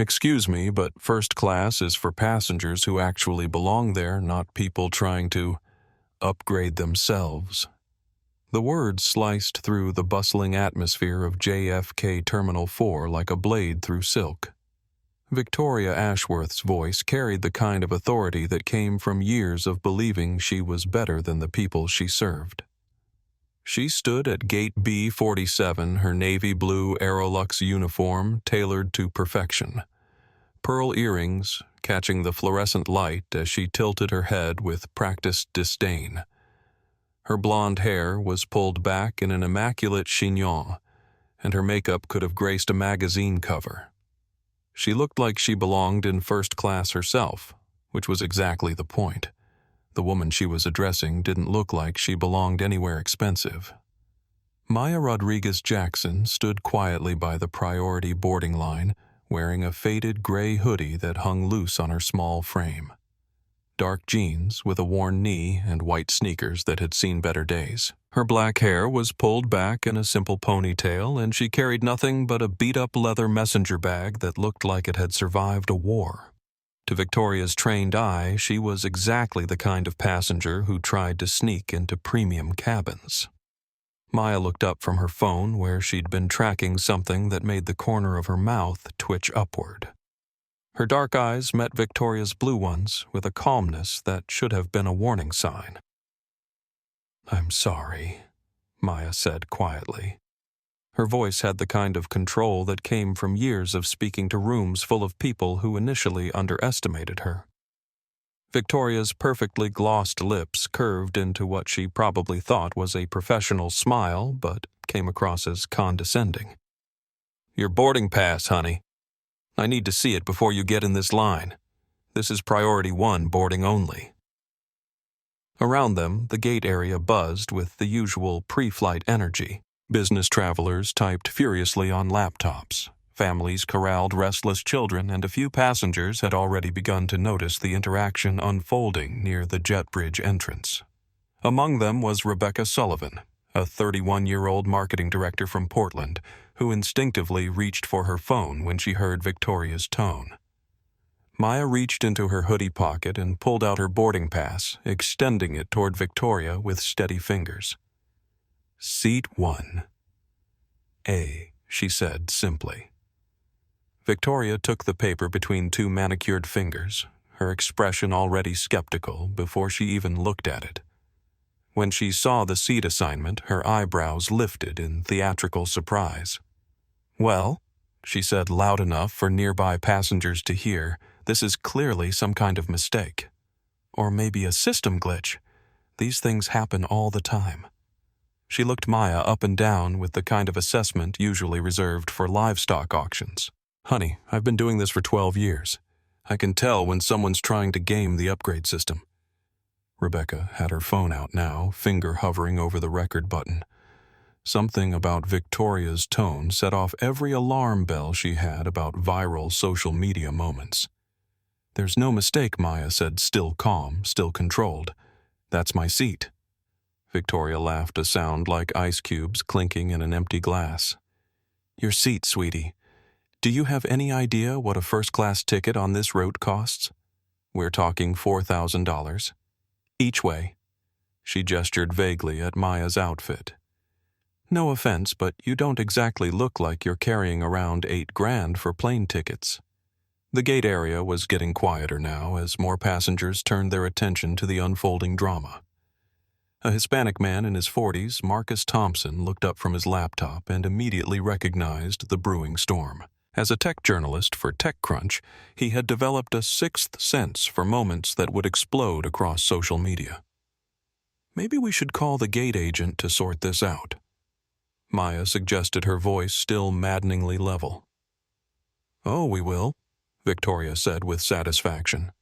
Excuse me, but first class is for passengers who actually belong there, not people trying to upgrade themselves. The words sliced through the bustling atmosphere of JFK Terminal 4 like a blade through silk. Victoria Ashworth's voice carried the kind of authority that came from years of believing she was better than the people she served. She stood at Gate B47, her navy blue Aerolux uniform tailored to perfection. Pearl earrings catching the fluorescent light as she tilted her head with practiced disdain. Her blonde hair was pulled back in an immaculate chignon, and her makeup could have graced a magazine cover. She looked like she belonged in first class herself, which was exactly the point. The woman she was addressing didn't look like she belonged anywhere expensive. Maya Rodriguez-Jackson stood quietly by the priority boarding line, wearing a faded gray hoodie that hung loose on her small frame. Dark jeans with a worn knee and white sneakers that had seen better days. Her black hair was pulled back in a simple ponytail, and she carried nothing but a beat-up leather messenger bag that looked like it had survived a war. To Victoria's trained eye, she was exactly the kind of passenger who tried to sneak into premium cabins. Maya looked up from her phone where she'd been tracking something that made the corner of her mouth twitch upward. Her dark eyes met Victoria's blue ones with a calmness that should have been a warning sign. "I'm sorry," Maya said quietly. Her voice had the kind of control that came from years of speaking to rooms full of people who initially underestimated her. Victoria's perfectly glossed lips curved into what she probably thought was a professional smile, but came across as condescending. "Your boarding pass, honey. I need to see it before you get in this line. This is priority 1 boarding only." Around them, the gate area buzzed with the usual pre-flight energy. Business travelers typed furiously on laptops. Families corralled restless children, and a few passengers had already begun to notice the interaction unfolding near the jet bridge entrance. Among them was Rebecca Sullivan, a 31-year-old marketing director from Portland, who instinctively reached for her phone when she heard Victoria's tone. Maya reached into her hoodie pocket and pulled out her boarding pass, extending it toward Victoria with steady fingers. "Seat 1. A," she said simply. Victoria took the paper between 2 manicured fingers, her expression already skeptical before she even looked at it. When she saw the seat assignment, her eyebrows lifted in theatrical surprise. "Well," she said loud enough for nearby passengers to hear, "this is clearly some kind of mistake. Or maybe a system glitch. These things happen all the time." She looked Maya up and down with the kind of assessment usually reserved for livestock auctions. "Honey, I've been doing this for 12 years. I can tell when someone's trying to game the upgrade system." Rebecca had her phone out now, finger hovering over the record button. Something about Victoria's tone set off every alarm bell she had about viral social media moments. "There's no mistake," Maya said, still calm, still controlled. "That's my seat." Victoria laughed a sound like ice cubes clinking in an empty glass. "Your seat, sweetie. Do you have any idea what a first-class ticket on this route costs? We're talking $4,000. Each way." She gestured vaguely at Maya's outfit. "No offense, but you don't exactly look like you're carrying around $8,000 for plane tickets." The gate area was getting quieter now as more passengers turned their attention to the unfolding drama. A Hispanic man in his 40s, Marcus Thompson, looked up from his laptop and immediately recognized the brewing storm. As a tech journalist for TechCrunch, he had developed a sixth sense for moments that would explode across social media. "Maybe we should call the gate agent to sort this out." Maya suggested, her voice still maddeningly level. "Oh, we will," Victoria said with satisfaction.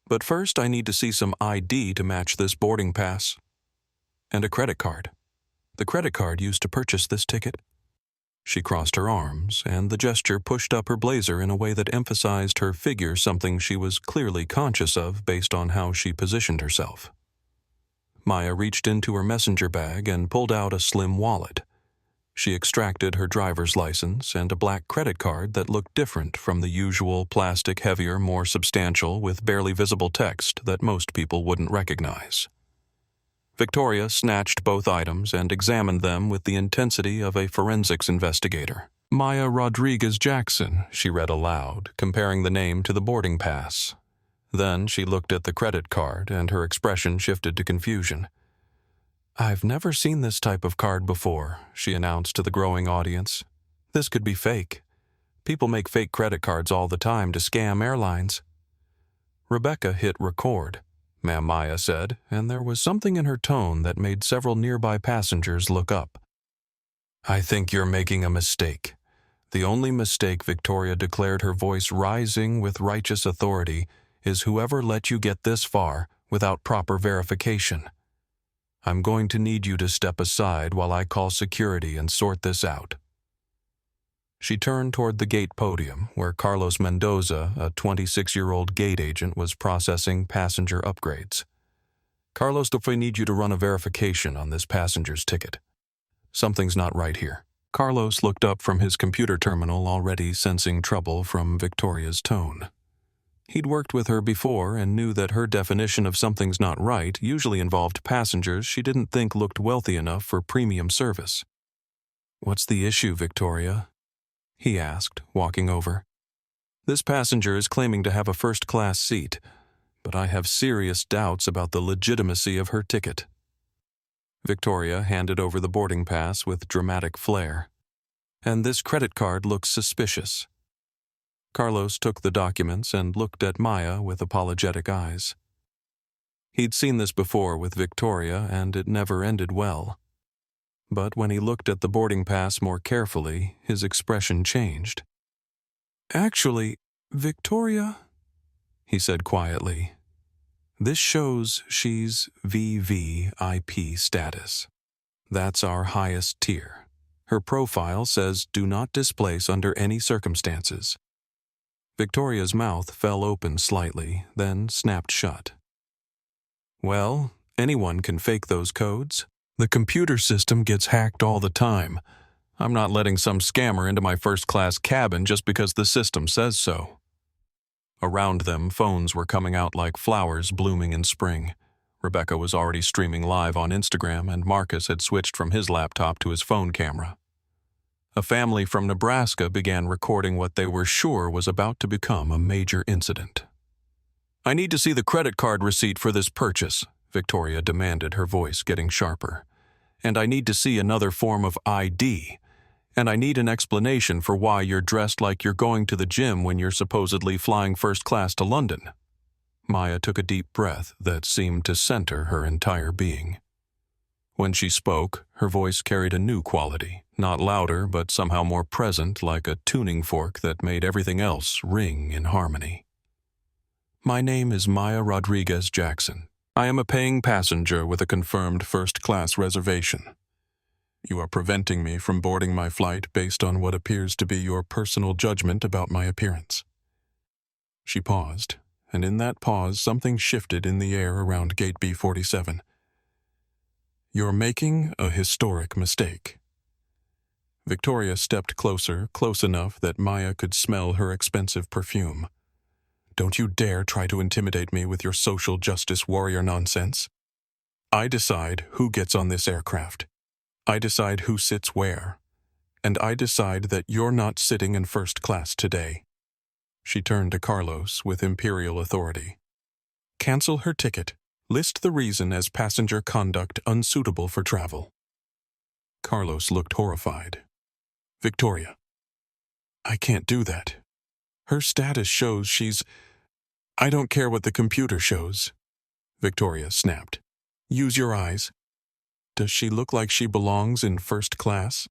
"But first I need to see some ID to match this boarding pass. And a credit card. The credit card used to purchase this ticket." She crossed her arms, and the gesture pushed up her blazer in a way that emphasized her figure, something she was clearly conscious of based on how she positioned herself. Maya reached into her messenger bag and pulled out a slim wallet. She extracted her driver's license and a black credit card that looked different from the usual plastic, heavier, more substantial, with barely visible text that most people wouldn't recognize. Victoria snatched both items and examined them with the intensity of a forensics investigator. Maya Rodriguez Jackson, she read aloud, comparing the name to the boarding pass. Then she looked at the credit card and her expression shifted to confusion. "I've never seen this type of card before," she announced to the growing audience. "This could be fake. People make fake credit cards all the time to scam airlines." Rebecca hit record, "Ma'am," Maya said, and there was something in her tone that made several nearby passengers look up. "I think you're making a mistake." The only mistake, Victoria declared, her voice rising with righteous authority, is whoever let you get this far without proper verification. I'm going to need you to step aside while I call security and sort this out. She turned toward the gate podium, where Carlos Mendoza, a 26-year-old gate agent, was processing passenger upgrades. "Carlos, I need you to run a verification on this passenger's ticket. Something's not right here." Carlos looked up from his computer terminal, already sensing trouble from Victoria's tone. He'd worked with her before and knew that her definition of something's not right usually involved passengers she didn't think looked wealthy enough for premium service. "What's the issue, Victoria?" he asked, walking over. "This passenger is claiming to have a first-class seat, but I have serious doubts about the legitimacy of her ticket." Victoria handed over the boarding pass with dramatic flair. "And this credit card looks suspicious." Carlos took the documents and looked at Maya with apologetic eyes. He'd seen this before with Victoria, and it never ended well. But when he looked at the boarding pass more carefully, his expression changed. "Actually, Victoria," he said quietly, "this shows she's VVIP status. That's our highest tier. Her profile says do not displace under any circumstances." Victoria's mouth fell open slightly, then snapped shut. "Well, anyone can fake those codes. The computer system gets hacked all the time. I'm not letting some scammer into my first-class cabin just because the system says so." Around them, phones were coming out like flowers blooming in spring. Rebecca was already streaming live on Instagram, and Marcus had switched from his laptop to his phone camera. A family from Nebraska began recording what they were sure was about to become a major incident. "I need to see the credit card receipt for this purchase," Victoria demanded, her voice getting sharper. "And I need to see another form of ID. And I need an explanation for why you're dressed like you're going to the gym when you're supposedly flying first class to London." Maya took a deep breath that seemed to center her entire being. When she spoke, her voice carried a new quality, not louder but somehow more present, like a tuning fork that made everything else ring in harmony. "My name is Maya Rodriguez Jackson. I am a paying passenger with a confirmed first-class reservation. You are preventing me from boarding my flight based on what appears to be your personal judgment about my appearance." She paused, and in that pause something shifted in the air around Gate B47. "You're making a historic mistake." Victoria stepped closer, close enough that Maya could smell her expensive perfume. "Don't you dare try to intimidate me with your social justice warrior nonsense. I decide who gets on this aircraft. I decide who sits where. And I decide that you're not sitting in first class today." She turned to Carlos with imperial authority. "Cancel her ticket. List the reason as passenger conduct unsuitable for travel." Carlos looked horrified. "Victoria, I can't do that. Her status shows she's... I don't care what the computer shows." Victoria snapped. "Use your eyes. Does she look like she belongs in first class?"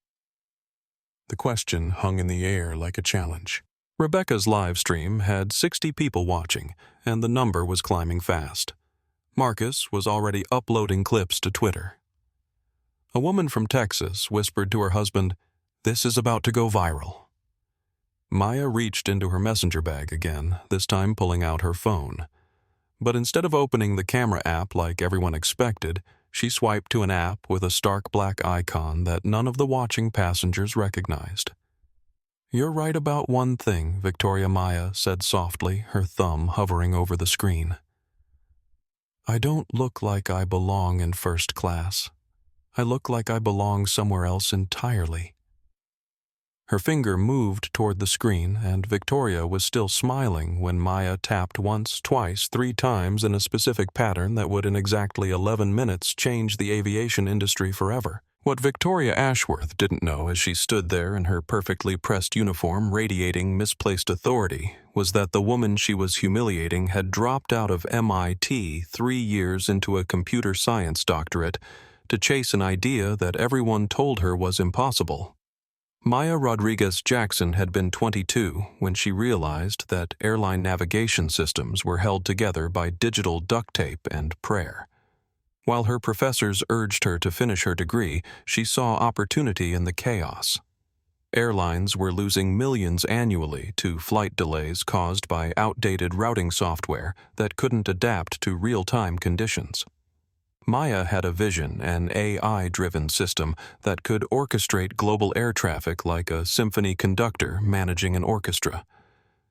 The question hung in the air like a challenge. Rebecca's live stream had 60 people watching, and the number was climbing fast. Marcus was already uploading clips to Twitter. A woman from Texas whispered to her husband, "This is about to go viral." Maya reached into her messenger bag again, this time pulling out her phone. But instead of opening the camera app like everyone expected, She swiped to an app with a stark black icon that none of the watching passengers recognized. "You're right about one thing," Victoria Maya said softly, her thumb hovering over the screen. "I don't look like I belong in first class. I look like I belong somewhere else entirely." Her finger moved toward the screen, and Victoria was still smiling when Maya tapped once, twice, 3 times in a specific pattern that would in exactly 11 minutes change the aviation industry forever. What Victoria Ashworth didn't know as she stood there in her perfectly pressed uniform radiating misplaced authority was that the woman she was humiliating had dropped out of MIT 3 years into a computer science doctorate to chase an idea that everyone told her was impossible. Maya Rodriguez Jackson had been 22 when she realized that airline navigation systems were held together by digital duct tape and prayer. While her professors urged her to finish her degree, she saw opportunity in the chaos. Airlines were losing millions annually to flight delays caused by outdated routing software that couldn't adapt to real-time conditions. Maya had a vision, an AI-driven system that could orchestrate global air traffic like a symphony conductor managing an orchestra.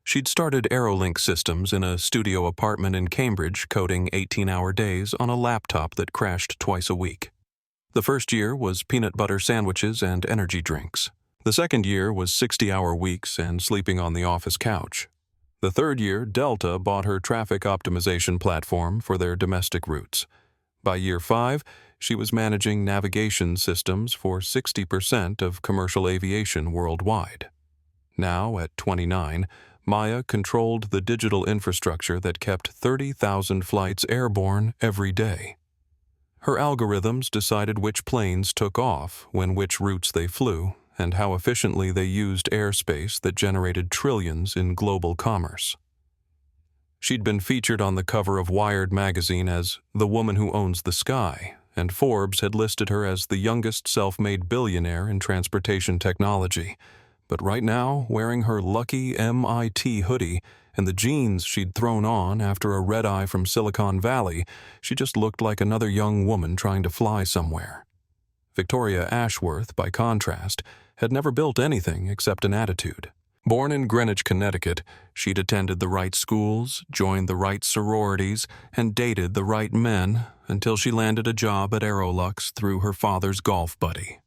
She'd started Aerolink Systems in a studio apartment in Cambridge, coding 18-hour days on a laptop that crashed twice a week. The first year was peanut butter sandwiches and energy drinks. The second year was 60-hour weeks and sleeping on the office couch. The third year, Delta bought her traffic optimization platform for their domestic routes. By year 5, she was managing navigation systems for 60% of commercial aviation worldwide. Now, at 29, Maya controlled the digital infrastructure that kept 30,000 flights airborne every day. Her algorithms decided which planes took off when which routes they flew, and how efficiently they used airspace that generated trillions in global commerce. She'd been featured on the cover of Wired magazine as the woman who owns the sky, and Forbes had listed her as the youngest self-made billionaire in transportation technology. But right now, wearing her lucky MIT hoodie and the jeans she'd thrown on after a red-eye from Silicon Valley, she just looked like another young woman trying to fly somewhere. Victoria Ashworth, by contrast, had never built anything except an attitude. Born in Greenwich, Connecticut, she'd attended the right schools, joined the right sororities, and dated the right men until she landed a job at Aerolux through her father's golf buddy.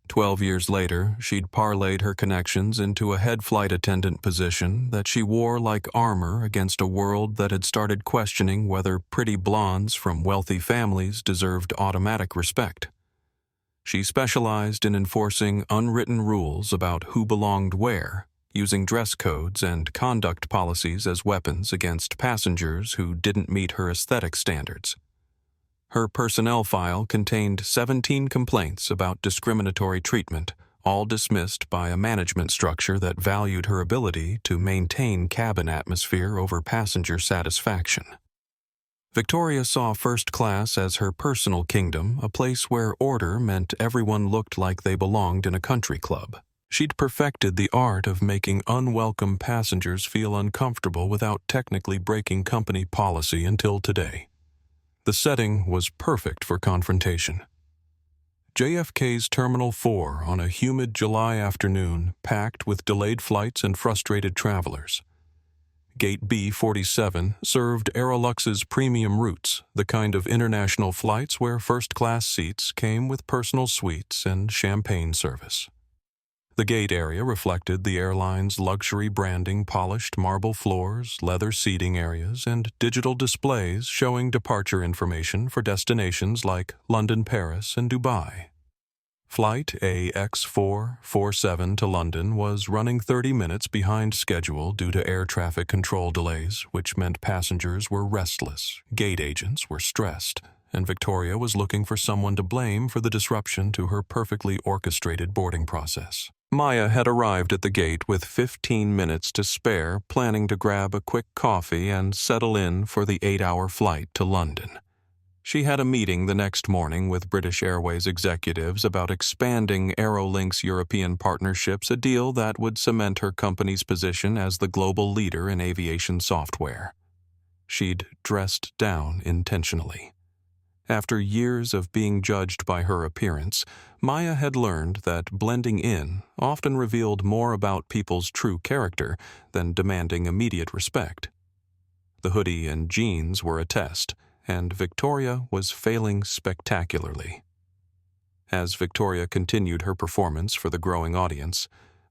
12 years later, she'd parlayed her connections into a head flight attendant position that she wore like armor against a world that had started questioning whether pretty blondes from wealthy families deserved automatic respect. She specialized in enforcing unwritten rules about who belonged where, using dress codes and conduct policies as weapons against passengers who didn't meet her aesthetic standards. Her personnel file contained 17 complaints about discriminatory treatment, all dismissed by a management structure that valued her ability to maintain cabin atmosphere over passenger satisfaction. Victoria saw first class as her personal kingdom, a place where order meant everyone looked like they belonged in a country club. She'd perfected the art of making unwelcome passengers feel uncomfortable without technically breaking company policy until today. The setting was perfect for confrontation. JFK's Terminal 4 on a humid July afternoon, packed with delayed flights and frustrated travelers. Gate B-47 served Aerolux's premium routes, the kind of international flights where first-class seats came with personal suites and champagne service. The gate area reflected the airline's luxury branding, polished marble floors, leather seating areas, and digital displays showing departure information for destinations like London, Paris, and Dubai. Flight AX447 to London was running 30 minutes behind schedule due to air traffic control delays, which meant passengers were restless, gate agents were stressed, and Victoria was looking for someone to blame for the disruption to her perfectly orchestrated boarding process. Maya had arrived at the gate with 15 minutes to spare, planning to grab a quick coffee and settle in for the 8-hour flight to London. She had a meeting the next morning with British Airways executives about expanding Aerolink's European partnerships, a deal that would cement her company's position as the global leader in aviation software. She'd dressed down intentionally. After years of being judged by her appearance, Maya had learned that blending in often revealed more about people's true character than demanding immediate respect. The hoodie and jeans were a test, and Victoria was failing spectacularly. As Victoria continued her performance for the growing audience,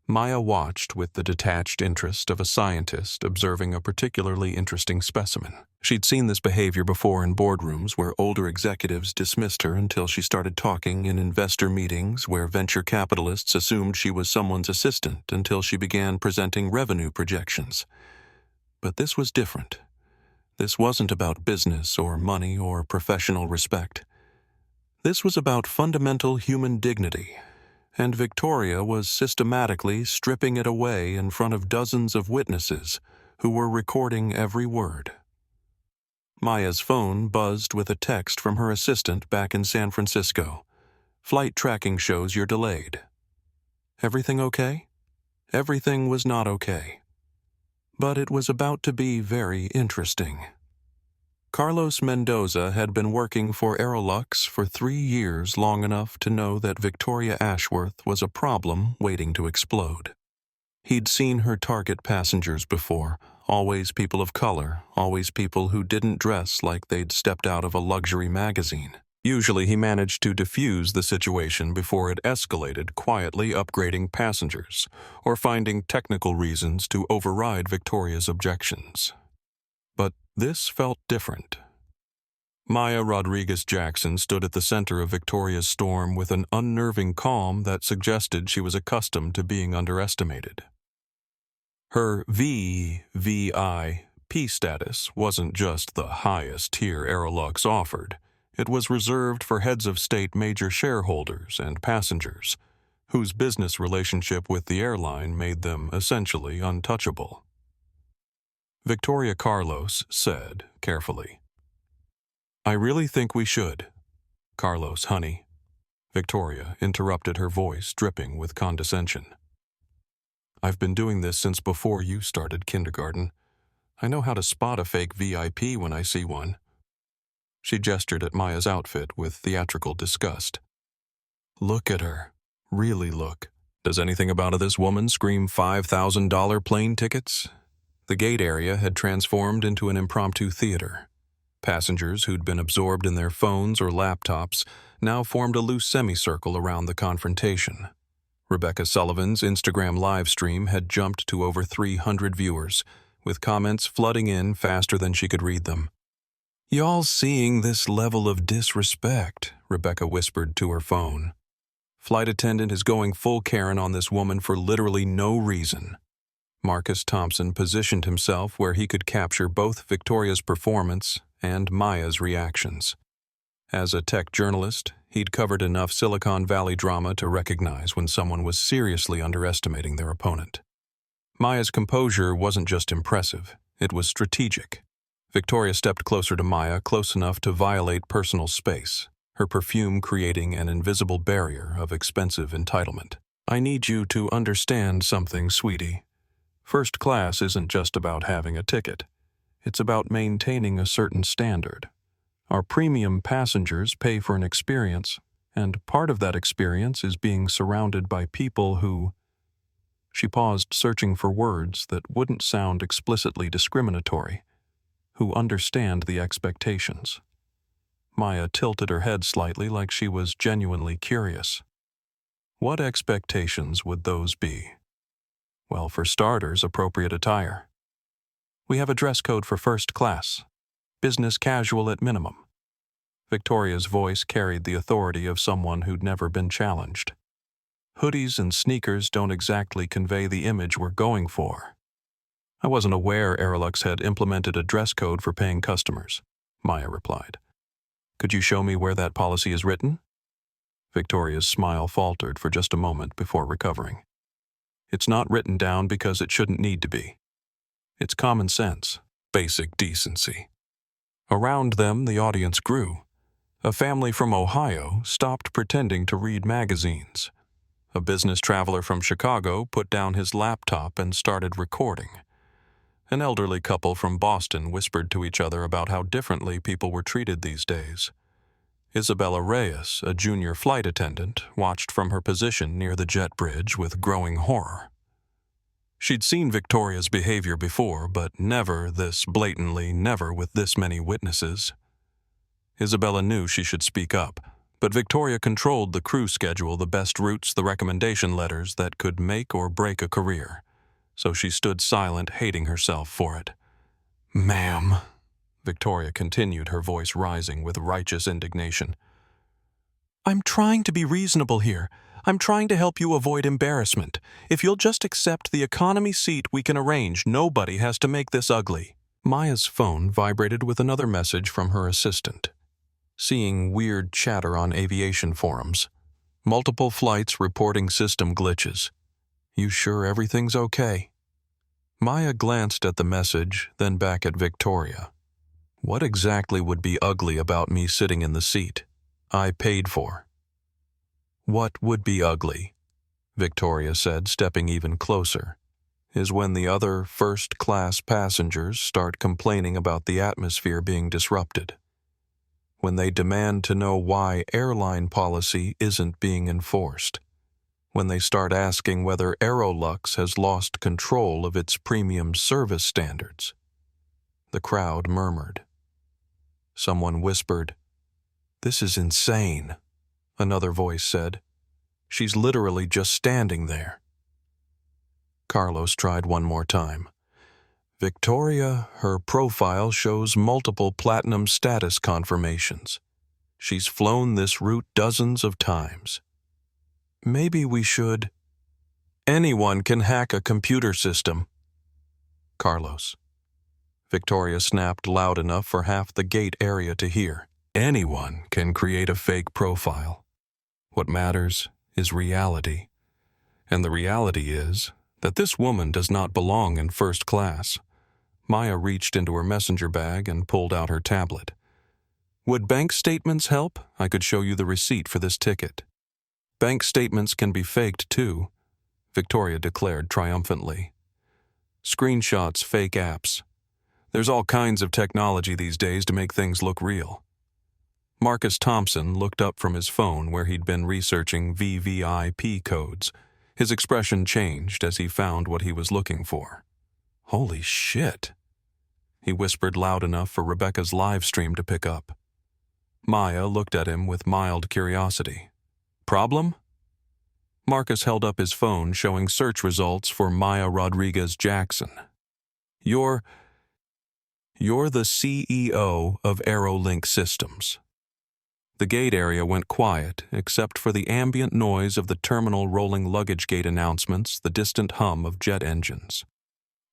Maya watched with the detached interest of a scientist observing a particularly interesting specimen. She'd seen this behavior before in boardrooms where older executives dismissed her until she started talking in investor meetings where venture capitalists assumed she was someone's assistant until she began presenting revenue projections. But this was different. This wasn't about business or money or professional respect. This was about fundamental human dignity, and Victoria was systematically stripping it away in front of dozens of witnesses who were recording every word. Maya's phone buzzed with a text from her assistant back in San Francisco. "Flight tracking shows you're delayed." Everything okay? Everything was not okay. But it was about to be very interesting. Carlos Mendoza had been working for Aerolux for 3 years, long enough to know that Victoria Ashworth was a problem waiting to explode. He'd seen her target passengers before, always people of color, always people who didn't dress like they'd stepped out of a luxury magazine. Usually he managed to defuse the situation before it escalated, quietly upgrading passengers, or finding technical reasons to override Victoria's objections. But this felt different. Maya Rodriguez-Jackson stood at the center of Victoria's storm with an unnerving calm that suggested she was accustomed to being underestimated. Her VVIP status wasn't just the highest tier Aerolux offered. It was reserved for heads of state, major shareholders, and passengers, whose business relationship with the airline made them essentially untouchable. Victoria Carlos said, carefully, "I really think we should." "Carlos, honey." Victoria interrupted, her voice dripping with condescension. "I've been doing this since before you started kindergarten. I know how to spot a fake VIP when I see one." She gestured at Maya's outfit with theatrical disgust. "Look at her. Really look. Does anything about this woman scream $5,000 plane tickets?" The gate area had transformed into an impromptu theater. Passengers who'd been absorbed in their phones or laptops now formed a loose semicircle around the confrontation. Rebecca Sullivan's Instagram live stream had jumped to over 300 viewers, with comments flooding in faster than she could read them. "Y'all seeing this level of disrespect," Rebecca whispered to her phone. "Flight attendant is going full Karen on this woman for literally no reason." Marcus Thompson positioned himself where he could capture both Victoria's performance and Maya's reactions. As a tech journalist, he'd covered enough Silicon Valley drama to recognize when someone was seriously underestimating their opponent. Maya's composure wasn't just impressive, it was strategic. Victoria stepped closer to Maya, close enough to violate personal space, her perfume creating an invisible barrier of expensive entitlement. "I need you to understand something, sweetie. First class isn't just about having a ticket. It's about maintaining a certain standard. Our premium passengers pay for an experience, and part of that experience is being surrounded by people who—" She paused, searching for words that wouldn't sound explicitly discriminatory, "who understand the expectations." Maya tilted her head slightly like she was genuinely curious. What expectations would those be? Well, for starters, appropriate attire. "We have a dress code for first class. Business casual at minimum." Victoria's voice carried the authority of someone who'd never been challenged. "Hoodies and sneakers don't exactly convey the image we're going for." "I wasn't aware Aerolux had implemented a dress code for paying customers," Maya replied. "Could you show me where that policy is written?" Victoria's smile faltered for just a moment before recovering. "It's not written down because it shouldn't need to be. It's common sense, basic decency." Around them, the audience grew. A family from Ohio stopped pretending to read magazines. A business traveler from Chicago put down his laptop and started recording. An elderly couple from Boston whispered to each other about how differently people were treated these days. Isabella Reyes, a junior flight attendant, watched from her position near the jet bridge with growing horror. She'd seen Victoria's behavior before, but never this blatantly, never with this many witnesses. Isabella knew she should speak up, but Victoria controlled the crew schedule, the best routes, the recommendation letters that could make or break a career. So she stood silent, hating herself for it. "Ma'am," Victoria continued, her voice rising with righteous indignation. "I'm trying to be reasonable here. I'm trying to help you avoid embarrassment. If you'll just accept the economy seat we can arrange, nobody has to make this ugly." Maya's phone vibrated with another message from her assistant. Seeing weird chatter on aviation forums. Multiple flights reporting system glitches. "You sure everything's okay?" Maya glanced at the message, then back at Victoria. What exactly would be ugly about me sitting in the seat I paid for? "What would be ugly," Victoria said, stepping even closer, "is when the other first-class passengers start complaining about the atmosphere being disrupted. When they demand to know why airline policy isn't being enforced. When they start asking whether Aerolux has lost control of its premium service standards." The crowd murmured. Someone whispered, "This is insane," another voice said. "She's literally just standing there." Carlos tried one more time. "Victoria, her profile shows multiple platinum status confirmations. She's flown this route dozens of times. Maybe we should—" "Anyone can hack a computer system." Carlos. Victoria snapped loud enough for half the gate area to hear. "Anyone can create a fake profile. What matters is reality. And the reality is that this woman does not belong in first class." Maya reached into her messenger bag and pulled out her tablet. "Would bank statements help? I could show you the receipt for this ticket." "Bank statements can be faked too," Victoria declared triumphantly. "Screenshots, fake apps. There's all kinds of technology these days to make things look real." Marcus Thompson looked up from his phone where he'd been researching VVIP codes. His expression changed as he found what he was looking for. "Holy shit," he whispered loud enough for Rebecca's live stream to pick up. Maya looked at him with mild curiosity. "Problem?" Marcus held up his phone showing search results for Maya Rodriguez Jackson. You're the CEO of Aerolink Systems." The gate area went quiet, except for the ambient noise of the terminal rolling luggage gate announcements, the distant hum of jet engines.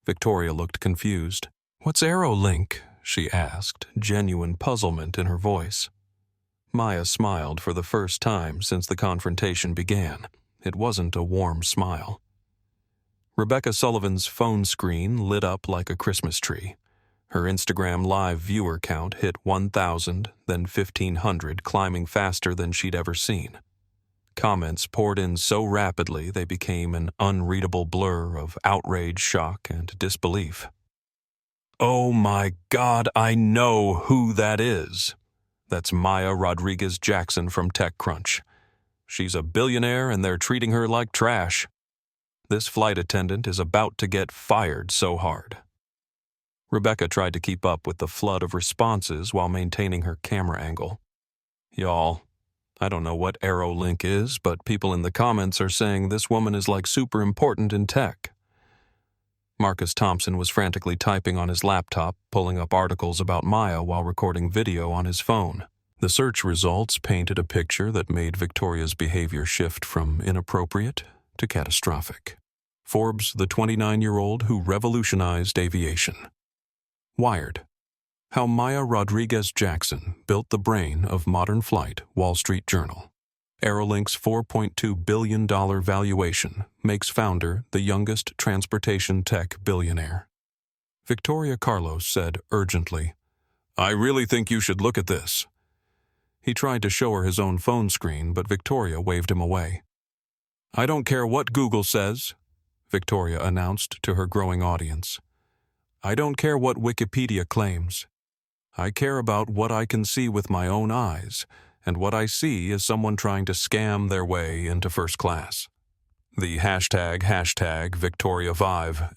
Victoria looked confused. "What's Aerolink?" she asked, genuine puzzlement in her voice. Maya smiled for the first time since the confrontation began. It wasn't a warm smile. Rebecca Sullivan's phone screen lit up like a Christmas tree. Her Instagram Live viewer count hit 1,000, then 1,500, climbing faster than she'd ever seen. Comments poured in so rapidly they became an unreadable blur of outrage, shock, and disbelief. "Oh my God, I know who that is. That's Maya Rodriguez Jackson from TechCrunch. She's a billionaire and they're treating her like trash. This flight attendant is about to get fired so hard." Rebecca tried to keep up with the flood of responses while maintaining her camera angle. "Y'all, I don't know what Aerolink is, but people in the comments are saying this woman is like super important in tech." Marcus Thompson was frantically typing on his laptop, pulling up articles about Maya while recording video on his phone. The search results painted a picture that made Victoria's behavior shift from inappropriate to catastrophic. Forbes, the 29-year-old who revolutionized aviation. Wired. How Maya Rodriguez Jackson built the brain of modern flight, Wall Street Journal. Aerolink's $4.2 billion valuation makes founder the youngest transportation tech billionaire. Victoria Carlos said urgently, "I really think you should look at this." He tried to show her his own phone screen, but Victoria waved him away. "I don't care what Google says," Victoria announced to her growing audience. "I don't care what Wikipedia claims. I care about what I can see with my own eyes, and what I see is someone trying to scam their way into first class. The hashtag #VictoriaVive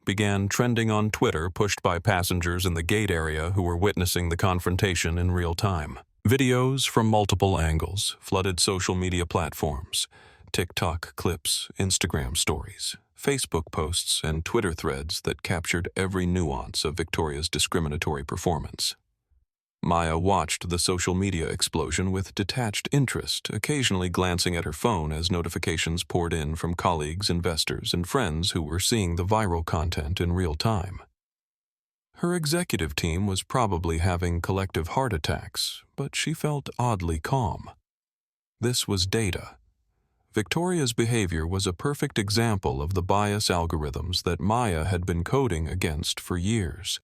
began trending on Twitter, pushed by passengers in the gate area who were witnessing the confrontation in real time. Videos from multiple angles flooded social media platforms: TikTok clips, Instagram stories, Facebook posts, and Twitter threads that captured every nuance of Victoria's discriminatory performance. Maya watched the social media explosion with detached interest, occasionally glancing at her phone as notifications poured in from colleagues, investors, and friends who were seeing the viral content in real time. Her executive team was probably having collective heart attacks, but she felt oddly calm. This was data. Victoria's behavior was a perfect example of the bias algorithms that Maya had been coding against for years.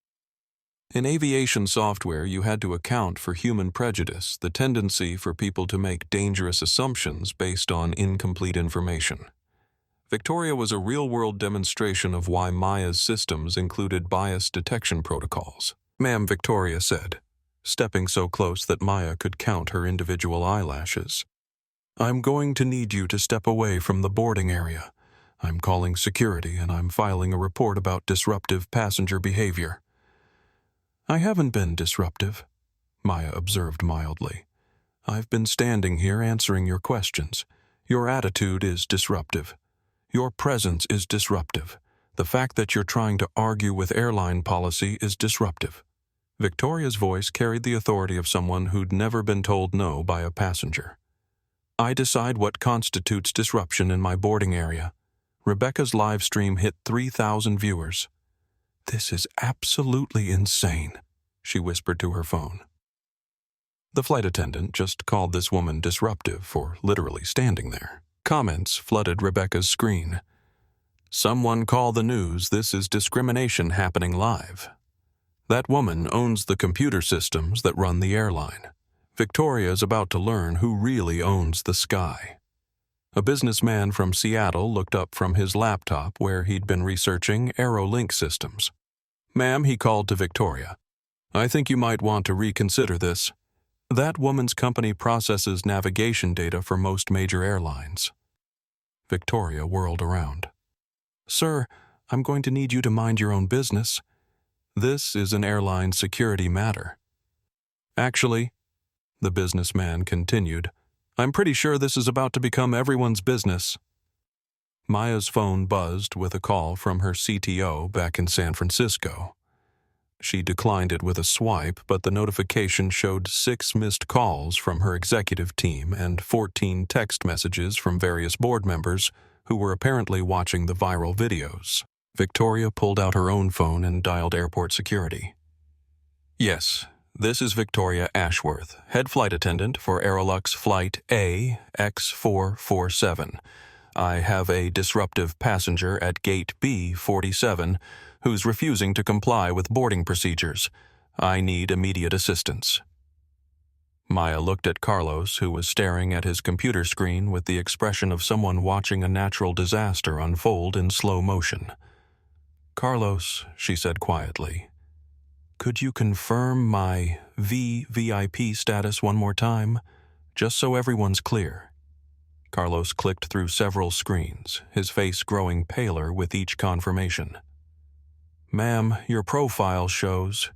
In aviation software, you had to account for human prejudice, the tendency for people to make dangerous assumptions based on incomplete information. Victoria was a real-world demonstration of why Maya's systems included bias detection protocols. "Ma'am," Victoria said, stepping so close that Maya could count her individual eyelashes. "I'm going to need you to step away from the boarding area. I'm calling security and I'm filing a report about disruptive passenger behavior." "I haven't been disruptive," Maya observed mildly. "I've been standing here answering your questions. Your attitude is disruptive. Your presence is disruptive. The fact that you're trying to argue with airline policy is disruptive." Victoria's voice carried the authority of someone who'd never been told no by a passenger. "I decide what constitutes disruption in my boarding area. Rebecca's live stream hit 3,000 viewers. This is absolutely insane," she whispered to her phone. The flight attendant just called this woman disruptive for literally standing there. Comments flooded Rebecca's screen. "Someone call the news, this is discrimination happening live." "That woman owns the computer systems that run the airline." "Victoria is about to learn who really owns the sky." A businessman from Seattle looked up from his laptop where he'd been researching aerolink systems. "Ma'am," he called to Victoria, "I think you might want to reconsider this. That woman's company processes navigation data for most major airlines." Victoria whirled around. "Sir, I'm going to need you to mind your own business. This is an airline security matter." "Actually," the businessman continued, "I'm pretty sure this is about to become everyone's business." Maya's phone buzzed with a call from her CTO back in San Francisco. She declined it with a swipe, but the notification showed 6 missed calls from her executive team and 14 text messages from various board members who were apparently watching the viral videos. Victoria pulled out her own phone and dialed airport security. "Yes. This is Victoria Ashworth, head flight attendant for Aerolux Flight AX447. I have a disruptive passenger at Gate B47 who's refusing to comply with boarding procedures. I need immediate assistance." Maya looked at Carlos, who was staring at his computer screen with the expression of someone watching a natural disaster unfold in slow motion. "Carlos," she said quietly, "could you confirm my VVIP status one more time, just so everyone's clear?" Carlos clicked through several screens, his face growing paler with each confirmation. "Ma'am, your profile shows.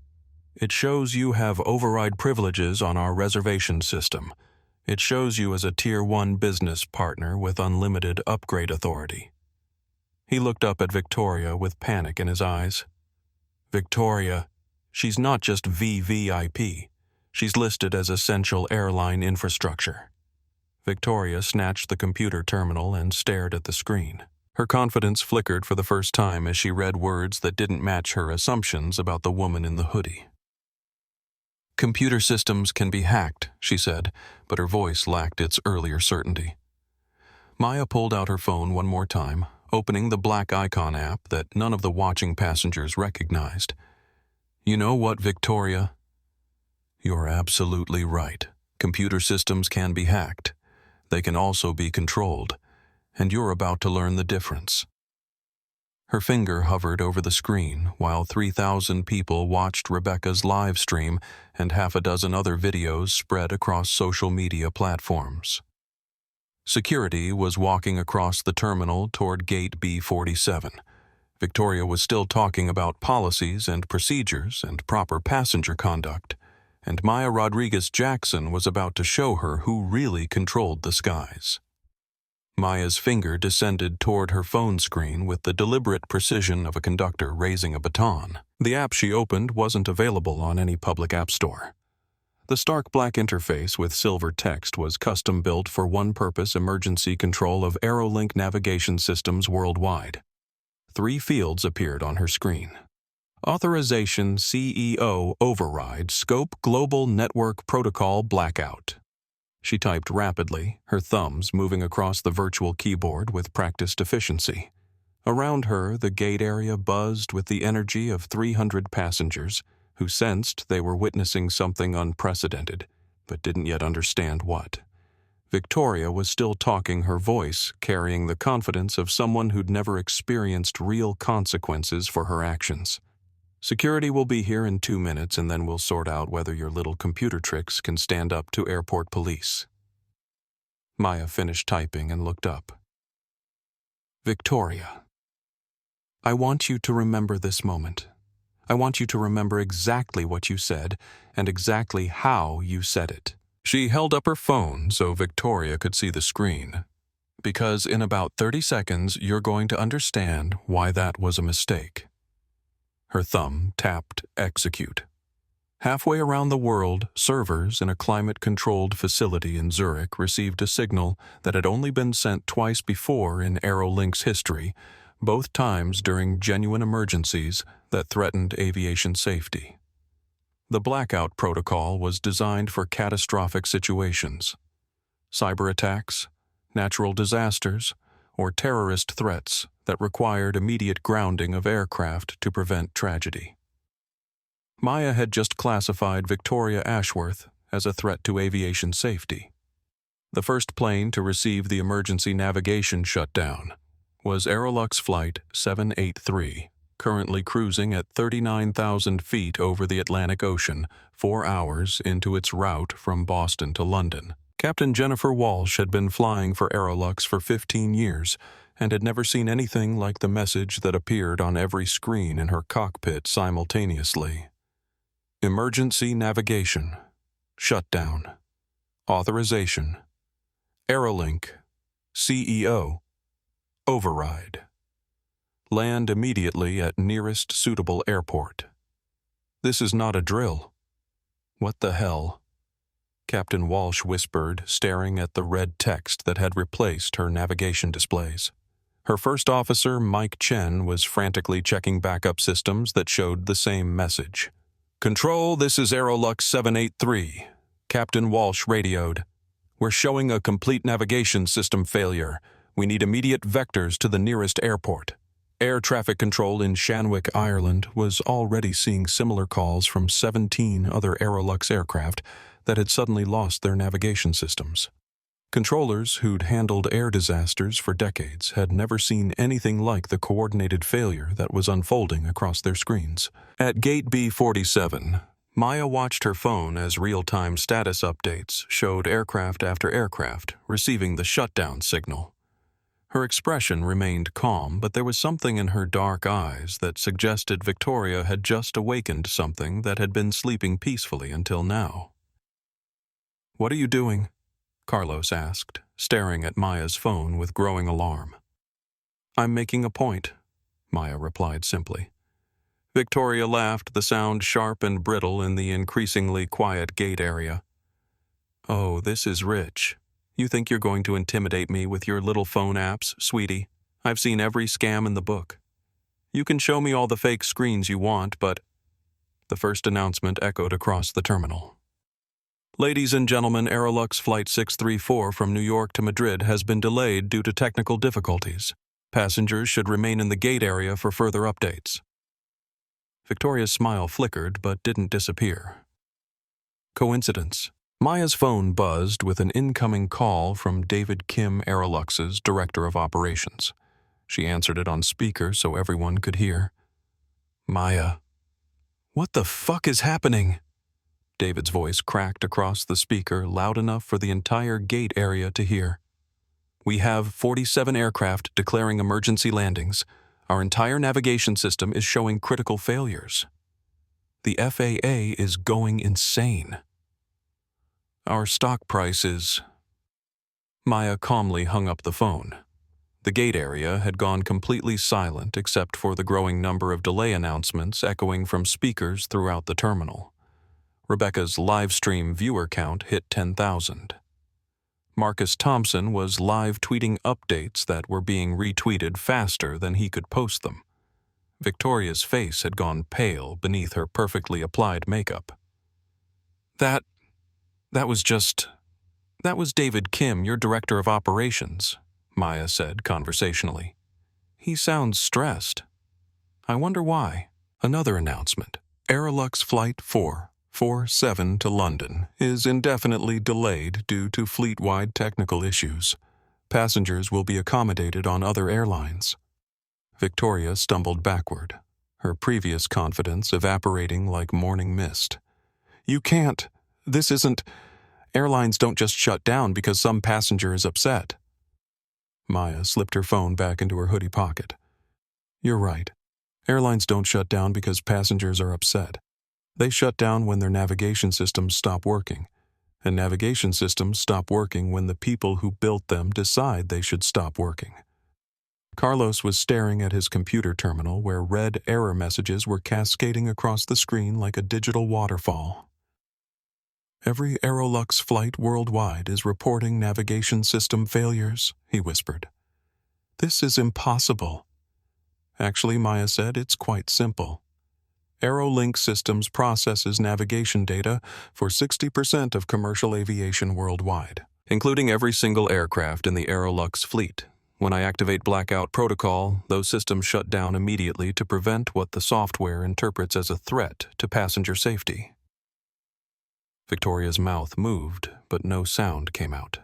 It shows you have override privileges on our reservation system. It shows you as a Tier 1 business partner with unlimited upgrade authority." He looked up at Victoria with panic in his eyes. "Victoria, she's not just VVIP. She's listed as essential airline infrastructure." Victoria snatched the computer terminal and stared at the screen. Her confidence flickered for the first time as she read words that didn't match her assumptions about the woman in the hoodie. "Computer systems can be hacked," she said, but her voice lacked its earlier certainty. Maya pulled out her phone one more time, opening the black icon app that none of the watching passengers recognized. "You know what, Victoria? You're absolutely right. Computer systems can be hacked. They can also be controlled, and you're about to learn the difference." Her finger hovered over the screen while 3,000 people watched Rebecca's live stream and half a dozen other videos spread across social media platforms. Security was walking across the terminal toward gate B47. Victoria was still talking about policies and procedures and proper passenger conduct, and Maya Rodriguez-Jackson was about to show her who really controlled the skies. Maya's finger descended toward her phone screen with the deliberate precision of a conductor raising a baton. The app she opened wasn't available on any public app store. The stark black interface with silver text was custom-built for one-purpose emergency control of AeroLink navigation systems worldwide. 3 fields appeared on her screen. Authorization CEO Override Scope Global Network Protocol Blackout. She typed rapidly, her thumbs moving across the virtual keyboard with practiced efficiency. Around her, the gate area buzzed with the energy of 300 passengers who sensed they were witnessing something unprecedented, but didn't yet understand what. Victoria was still talking, her voice carrying the confidence of someone who'd never experienced real consequences for her actions. Security will be here in 2 minutes, and then we'll sort out whether your little computer tricks can stand up to airport police. Maya finished typing and looked up. Victoria, I want you to remember this moment. I want you to remember exactly what you said and exactly how you said it. She held up her phone so Victoria could see the screen. Because in about 30 seconds, you're going to understand why that was a mistake. Her thumb tapped execute. Halfway around the world, servers in a climate-controlled facility in Zurich received a signal that had only been sent twice before in AeroLink's history, both times during genuine emergencies that threatened aviation safety. The blackout protocol was designed for catastrophic situations. Cyber attacks, natural disasters, or terrorist threats that required immediate grounding of aircraft to prevent tragedy. Maya had just classified Victoria Ashworth as a threat to aviation safety. The first plane to receive the emergency navigation shutdown was Aerolux Flight 783, currently cruising at 39,000 feet over the Atlantic Ocean, 4 hours into its route from Boston to London. Captain Jennifer Walsh had been flying for Aerolux for 15 years and had never seen anything like the message that appeared on every screen in her cockpit simultaneously. Emergency navigation, shutdown, authorization, AeroLink, CEO, override. Land immediately at nearest suitable airport. This is not a drill. What the hell? Captain Walsh whispered, staring at the red text that had replaced her navigation displays. Her first officer, Mike Chen, was frantically checking backup systems that showed the same message. Control, this is Aerolux 783. Captain Walsh radioed. We're showing a complete navigation system failure. We need immediate vectors to the nearest airport. Air traffic control in Shanwick, Ireland, was already seeing similar calls from 17 other Aerolux aircraft that had suddenly lost their navigation systems. Controllers who'd handled air disasters for decades had never seen anything like the coordinated failure that was unfolding across their screens. At Gate B47, Maya watched her phone as real-time status updates showed aircraft after aircraft receiving the shutdown signal. Her expression remained calm, but there was something in her dark eyes that suggested Victoria had just awakened something that had been sleeping peacefully until now. What are you doing? Carlos asked, staring at Maya's phone with growing alarm. I'm making a point, Maya replied simply. Victoria laughed, the sound sharp and brittle in the increasingly quiet gate area. Oh, this is rich. You think you're going to intimidate me with your little phone apps, sweetie? I've seen every scam in the book. You can show me all the fake screens you want, but... The first announcement echoed across the terminal. Ladies and gentlemen, Aerolux Flight 634 from New York to Madrid has been delayed due to technical difficulties. Passengers should remain in the gate area for further updates. Victoria's smile flickered but didn't disappear. Coincidence. Maya's phone buzzed with an incoming call from David Kim, Aerolux's Director of Operations. She answered it on speaker so everyone could hear. Maya. What the fuck is happening? David's voice cracked across the speaker loud enough for the entire gate area to hear. We have 47 aircraft declaring emergency landings. Our entire navigation system is showing critical failures. The FAA is going insane. Our stock price is... Maya calmly hung up the phone. The gate area had gone completely silent except for the growing number of delay announcements echoing from speakers throughout the terminal. Rebecca's live stream viewer count hit 10,000. Marcus Thompson was live tweeting updates that were being retweeted faster than he could post them. Victoria's face had gone pale beneath her perfectly applied makeup. That was David Kim, your director of operations, Maya said conversationally. He sounds stressed. I wonder why. Another announcement. Aerolux Flight 447 to London is indefinitely delayed due to fleet-wide technical issues. Passengers will be accommodated on other airlines. Victoria stumbled backward, her previous confidence evaporating like morning mist. You can't. This isn't... Airlines don't just shut down because some passenger is upset. Maya slipped her phone back into her hoodie pocket. You're right. Airlines don't shut down because passengers are upset. They shut down when their navigation systems stop working. And navigation systems stop working when the people who built them decide they should stop working. Carlos was staring at his computer terminal where red error messages were cascading across the screen like a digital waterfall. Every Aerolux flight worldwide is reporting navigation system failures, he whispered. This is impossible. Actually, Maya said, it's quite simple. Aerolink Systems processes navigation data for 60% of commercial aviation worldwide, including every single aircraft in the Aerolux fleet. When I activate blackout protocol, those systems shut down immediately to prevent what the software interprets as a threat to passenger safety. Victoria's mouth moved, but no sound came out.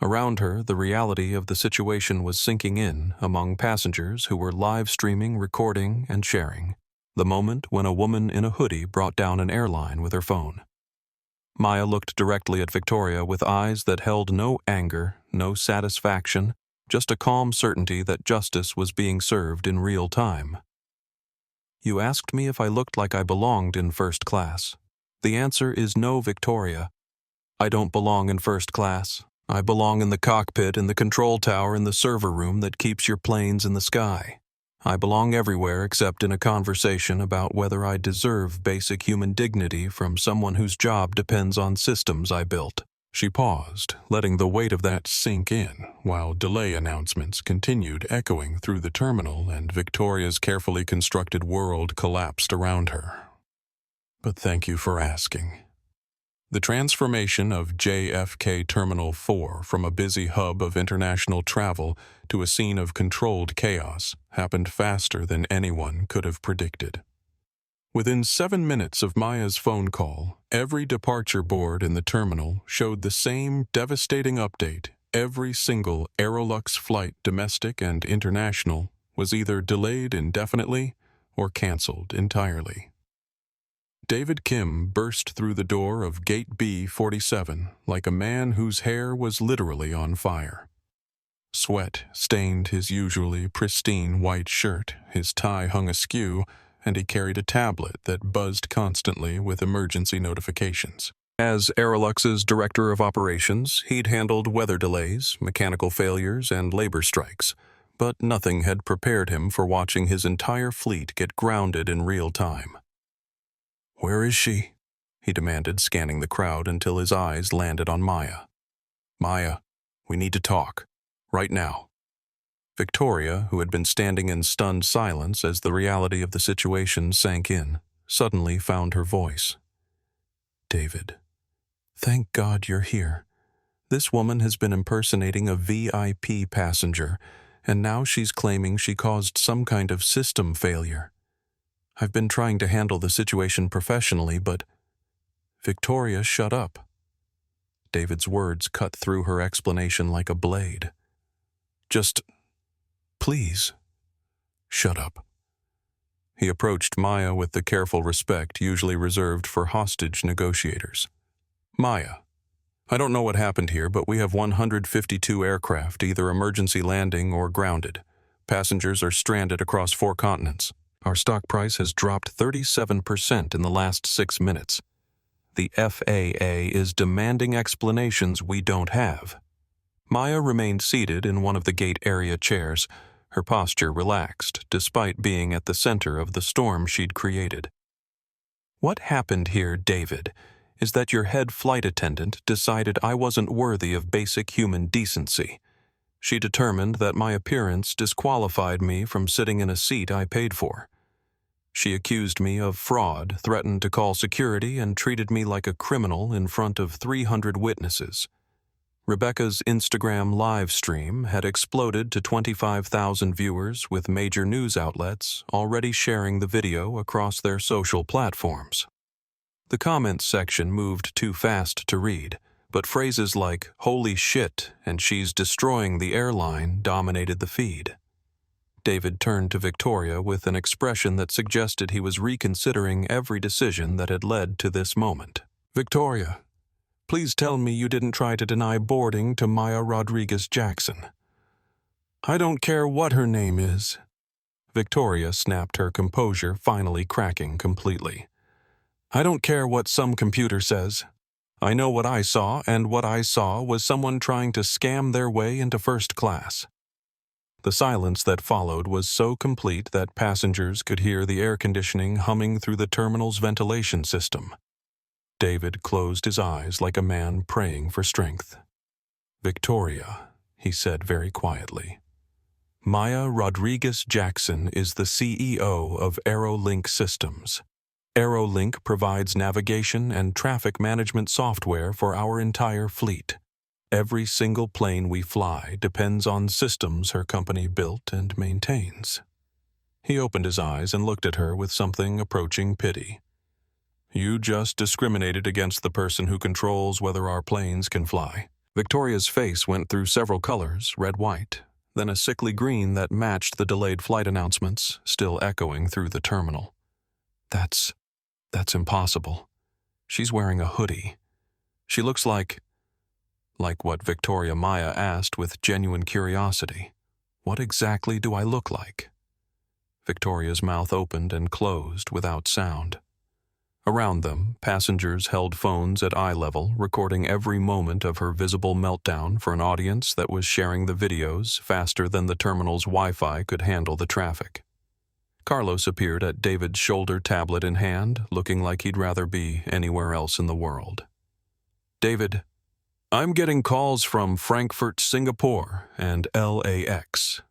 Around her, the reality of the situation was sinking in among passengers who were live streaming, recording, and sharing. The moment when a woman in a hoodie brought down an airline with her phone. Maya looked directly at Victoria with eyes that held no anger, no satisfaction, just a calm certainty that justice was being served in real time. You asked me if I looked like I belonged in first class. The answer is no, Victoria. I don't belong in first class. I belong in the cockpit, in the control tower, in the server room that keeps your planes in the sky. I belong everywhere except in a conversation about whether I deserve basic human dignity from someone whose job depends on systems I built. She paused, letting the weight of that sink in, while delay announcements continued echoing through the terminal and Victoria's carefully constructed world collapsed around her. But thank you for asking. The transformation of JFK Terminal 4 from a busy hub of international travel to a scene of controlled chaos happened faster than anyone could have predicted. Within 7 minutes of Maya's phone call, every departure board in the terminal showed the same devastating update. Every single Aerolux flight, domestic and international, was either delayed indefinitely or canceled entirely. David Kim burst through the door of Gate B-47 like a man whose hair was literally on fire. Sweat stained his usually pristine white shirt, his tie hung askew, and he carried a tablet that buzzed constantly with emergency notifications. As Aerolux's director of operations, he'd handled weather delays, mechanical failures, and labor strikes, but nothing had prepared him for watching his entire fleet get grounded in real time. "Where is she?" he demanded, scanning the crowd until his eyes landed on Maya. "Maya, we need to talk. Right now." Victoria, who had been standing in stunned silence as the reality of the situation sank in, suddenly found her voice. "David, thank God you're here. This woman has been impersonating a VIP passenger, and now she's claiming she caused some kind of system failure. I've been trying to handle the situation professionally, but..." "Victoria, shut up." David's words cut through her explanation like a blade. "Just Please, shut up. He approached Maya with the careful respect usually reserved for hostage negotiators. Maya, I don't know what happened here, but we have 152 aircraft, either emergency landing or grounded. Passengers are stranded across 4 continents. Our stock price has dropped 37% in the last 6 minutes. The FAA is demanding explanations we don't have. Maya remained seated in one of the gate area chairs, her posture relaxed, despite being at the center of the storm she'd created. What happened here, David, is that your head flight attendant decided I wasn't worthy of basic human decency. She determined that my appearance disqualified me from sitting in a seat I paid for. She accused me of fraud, threatened to call security, and treated me like a criminal in front of 300 witnesses. Rebecca's Instagram live stream had exploded to 25,000 viewers, with major news outlets already sharing the video across their social platforms. The comments section moved too fast to read, but phrases like "holy shit" and "she's destroying the airline" dominated the feed. David turned to Victoria with an expression that suggested he was reconsidering every decision that had led to this moment. Victoria, please tell me you didn't try to deny boarding to Maya Rodriguez-Jackson. I don't care what her name is. Victoria snapped, her composure finally cracking completely. I don't care what some computer says. I know what I saw, and what I saw was someone trying to scam their way into first class. The silence that followed was so complete that passengers could hear the air conditioning humming through the terminal's ventilation system. David closed his eyes like a man praying for strength. Victoria, he said very quietly. Maya Rodriguez-Jackson is the CEO of AeroLink Systems. AeroLink provides navigation and traffic management software for our entire fleet. Every single plane we fly depends on systems her company built and maintains. He opened his eyes and looked at her with something approaching pity. You just discriminated against the person who controls whether our planes can fly. Victoria's face went through several colors, red-white, then a sickly green that matched the delayed flight announcements, still echoing through the terminal. That's impossible. She's wearing a hoodie. She looks like what Victoria Maya asked with genuine curiosity. What exactly do I look like? Victoria's mouth opened and closed without sound. Around them, passengers held phones at eye level, recording every moment of her visible meltdown for an audience that was sharing the videos faster than the terminal's Wi-Fi could handle the traffic. Carlos appeared at David's shoulder, tablet in hand, looking like he'd rather be anywhere else in the world. David, I'm getting calls from Frankfurt, Singapore, and LAX.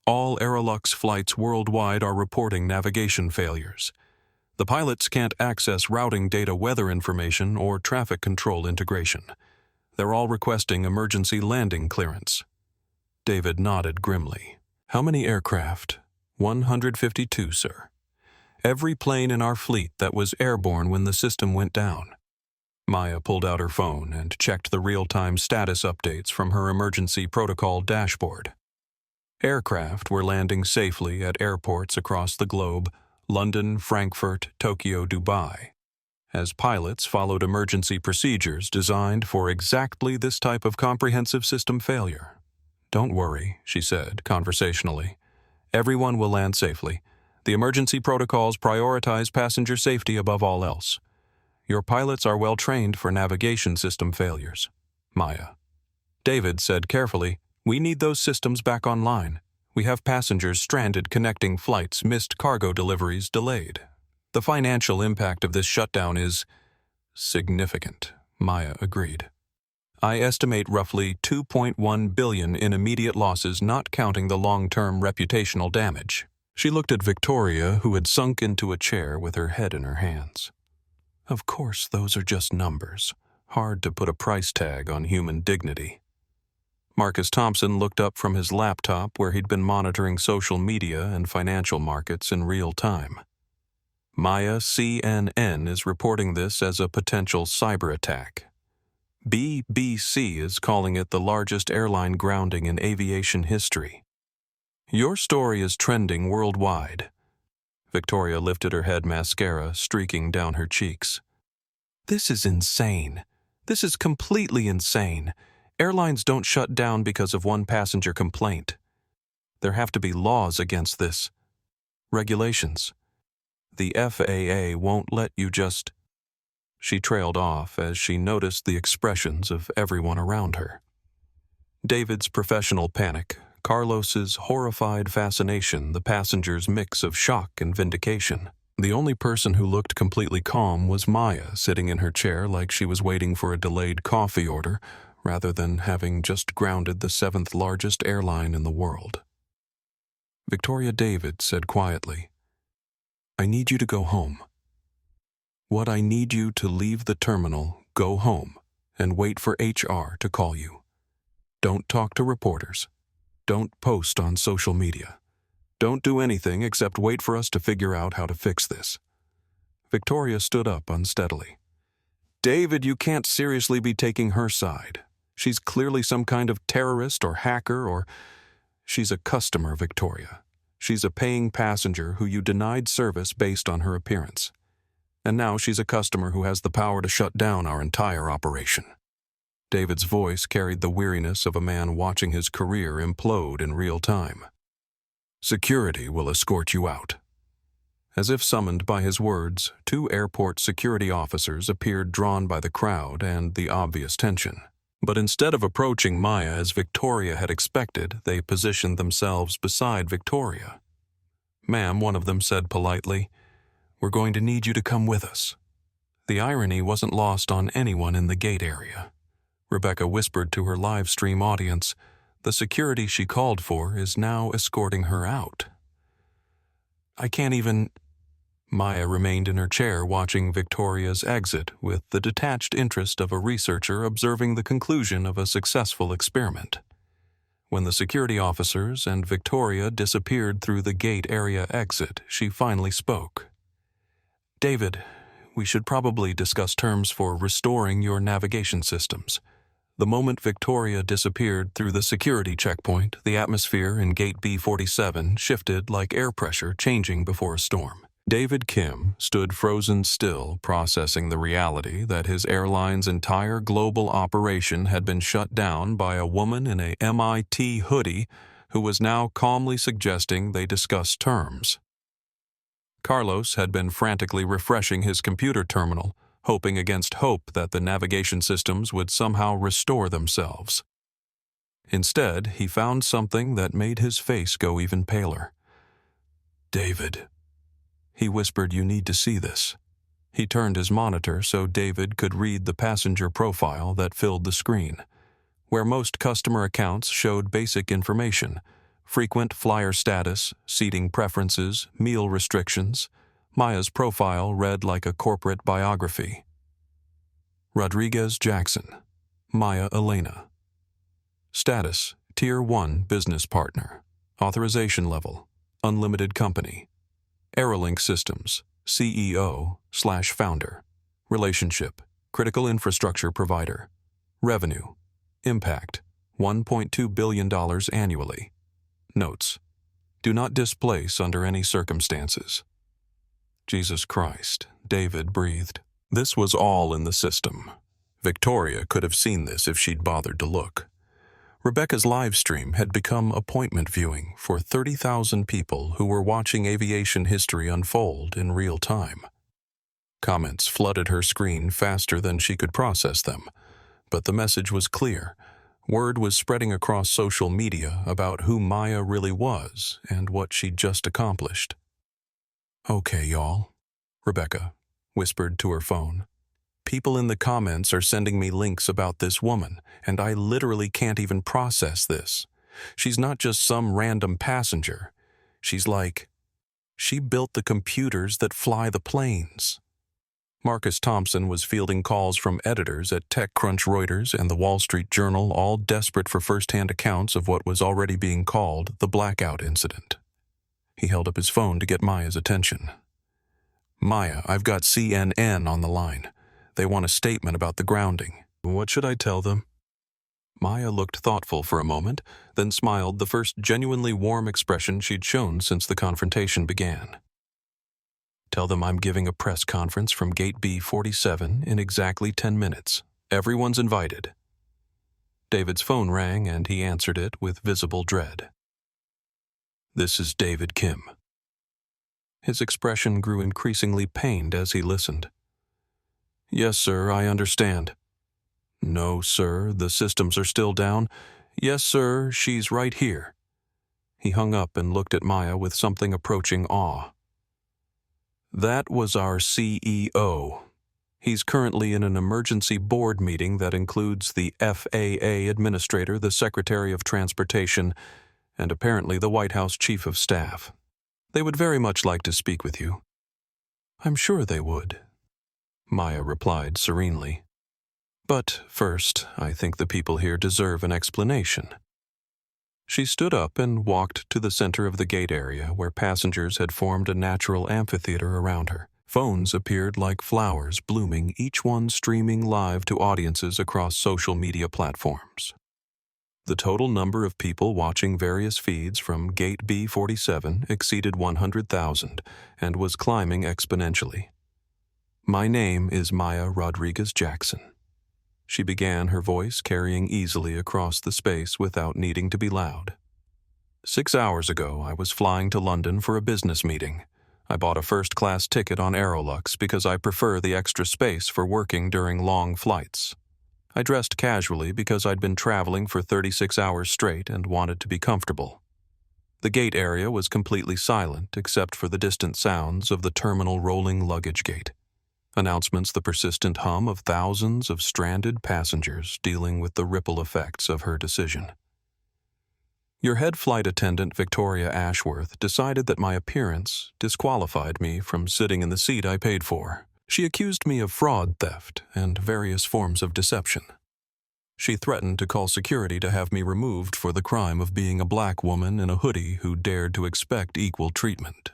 All Aerolux flights worldwide are reporting navigation failures. The pilots can't access routing data, weather information, or traffic control integration. They're all requesting emergency landing clearance. David nodded grimly. How many aircraft? 152, sir. Every plane in our fleet that was airborne when the system went down. Maya pulled out her phone and checked the real-time status updates from her emergency protocol dashboard. Aircraft were landing safely at airports across the globe: London, Frankfurt, Tokyo, Dubai, as pilots followed emergency procedures designed for exactly this type of comprehensive system failure. Don't worry, she said conversationally. Everyone will land safely. The emergency protocols prioritize passenger safety above all else. Your pilots are well trained for navigation system failures. Maya. David said carefully, we need those systems back online. We have passengers stranded connecting flights, missed cargo deliveries delayed. The financial impact of this shutdown is significant, Maya agreed. I estimate roughly $2.1 billion in immediate losses, not counting the long-term reputational damage. She looked at Victoria, who had sunk into a chair with her head in her hands. Of course, those are just numbers. Hard to put a price tag on human dignity. Marcus Thompson looked up from his laptop where he'd been monitoring social media and financial markets in real time. Maya CNN is reporting this as a potential cyber attack. BBC is calling it the largest airline grounding in aviation history. Your story is trending worldwide. Victoria lifted her head, mascara streaking down her cheeks. This is insane. This is completely insane. Airlines don't shut down because of one passenger complaint. There have to be laws against this. Regulations. The FAA won't let you just... She trailed off as she noticed the expressions of everyone around her. David's professional panic, Carlos's horrified fascination, the passengers' mix of shock and vindication. The only person who looked completely calm was Maya, sitting in her chair like she was waiting for a delayed coffee order, rather than having just grounded the 7th largest airline in the world. Victoria David said quietly, I need you to go home. What I need you to leave the terminal, go home, and wait for HR to call you. Don't talk to reporters. Don't post on social media. Don't do anything except wait for us to figure out how to fix this. Victoria stood up unsteadily. David, you can't seriously be taking her side. She's clearly some kind of terrorist or hacker or... She's a customer, Victoria. She's a paying passenger who you denied service based on her appearance. And now she's a customer who has the power to shut down our entire operation. David's voice carried the weariness of a man watching his career implode in real time. Security will escort you out. As if summoned by his words, 2 airport security officers appeared, drawn by the crowd and the obvious tension. But instead of approaching Maya as Victoria had expected, they positioned themselves beside Victoria. Ma'am, one of them said politely, we're going to need you to come with us. The irony wasn't lost on anyone in the gate area. Rebecca whispered to her live stream audience, the security she called for is now escorting her out. I can't even... Maya remained in her chair watching Victoria's exit with the detached interest of a researcher observing the conclusion of a successful experiment. When the security officers and Victoria disappeared through the gate area exit, she finally spoke. David, we should probably discuss terms for restoring your navigation systems. The moment Victoria disappeared through the security checkpoint, the atmosphere in Gate B47 shifted like air pressure changing before a storm. David Kim stood frozen still, processing the reality that his airline's entire global operation had been shut down by a woman in a MIT hoodie who was now calmly suggesting they discuss terms. Carlos had been frantically refreshing his computer terminal, hoping against hope that the navigation systems would somehow restore themselves. Instead, he found something that made his face go even paler. David. He whispered, you need to see this. He turned his monitor so David could read the passenger profile that filled the screen. Where most customer accounts showed basic information, frequent flyer status, seating preferences, meal restrictions, Maya's profile read like a corporate biography. Rodriguez Jackson, Maya Elena. Status, Tier 1 Business Partner. Authorization level, Unlimited Company. Aerolink Systems, CEO/founder. Relationship, Critical Infrastructure Provider. Revenue, Impact, $1.2 billion annually. Notes, do not displace under any circumstances. Jesus Christ, David breathed. This was all in the system. Victoria could have seen this if she'd bothered to look. Rebecca's live stream had become appointment viewing for 30,000 people who were watching aviation history unfold in real time. Comments flooded her screen faster than she could process them, but the message was clear. Word was spreading across social media about who Maya really was and what she'd just accomplished. Okay, y'all, Rebecca whispered to her phone. People in the comments are sending me links about this woman, and I literally can't even process this. She's not just some random passenger. She's like, she built the computers that fly the planes. Marcus Thompson was fielding calls from editors at TechCrunch, Reuters, and the Wall Street Journal, all desperate for first-hand accounts of what was already being called the blackout incident. He held up his phone to get Maya's attention. Maya, I've got CNN on the line. They want a statement about the grounding. What should I tell them? Maya looked thoughtful for a moment, then smiled, the first genuinely warm expression she'd shown since the confrontation began. "Tell them I'm giving a press conference from Gate B47 in exactly 10 minutes. Everyone's invited." David's phone rang, and he answered it with visible dread. "This is David Kim." His expression grew increasingly pained as he listened. "Yes, sir, I understand." "No, sir, the systems are still down." "Yes, sir, she's right here." He hung up and looked at Maya with something approaching awe. "That was our CEO. He's currently in an emergency board meeting that includes the FAA administrator, the Secretary of Transportation, and apparently the White House Chief of Staff. They would very much like to speak with you." "I'm sure they would," Maya replied serenely. "But first, I think the people here deserve an explanation." She stood up and walked to the center of the gate area where passengers had formed a natural amphitheater around her. Phones appeared like flowers blooming, each one streaming live to audiences across social media platforms. The total number of people watching various feeds from Gate B47 exceeded 100,000 and was climbing exponentially. "My name is Maya Rodriguez Jackson." She began, her voice carrying easily across the space without needing to be loud. 6 hours ago, I was flying to London for a business meeting. I bought a first-class ticket on Aerolux because I prefer the extra space for working during long flights. I dressed casually because I'd been traveling for 36 hours straight and wanted to be comfortable. The gate area was completely silent except for the distant sounds of the terminal rolling luggage gate. Announcements, the persistent hum of thousands of stranded passengers dealing with the ripple effects of her decision. "Your head flight attendant, Victoria Ashworth, decided that my appearance disqualified me from sitting in the seat I paid for. She accused me of fraud, theft, and various forms of deception. She threatened to call security to have me removed for the crime of being a black woman in a hoodie who dared to expect equal treatment."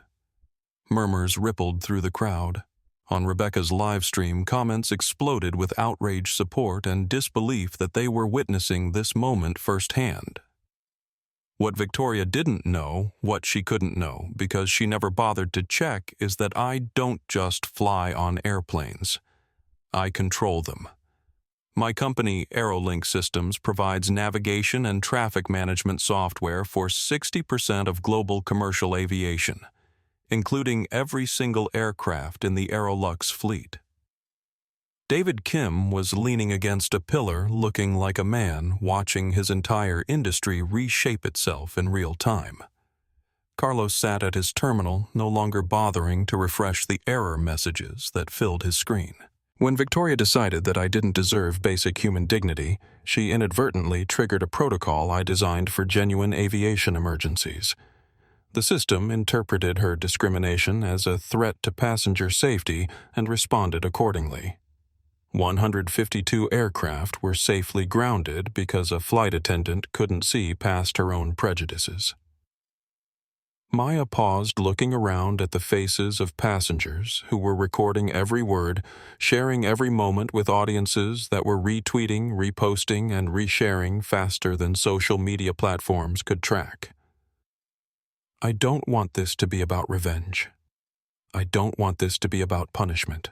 Murmurs rippled through the crowd. On Rebecca's live stream, comments exploded with outraged support and disbelief that they were witnessing this moment firsthand. What Victoria didn't know, what she couldn't know, because she never bothered to check, is that I don't just fly on airplanes. I control them. My company, Aerolink Systems, provides navigation and traffic management software for 60% of global commercial aviation, including every single aircraft in the Aerolux fleet. David Kim was leaning against a pillar, looking like a man watching his entire industry reshape itself in real time. Carlos sat at his terminal, no longer bothering to refresh the error messages that filled his screen. When Victoria decided that I didn't deserve basic human dignity, she inadvertently triggered a protocol I designed for genuine aviation emergencies. The system interpreted her discrimination as a threat to passenger safety and responded accordingly. 152 aircraft were safely grounded because a flight attendant couldn't see past her own prejudices. Maya paused, looking around at the faces of passengers who were recording every word, sharing every moment with audiences that were retweeting, reposting, and resharing faster than social media platforms could track. "I don't want this to be about revenge. I don't want this to be about punishment.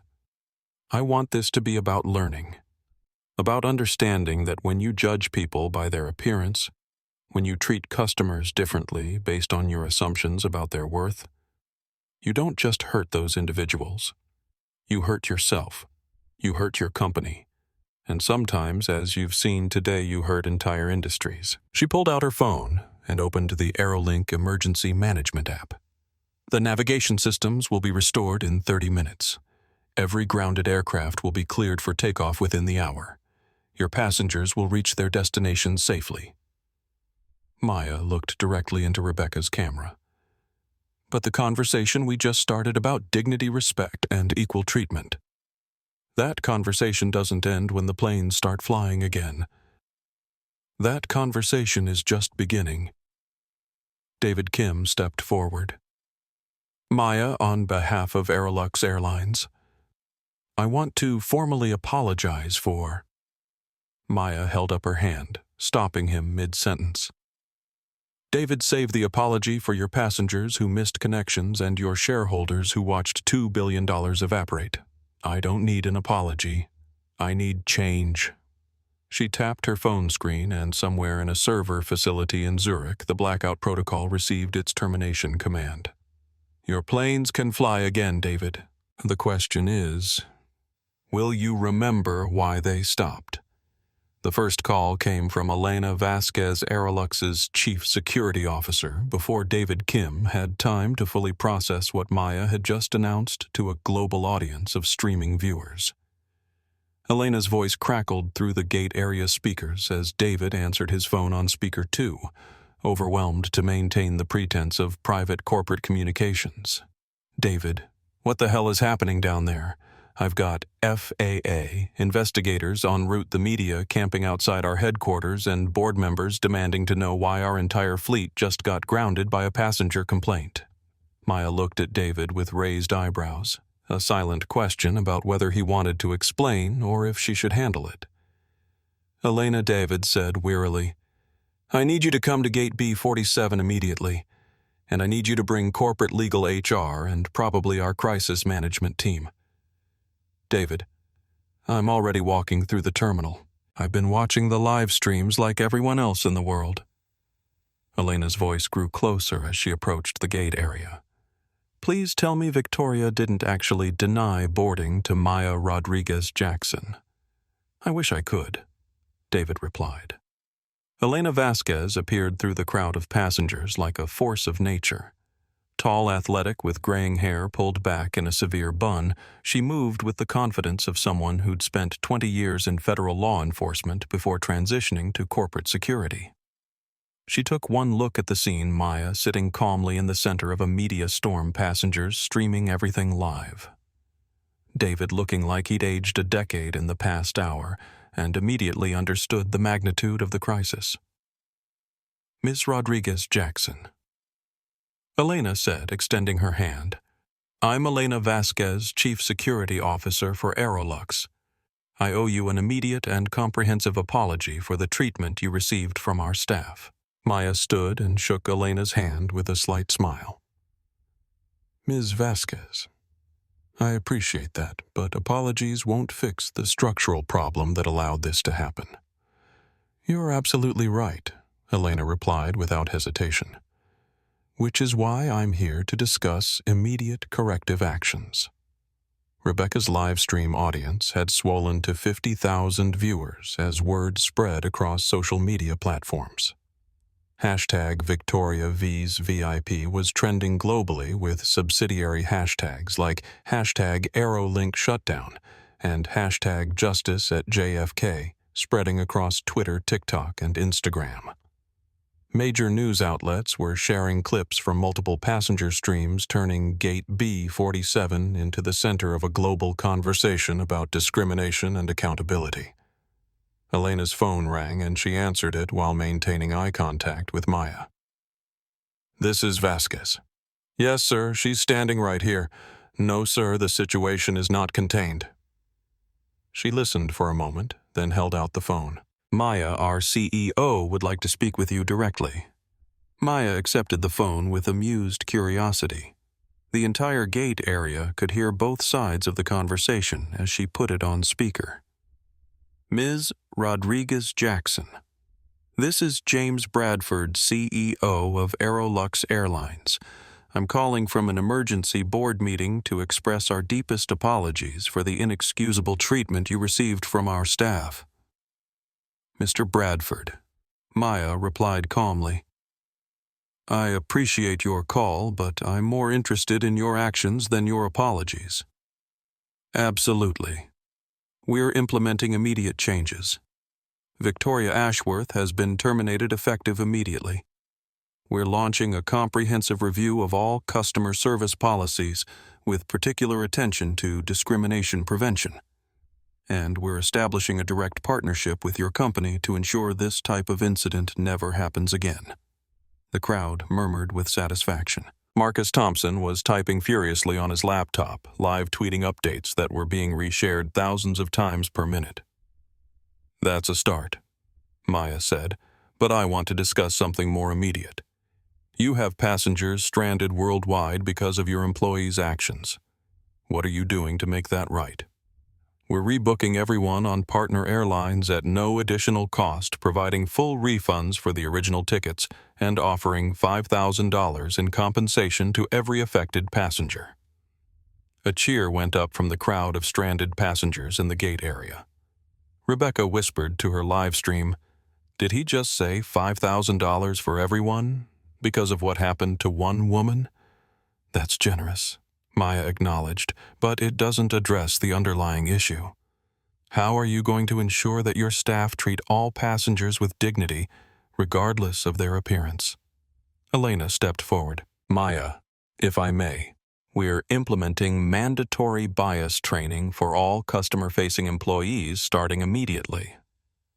I want this to be about learning, about understanding that when you judge people by their appearance, when you treat customers differently based on your assumptions about their worth, you don't just hurt those individuals. You hurt yourself. You hurt your company. And sometimes, as you've seen today, you hurt entire industries." She pulled out her phone and opened the Aerolink Emergency Management app. "The navigation systems will be restored in 30 minutes. Every grounded aircraft will be cleared for takeoff within the hour. Your passengers will reach their destinations safely." Maya looked directly into Rebecca's camera. "But the conversation we just started about dignity, respect, and equal treatment. That conversation doesn't end when the planes start flying again. That conversation is just beginning." David Kim stepped forward. "Maya, on behalf of Aerolux Airlines, I want to formally apologize for..." Maya held up her hand, stopping him mid-sentence. David, save the apology for your passengers who missed connections and your shareholders who watched $2 billion evaporate. I don't need an apology. I need change. She tapped her phone screen, and somewhere in a server facility in Zurich, the blackout protocol received its termination command. Your planes can fly again, David. The question is, will you remember why they stopped? The first call came from Elena Vasquez, Aerolux's chief security officer, before David Kim had time to fully process what Maya had just announced to a global audience of streaming viewers. Elena's voice crackled through the gate area speakers as David answered his phone on speaker 2, overwhelmed to maintain the pretense of private corporate communications. David, what the hell is happening down there? I've got FAA investigators en route, the media camping outside our headquarters, and board members demanding to know why our entire fleet just got grounded by a passenger complaint. Maya looked at David with raised eyebrows, a silent question about whether he wanted to explain or if she should handle it. Elena, David said wearily, I need you to come to Gate B47 immediately, and I need you to bring corporate legal HR and probably our crisis management team. David, I'm already walking through the terminal. I've been watching the live streams like everyone else in the world. Elena's voice grew closer as she approached the gate area. Please tell me Victoria didn't actually deny boarding to Maya Rodriguez Jackson. I wish I could, David replied. Elena Vasquez appeared through the crowd of passengers like a force of nature. Tall, athletic, with graying hair pulled back in a severe bun, she moved with the confidence of someone who'd spent 20 years in federal law enforcement before transitioning to corporate security. She took one look at the scene, Maya sitting calmly in the center of a media storm, passengers streaming everything live. David looking like he'd aged a decade in the past hour, and immediately understood the magnitude of the crisis. Ms. Rodriguez Jackson. Elena said, extending her hand, I'm Elena Vasquez, Chief Security Officer for Aerolux. I owe you an immediate and comprehensive apology for the treatment you received from our staff. Maya stood and shook Elena's hand with a slight smile. Ms. Vasquez, I appreciate that, but apologies won't fix the structural problem that allowed this to happen. You're absolutely right, Elena replied without hesitation. Which is why I'm here to discuss immediate corrective actions. Rebecca's live stream audience had swollen to 50,000 viewers as word spread across social media platforms. Hashtag VictoriaVsVIP was trending globally with subsidiary hashtags like hashtag AeroLink Shutdown and hashtag Justice at JFK spreading across Twitter, TikTok, and Instagram. Major news outlets were sharing clips from multiple passenger streams, turning Gate B47 into the center of a global conversation about discrimination and accountability. Elena's phone rang and she answered it while maintaining eye contact with Maya. This is Vasquez. Yes, sir, she's standing right here. No, sir, the situation is not contained. She listened for a moment, then held out the phone. Maya, our CEO, would like to speak with you directly. Maya accepted the phone with amused curiosity. The entire gate area could hear both sides of the conversation as she put it on speaker. Ms. Rodriguez Jackson. This is James Bradford, CEO of Aerolux Airlines. I'm calling from an emergency board meeting to express our deepest apologies for the inexcusable treatment you received from our staff. Mr. Bradford. Maya replied calmly. I appreciate your call, but I'm more interested in your actions than your apologies. Absolutely. We're implementing immediate changes. Victoria Ashworth has been terminated effective immediately. We're launching a comprehensive review of all customer service policies with particular attention to discrimination prevention. And we're establishing a direct partnership with your company to ensure this type of incident never happens again. The crowd murmured with satisfaction. Marcus Thompson was typing furiously on his laptop, live tweeting updates that were being reshared thousands of times per minute. That's a start. Maya said, "but I want to discuss something more immediate. You have passengers stranded worldwide because of your employees' actions. What are you doing to make that right?" "We're rebooking everyone on partner airlines at no additional cost, providing full refunds for the original tickets and offering $5,000 in compensation to every affected passenger." A cheer went up from the crowd of stranded passengers in the gate area. Rebecca whispered to her live stream, "Did he just say $5,000 for everyone because of what happened to one woman?" "That's generous," Maya acknowledged, "but it doesn't address the underlying issue. How are you going to ensure that your staff treat all passengers with dignity, regardless of their appearance?" Elena stepped forward. "Maya, if I may, we're implementing mandatory bias training for all customer-facing employees starting immediately.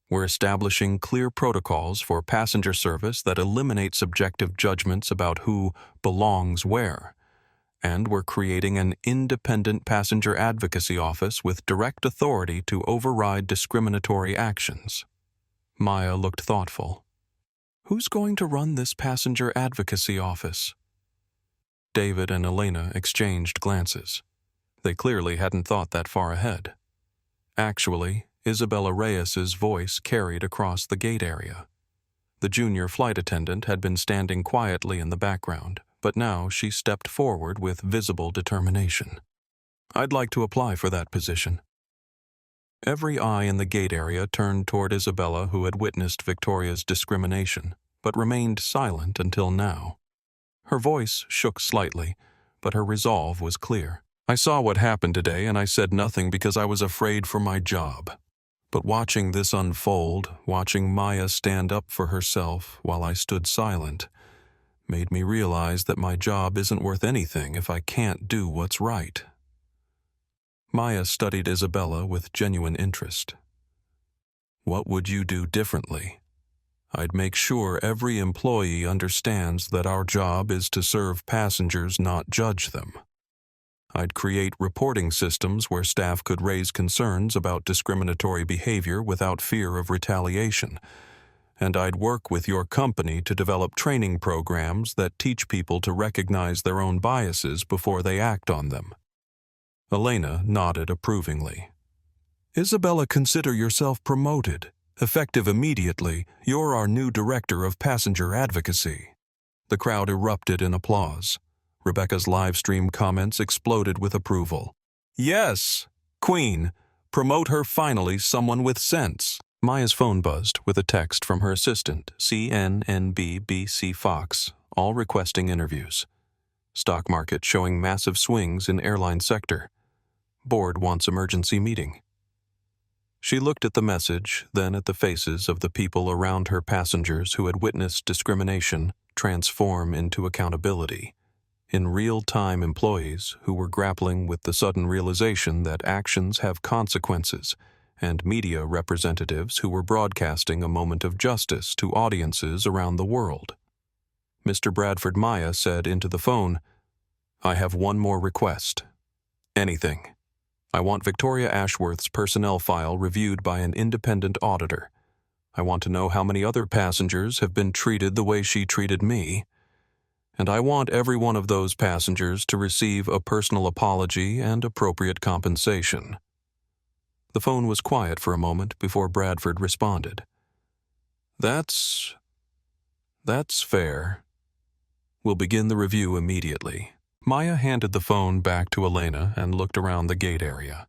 We're establishing clear protocols for passenger service that eliminate subjective judgments about who belongs where. And we're creating an independent passenger advocacy office with direct authority to override discriminatory actions." Maya looked thoughtful. "Who's going to run this passenger advocacy office?" David and Elena exchanged glances. They clearly hadn't thought that far ahead. Actually, Isabella Reyes's voice carried across the gate area. The junior flight attendant had been standing quietly in the background, but now she stepped forward with visible determination. "I'd like to apply for that position." Every eye in the gate area turned toward Isabella, who had witnessed Victoria's discrimination, but remained silent until now. Her voice shook slightly, but her resolve was clear. "I saw what happened today, and I said nothing because I was afraid for my job. But watching this unfold, watching Maya stand up for herself while I stood silent, made me realize that my job isn't worth anything if I can't do what's right." Maya studied Isabella with genuine interest. "What would you do differently?" "I'd make sure every employee understands that our job is to serve passengers, not judge them. I'd create reporting systems where staff could raise concerns about discriminatory behavior without fear of retaliation. And I'd work with your company to develop training programs that teach people to recognize their own biases before they act on them." Elena nodded approvingly. "Isabella, consider yourself promoted. Effective immediately, you're our new director of passenger advocacy." The crowd erupted in applause. Rebecca's live stream comments exploded with approval. "Yes, Queen, promote her finally, someone with sense." Maya's phone buzzed with a text from her assistant, CNNBBC Fox, all requesting interviews. Stock market showing massive swings in airline sector. Board wants emergency meeting. She looked at the message, then at the faces of the people around her passengers who had witnessed discrimination transform into accountability. In real-time employees who were grappling with the sudden realization that actions have consequences, and media representatives who were broadcasting a moment of justice to audiences around the world. Mr. Bradford Maya said into the phone, "I have one more request. Anything. I want Victoria Ashworth's personnel file reviewed by an independent auditor. I want to know how many other passengers have been treated the way she treated me. And I want every one of those passengers to receive a personal apology and appropriate compensation." The phone was quiet for a moment before Bradford responded. That's fair. We'll begin the review immediately." Maya handed the phone back to Elena and looked around the gate area.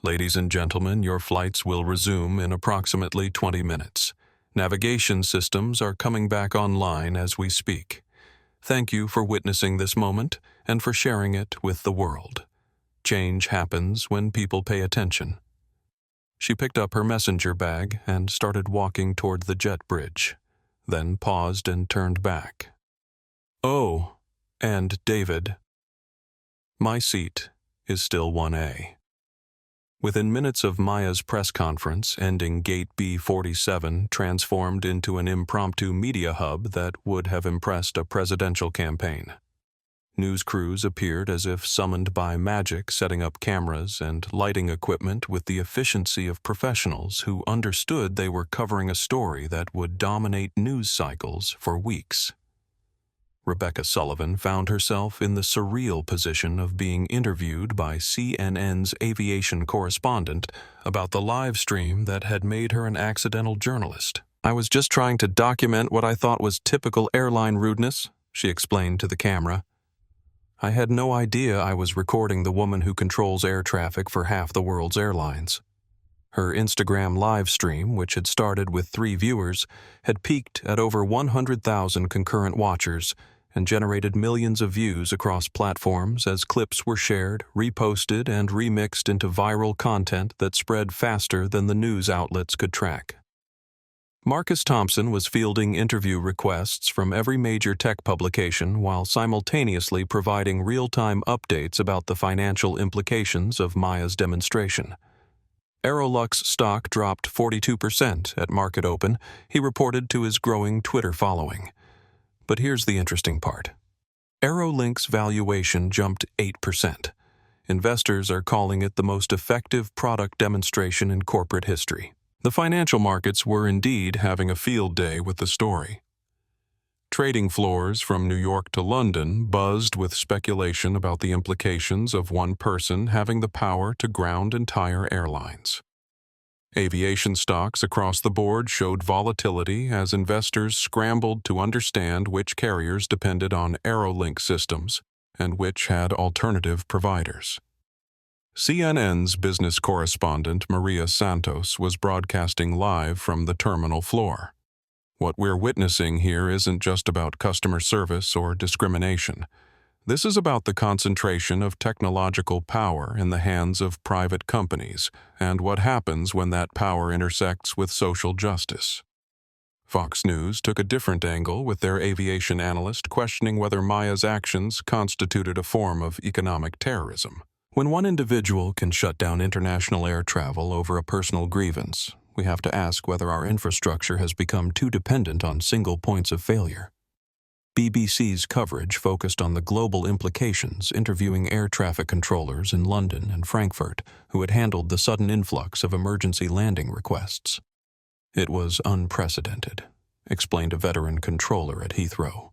"Ladies and gentlemen, your flights will resume in approximately 20 minutes. Navigation systems are coming back online as we speak. Thank you for witnessing this moment and for sharing it with the world. Change happens when people pay attention." She picked up her messenger bag and started walking toward the jet bridge, then paused and turned back. "Oh, and David, my seat is still 1A. Within minutes of Maya's press conference, ending Gate B47 transformed into an impromptu media hub that would have impressed a presidential campaign. News crews appeared as if summoned by magic, setting up cameras and lighting equipment with the efficiency of professionals who understood they were covering a story that would dominate news cycles for weeks. Rebecca Sullivan found herself in the surreal position of being interviewed by CNN's aviation correspondent about the live stream that had made her an accidental journalist. "I was just trying to document what I thought was typical airline rudeness," she explained to the camera. "I had no idea I was recording the woman who controls air traffic for half the world's airlines." Her Instagram live stream, which had started with 3 viewers, had peaked at over 100,000 concurrent watchers and generated millions of views across platforms as clips were shared, reposted, and remixed into viral content that spread faster than the news outlets could track. Marcus Thompson was fielding interview requests from every major tech publication while simultaneously providing real-time updates about the financial implications of Maya's demonstration. Aerolux stock dropped 42% at market open, he reported to his growing Twitter following. But here's the interesting part. Aerolink's valuation jumped 8%. Investors are calling it the most effective product demonstration in corporate history. The financial markets were indeed having a field day with the story. Trading floors from New York to London buzzed with speculation about the implications of one person having the power to ground entire airlines. Aviation stocks across the board showed volatility as investors scrambled to understand which carriers depended on Aerolink systems and which had alternative providers. CNN's business correspondent Maria Santos was broadcasting live from the terminal floor. What we're witnessing here isn't just about customer service or discrimination. This is about the concentration of technological power in the hands of private companies and what happens when that power intersects with social justice. Fox News took a different angle with their aviation analyst questioning whether Maya's actions constituted a form of economic terrorism. When one individual can shut down international air travel over a personal grievance, we have to ask whether our infrastructure has become too dependent on single points of failure. BBC's coverage focused on the global implications, interviewing air traffic controllers in London and Frankfurt who had handled the sudden influx of emergency landing requests. "It was unprecedented," explained a veteran controller at Heathrow.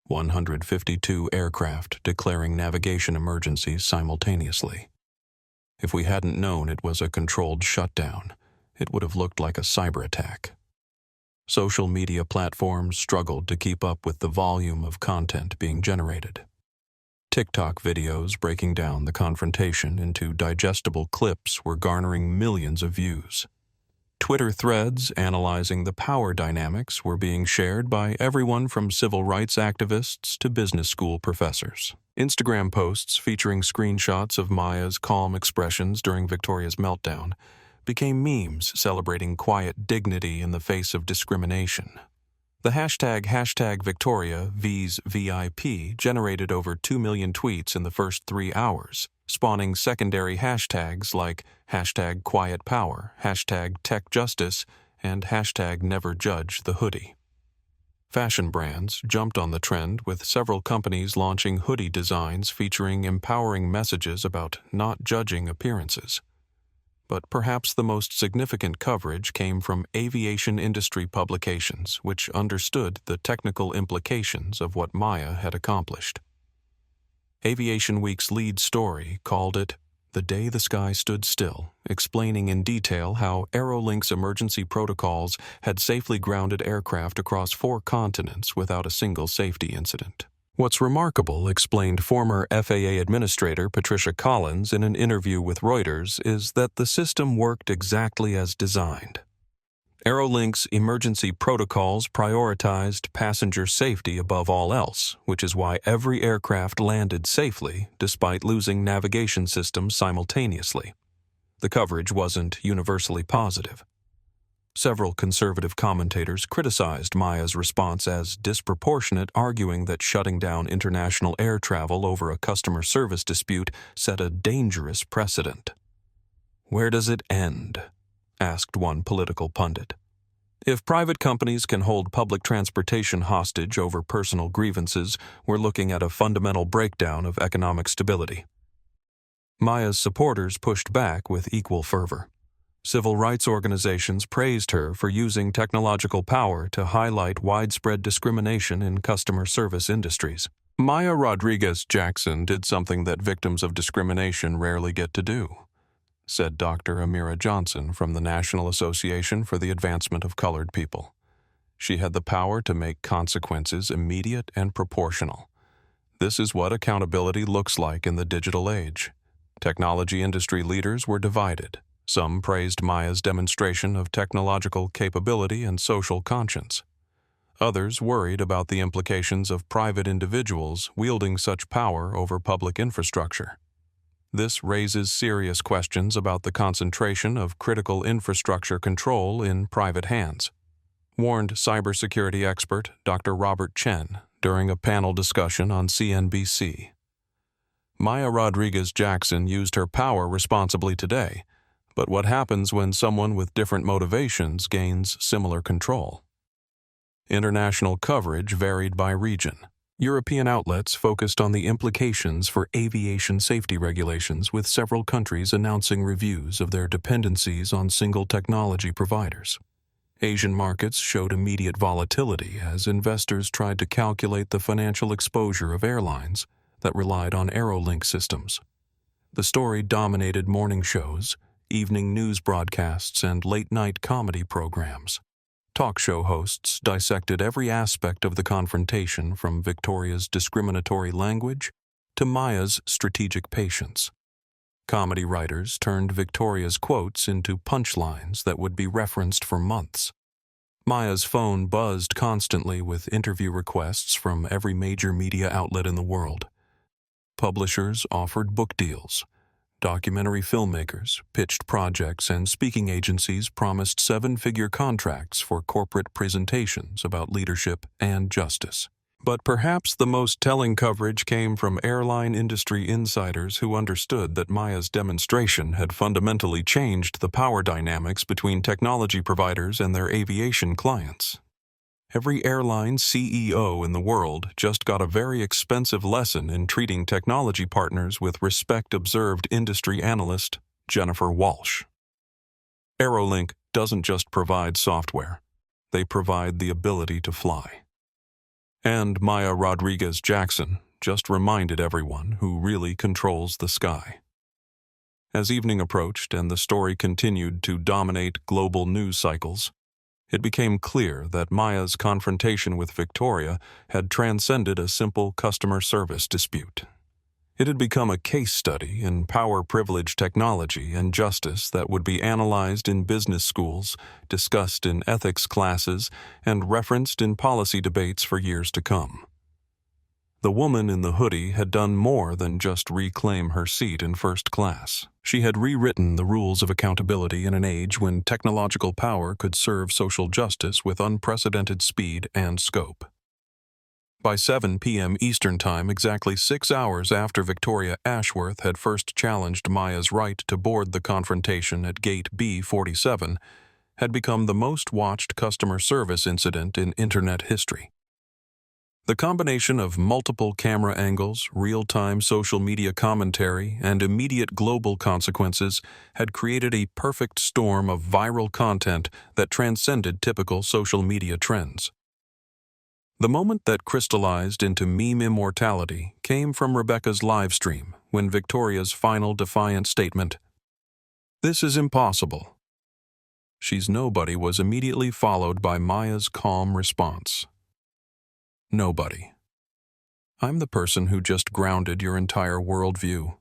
152 aircraft declaring navigation emergencies simultaneously. If we hadn't known it was a controlled shutdown, it would have looked like a cyber attack. Social media platforms struggled to keep up with the volume of content being generated. TikTok videos breaking down the confrontation into digestible clips were garnering millions of views. Twitter threads analyzing the power dynamics were being shared by everyone from civil rights activists to business school professors. Instagram posts featuring screenshots of Maya's calm expressions during Victoria's meltdown became memes celebrating quiet dignity in the face of discrimination. The hashtag Victoria V's VIP generated over 2 million tweets in the first 3 hours, spawning secondary hashtags like hashtag Quiet Power, hashtag Tech Justice, and hashtag Never Judge the Hoodie. Fashion brands jumped on the trend with several companies launching hoodie designs featuring empowering messages about not judging appearances. But perhaps the most significant coverage came from aviation industry publications, which understood the technical implications of what Maya had accomplished. Aviation Week's lead story called it "The Day the Sky Stood Still," explaining in detail how Aerolink's emergency protocols had safely grounded aircraft across 4 continents without a single safety incident. What's remarkable, explained former FAA Administrator Patricia Collins in an interview with Reuters, is that the system worked exactly as designed. Aerolink's emergency protocols prioritized passenger safety above all else, which is why every aircraft landed safely despite losing navigation systems simultaneously. The coverage wasn't universally positive. Several conservative commentators criticized Maya's response as disproportionate, arguing that shutting down international air travel over a customer service dispute set a dangerous precedent. "Where does it end?" asked one political pundit. If private companies can hold public transportation hostage over personal grievances, we're looking at a fundamental breakdown of economic stability. Maya's supporters pushed back with equal fervor. Civil rights organizations praised her for using technological power to highlight widespread discrimination in customer service industries. Maya Rodriguez Jackson did something that victims of discrimination rarely get to do, said Dr. Amira Johnson from the National Association for the Advancement of Colored People. She had the power to make consequences immediate and proportional. This is what accountability looks like in the digital age. Technology industry leaders were divided. Some praised Maya's demonstration of technological capability and social conscience. Others worried about the implications of private individuals wielding such power over public infrastructure. This raises serious questions about the concentration of critical infrastructure control in private hands, warned cybersecurity expert Dr. Robert Chen during a panel discussion on CNBC. Maya Rodriguez Jackson used her power responsibly today, but what happens when someone with different motivations gains similar control? International coverage varied by region. European outlets focused on the implications for aviation safety regulations, with several countries announcing reviews of their dependencies on single technology providers. Asian markets showed immediate volatility as investors tried to calculate the financial exposure of airlines that relied on Aerolink systems. The story dominated morning shows, evening news broadcasts, and late-night comedy programs. Talk show hosts dissected every aspect of the confrontation, from Victoria's discriminatory language to Maya's strategic patience. Comedy writers turned Victoria's quotes into punchlines that would be referenced for months. Maya's phone buzzed constantly with interview requests from every major media outlet in the world. Publishers offered book deals. Documentary filmmakers pitched projects, and speaking agencies promised seven-figure contracts for corporate presentations about leadership and justice. But perhaps the most telling coverage came from airline industry insiders who understood that Maya's demonstration had fundamentally changed the power dynamics between technology providers and their aviation clients. Every airline CEO in the world just got a very expensive lesson in treating technology partners with respect, observed industry analyst Jennifer Walsh. Aerolink doesn't just provide software. They provide the ability to fly. And Maya Rodriguez Jackson just reminded everyone who really controls the sky. As evening approached and the story continued to dominate global news cycles, it became clear that Maya's confrontation with Victoria had transcended a simple customer service dispute. It had become a case study in power-privilege technology and justice that would be analyzed in business schools, discussed in ethics classes, and referenced in policy debates for years to come. The woman in the hoodie had done more than just reclaim her seat in first class. She had rewritten the rules of accountability in an age when technological power could serve social justice with unprecedented speed and scope. By 7 p.m. Eastern Time, exactly 6 hours after Victoria Ashworth had first challenged Maya's right to board the confrontation at Gate B47, had become the most watched customer service incident in Internet history. The combination of multiple camera angles, real-time social media commentary, and immediate global consequences had created a perfect storm of viral content that transcended typical social media trends. The moment that crystallized into meme immortality came from Rebecca's live stream when Victoria's final defiant statement, "This is impossible. She's nobody," was immediately followed by Maya's calm response. Nobody. I'm the person who just grounded your entire worldview.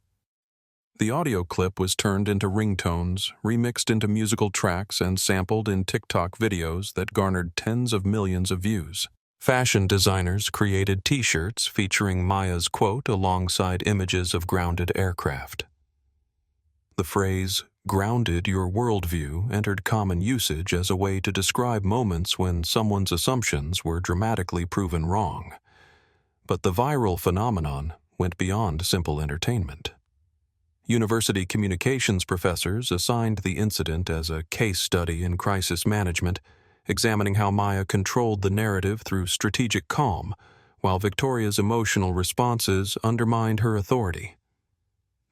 The audio clip was turned into ringtones, remixed into musical tracks, and sampled in TikTok videos that garnered tens of millions of views. Fashion designers created T-shirts featuring Maya's quote alongside images of grounded aircraft. The phrase, "grounded your worldview," entered common usage as a way to describe moments when someone's assumptions were dramatically proven wrong. But the viral phenomenon went beyond simple entertainment. University communications professors assigned the incident as a case study in crisis management examining how Maya controlled the narrative through strategic calm, while Victoria's emotional responses undermined her authority.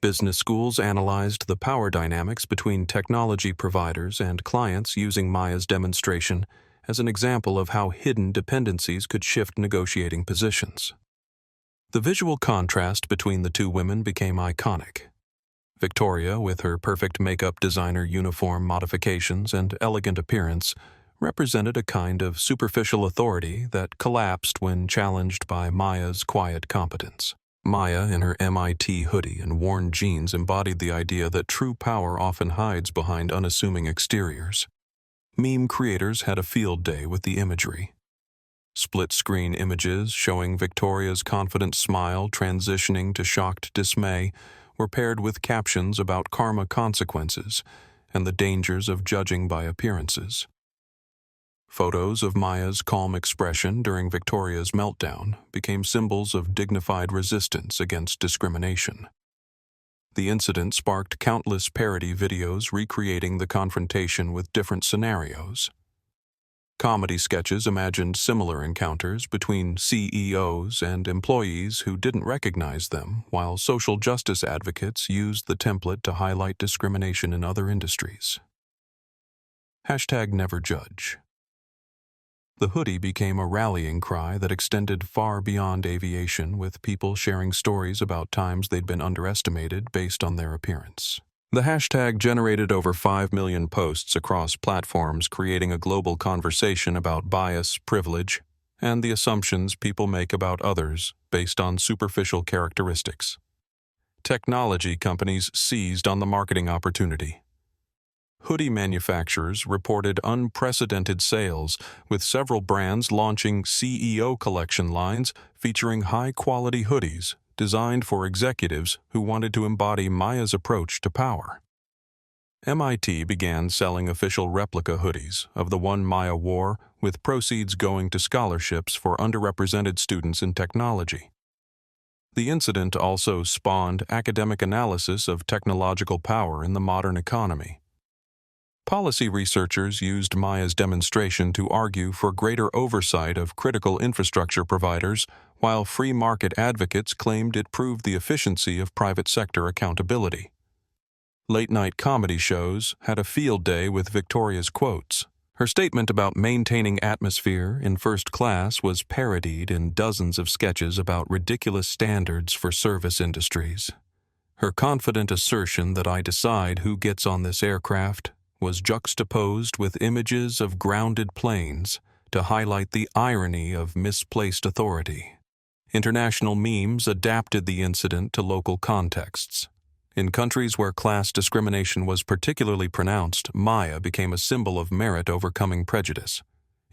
Business schools analyzed the power dynamics between technology providers and clients using Maya's demonstration as an example of how hidden dependencies could shift negotiating positions. The visual contrast between the two women became iconic. Victoria, with her perfect makeup designer uniform modifications and elegant appearance, represented a kind of superficial authority that collapsed when challenged by Maya's quiet competence. Maya, in her MIT hoodie and worn jeans, embodied the idea that true power often hides behind unassuming exteriors. Meme creators had a field day with the imagery. Split-screen images showing Victoria's confident smile transitioning to shocked dismay were paired with captions about karma consequences and the dangers of judging by appearances. Photos of Maya's calm expression during Victoria's meltdown became symbols of dignified resistance against discrimination. The incident sparked countless parody videos recreating the confrontation with different scenarios. Comedy sketches imagined similar encounters between CEOs and employees who didn't recognize them, while social justice advocates used the template to highlight discrimination in other industries. #NeverJudge. The hoodie became a rallying cry that extended far beyond aviation, with people sharing stories about times they'd been underestimated based on their appearance. The hashtag generated over 5 million posts across platforms, creating a global conversation about bias, privilege, and the assumptions people make about others based on superficial characteristics. Technology companies seized on the marketing opportunity. Hoodie manufacturers reported unprecedented sales, with several brands launching CEO collection lines featuring high-quality hoodies designed for executives who wanted to embody Maya's approach to power. MIT began selling official replica hoodies of the one Maya wore, with proceeds going to scholarships for underrepresented students in technology. The incident also spawned academic analysis of technological power in the modern economy. Policy researchers used Maya's demonstration to argue for greater oversight of critical infrastructure providers, while free market advocates claimed it proved the efficiency of private sector accountability. Late-night comedy shows had a field day with Victoria's quotes. Her statement about maintaining atmosphere in first class was parodied in dozens of sketches about ridiculous standards for service industries. Her confident assertion that "I decide who gets on this aircraft" was juxtaposed with images of grounded planes to highlight the irony of misplaced authority. International memes adapted the incident to local contexts. In countries where class discrimination was particularly pronounced, Maya became a symbol of merit overcoming prejudice.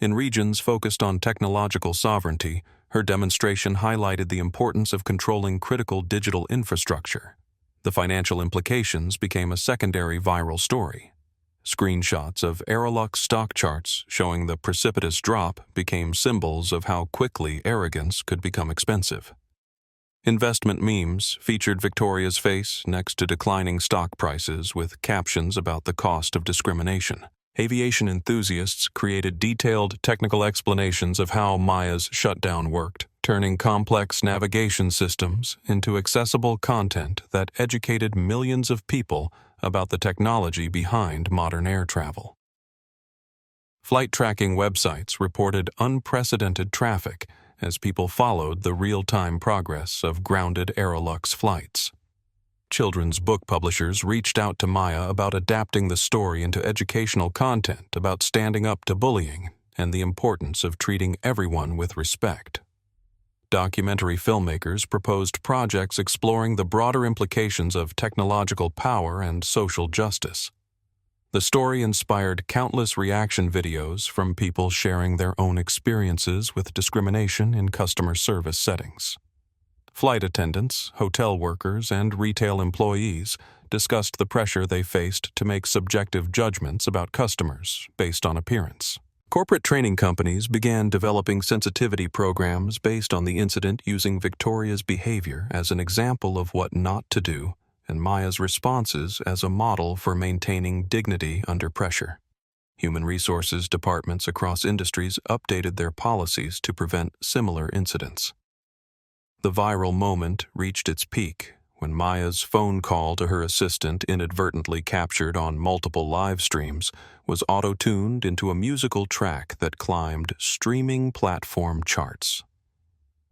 In regions focused on technological sovereignty, her demonstration highlighted the importance of controlling critical digital infrastructure. The financial implications became a secondary viral story. Screenshots of Aerolux stock charts showing the precipitous drop became symbols of how quickly arrogance could become expensive. Investment memes featured Victoria's face next to declining stock prices with captions about the cost of discrimination. Aviation enthusiasts created detailed technical explanations of how Maya's shutdown worked, turning complex navigation systems into accessible content that educated millions of people about the technology behind modern air travel. Flight tracking websites reported unprecedented traffic as people followed the real-time progress of grounded Aerolux flights. Children's book publishers reached out to Maya about adapting the story into educational content about standing up to bullying and the importance of treating everyone with respect. Documentary filmmakers proposed projects exploring the broader implications of technological power and social justice. The story inspired countless reaction videos from people sharing their own experiences with discrimination in customer service settings. Flight attendants, hotel workers, and retail employees discussed the pressure they faced to make subjective judgments about customers based on appearance. Corporate training companies began developing sensitivity programs based on the incident, using Victoria's behavior as an example of what not to do and Maya's responses as a model for maintaining dignity under pressure. Human resources departments across industries updated their policies to prevent similar incidents. The viral moment reached its peak when Maya's phone call to her assistant, inadvertently captured on multiple live streams, was auto-tuned into a musical track that climbed streaming platform charts.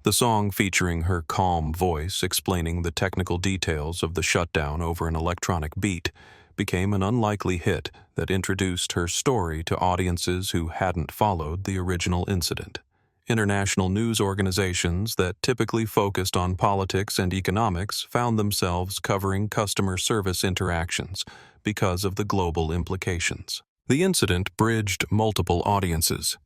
The song, featuring her calm voice explaining the technical details of the shutdown over an electronic beat, became an unlikely hit that introduced her story to audiences who hadn't followed the original incident. International news organizations that typically focused on politics and economics found themselves covering customer service interactions because of the global implications. The incident bridged multiple audiences: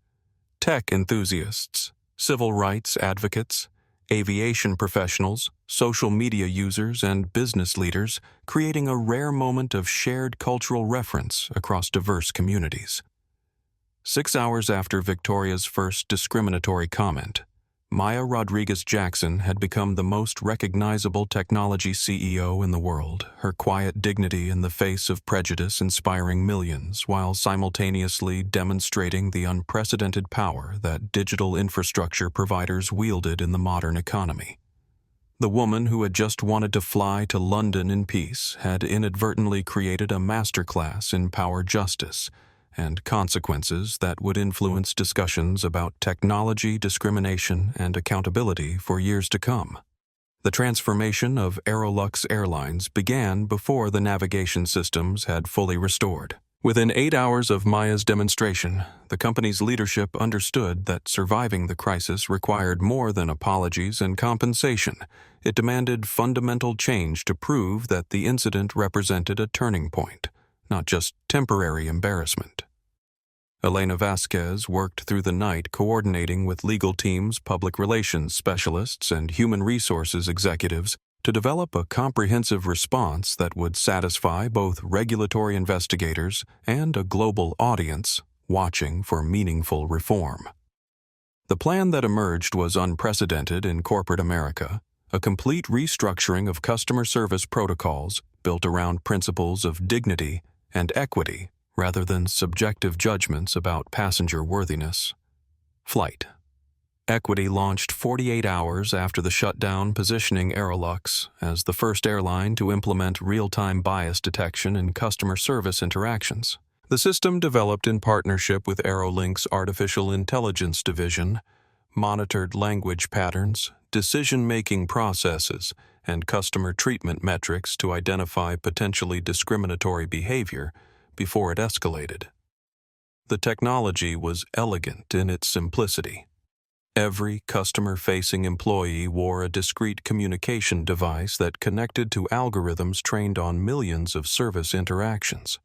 tech enthusiasts, civil rights advocates, aviation professionals, social media users, and business leaders, creating a rare moment of shared cultural reference across diverse communities. 6 hours after Victoria's first discriminatory comment, Maya Rodriguez-Jackson had become the most recognizable technology CEO in the world, her quiet dignity in the face of prejudice inspiring millions while simultaneously demonstrating the unprecedented power that digital infrastructure providers wielded in the modern economy. The woman who had just wanted to fly to London in peace had inadvertently created a masterclass in power justice and consequences that would influence discussions about technology, discrimination, and accountability for years to come. The transformation of Aerolux Airlines began before the navigation systems had fully restored. Within 8 hours of Maya's demonstration, the company's leadership understood that surviving the crisis required more than apologies and compensation. It demanded fundamental change to prove that the incident represented a turning point, not just temporary embarrassment. Elena Vasquez worked through the night coordinating with legal teams, public relations specialists, and human resources executives to develop a comprehensive response that would satisfy both regulatory investigators and a global audience watching for meaningful reform. The plan that emerged was unprecedented in corporate America: a complete restructuring of customer service protocols built around principles of dignity and equity rather than subjective judgments about passenger worthiness. Flight Equity launched 48 hours after the shutdown, positioning Aerolux as the first airline to implement real-time bias detection in customer service interactions. The system, developed in partnership with Aerolink's artificial intelligence division, monitored language patterns, decision-making processes, and customer treatment metrics to identify potentially discriminatory behavior before it escalated. The technology was elegant in its simplicity. Every customer-facing employee wore a discrete communication device that connected to algorithms trained on millions of service interactions.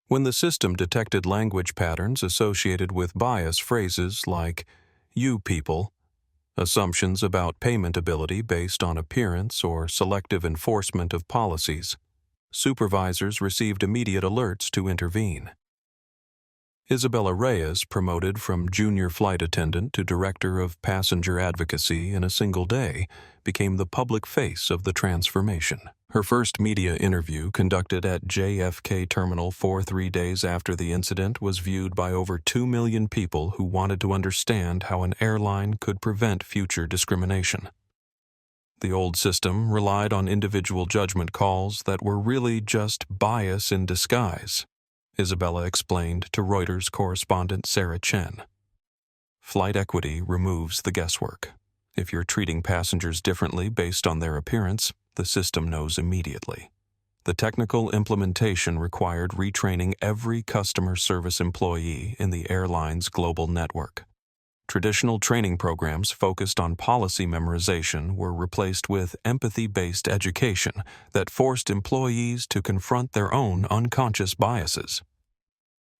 When the system detected language patterns associated with bias phrases like "you people," assumptions about payment ability based on appearance, or selective enforcement of policies, supervisors received immediate alerts to intervene. Isabella Reyes, promoted from junior flight attendant to director of passenger advocacy in a single day, became the public face of the transformation. Her first media interview, conducted at JFK Terminal 3 days after the incident, was viewed by over 2 million people who wanted to understand how an airline could prevent future discrimination. The old system relied on individual judgment calls that were really just bias in disguise, Isabella explained to Reuters correspondent Sarah Chen. Flight equity removes the guesswork. If you're treating passengers differently based on their appearance, the system knows immediately. The technical implementation required retraining every customer service employee in the airline's global network. Traditional training programs focused on policy memorization were replaced with empathy-based education that forced employees to confront their own unconscious biases.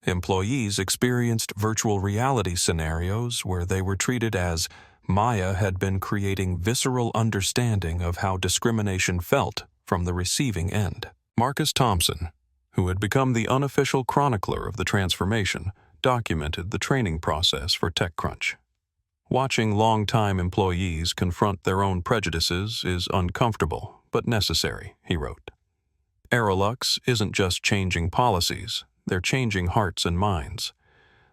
Employees experienced virtual reality scenarios where they were treated as Maya had been creating visceral understanding of how discrimination felt from the receiving end. Marcus Thompson, who had become the unofficial chronicler of the transformation, documented the training process for TechCrunch. Watching longtime employees confront their own prejudices is uncomfortable but necessary, he wrote. Aerolux isn't just changing policies, they're changing hearts and minds.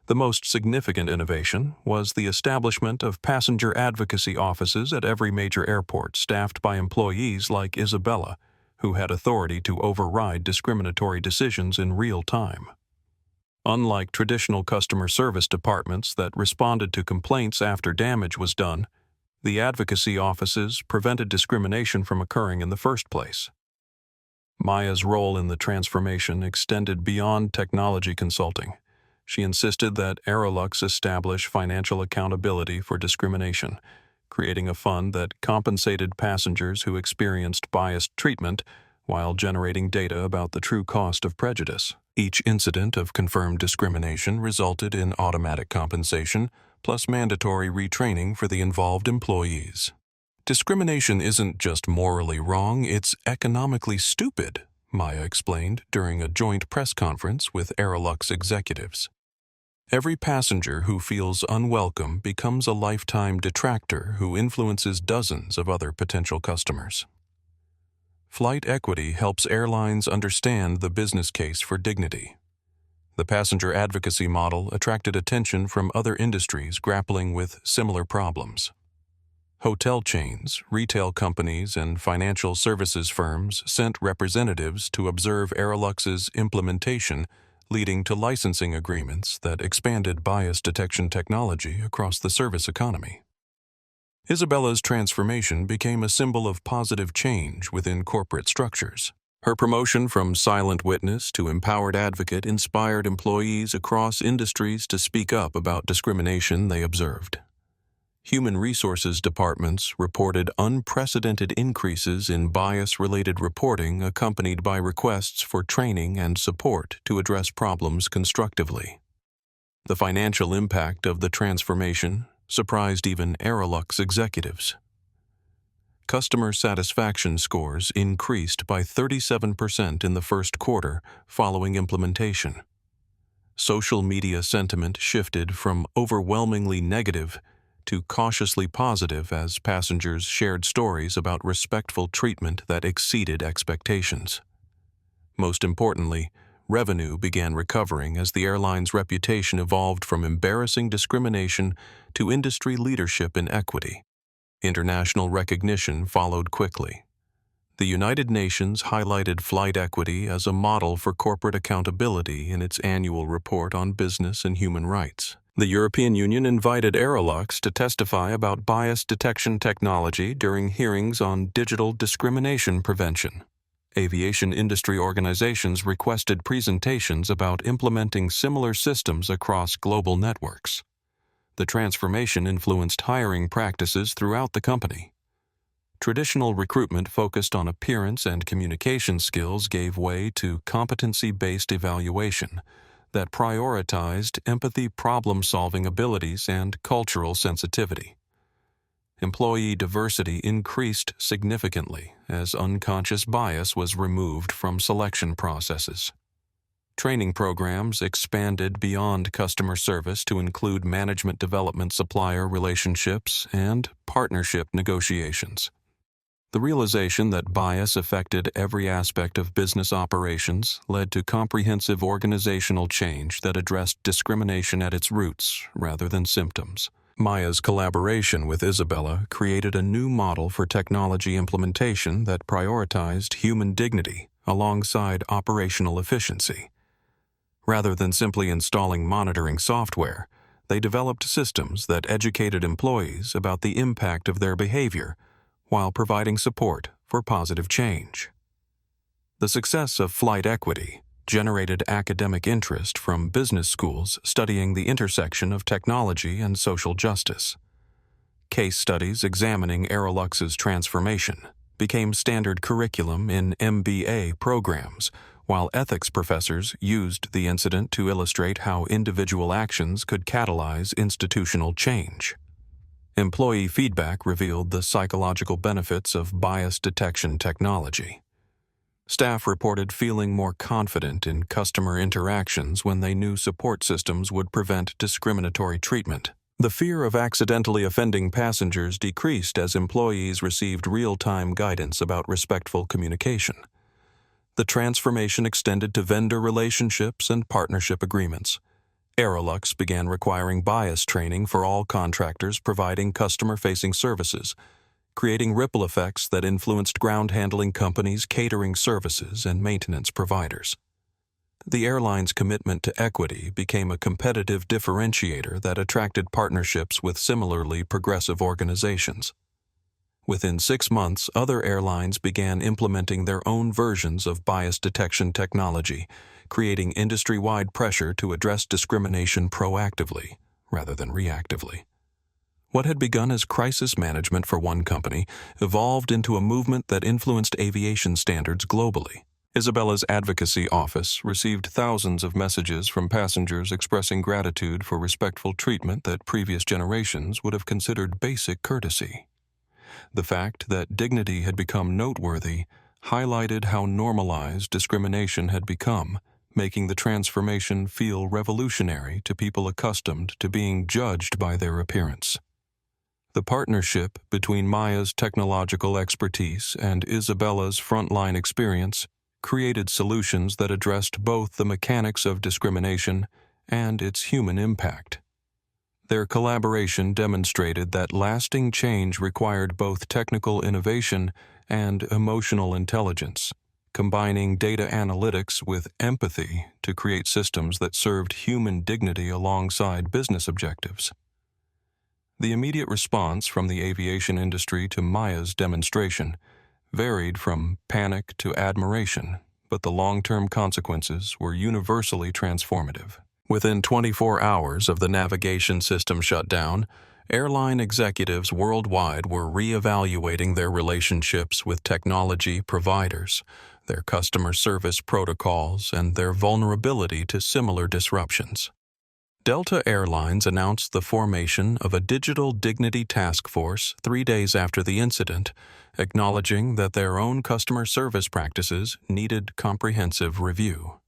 The most significant innovation was the establishment of passenger advocacy offices at every major airport staffed by employees like Isabella, who had authority to override discriminatory decisions in real time. Unlike traditional customer service departments that responded to complaints after damage was done, the advocacy offices prevented discrimination from occurring in the first place. Maya's role in the transformation extended beyond technology consulting. She insisted that Aerolux establish financial accountability for discrimination, creating a fund that compensated passengers who experienced biased treatment while generating data about the true cost of prejudice. Each incident of confirmed discrimination resulted in automatic compensation, plus mandatory retraining for the involved employees. Discrimination isn't just morally wrong, it's economically stupid, Maya explained during a joint press conference with Aerolux executives. Every passenger who feels unwelcome becomes a lifetime detractor who influences dozens of other potential customers. Flight equity helps airlines understand the business case for dignity. The passenger advocacy model attracted attention from other industries grappling with similar problems. Hotel chains, retail companies, and financial services firms sent representatives to observe Aerolux's implementation, leading to licensing agreements that expanded bias detection technology across the service economy. Isabella's transformation became a symbol of positive change within corporate structures. Her promotion from silent witness to empowered advocate inspired employees across industries to speak up about discrimination they observed. Human resources departments reported unprecedented increases in bias-related reporting accompanied by requests for training and support to address problems constructively. The financial impact of the transformation surprised even Aerolux executives. Customer satisfaction scores increased by 37% in the first quarter following implementation. Social media sentiment shifted from overwhelmingly negative to cautiously positive as passengers shared stories about respectful treatment that exceeded expectations. Most importantly, revenue began recovering as the airline's reputation evolved from embarrassing discrimination to industry leadership in equity. International recognition followed quickly. The United Nations highlighted flight equity as a model for corporate accountability in its annual report on business and human rights. The European Union invited Aerolux to testify about bias detection technology during hearings on digital discrimination prevention. Aviation industry organizations requested presentations about implementing similar systems across global networks. The transformation influenced hiring practices throughout the company. Traditional recruitment focused on appearance and communication skills gave way to competency-based evaluation that prioritized empathy, problem-solving abilities, and cultural sensitivity. Employee diversity increased significantly as unconscious bias was removed from selection processes. Training programs expanded beyond customer service to include management development, supplier relationships, and partnership negotiations. The realization that bias affected every aspect of business operations led to comprehensive organizational change that addressed discrimination at its roots rather than symptoms. Maya's collaboration with Isabella created a new model for technology implementation that prioritized human dignity alongside operational efficiency. Rather than simply installing monitoring software, they developed systems that educated employees about the impact of their behavior while providing support for positive change. The success of flight equity generated academic interest from business schools studying the intersection of technology and social justice. Case studies examining Aerolux's transformation became standard curriculum in MBA programs, while ethics professors used the incident to illustrate how individual actions could catalyze institutional change. Employee feedback revealed the psychological benefits of bias detection technology. Staff reported feeling more confident in customer interactions when they knew support systems would prevent discriminatory treatment. The fear of accidentally offending passengers decreased as employees received real-time guidance about respectful communication. The transformation extended to vendor relationships and partnership agreements. Aerolux began requiring bias training for all contractors providing customer-facing services, creating ripple effects that influenced ground handling companies, catering services, and maintenance providers. The airline's commitment to equity became a competitive differentiator that attracted partnerships with similarly progressive organizations. Within 6 months, other airlines began implementing their own versions of bias detection technology, creating industry-wide pressure to address discrimination proactively rather than reactively. What had begun as crisis management for one company evolved into a movement that influenced aviation standards globally. Isabella's advocacy office received thousands of messages from passengers expressing gratitude for respectful treatment that previous generations would have considered basic courtesy. The fact that dignity had become noteworthy highlighted how normalized discrimination had become, making the transformation feel revolutionary to people accustomed to being judged by their appearance. The partnership between Maya's technological expertise and Isabella's frontline experience created solutions that addressed both the mechanics of discrimination and its human impact. Their collaboration demonstrated that lasting change required both technical innovation and emotional intelligence, combining data analytics with empathy to create systems that served human dignity alongside business objectives. The immediate response from the aviation industry to Maya's demonstration varied from panic to admiration, but the long-term consequences were universally transformative. Within 24 hours of the navigation system shutdown, airline executives worldwide were reevaluating their relationships with technology providers, their customer service protocols, and their vulnerability to similar disruptions. Delta Airlines announced the formation of a Digital Dignity Task Force 3 days after the incident, acknowledging that their own customer service practices needed comprehensive review.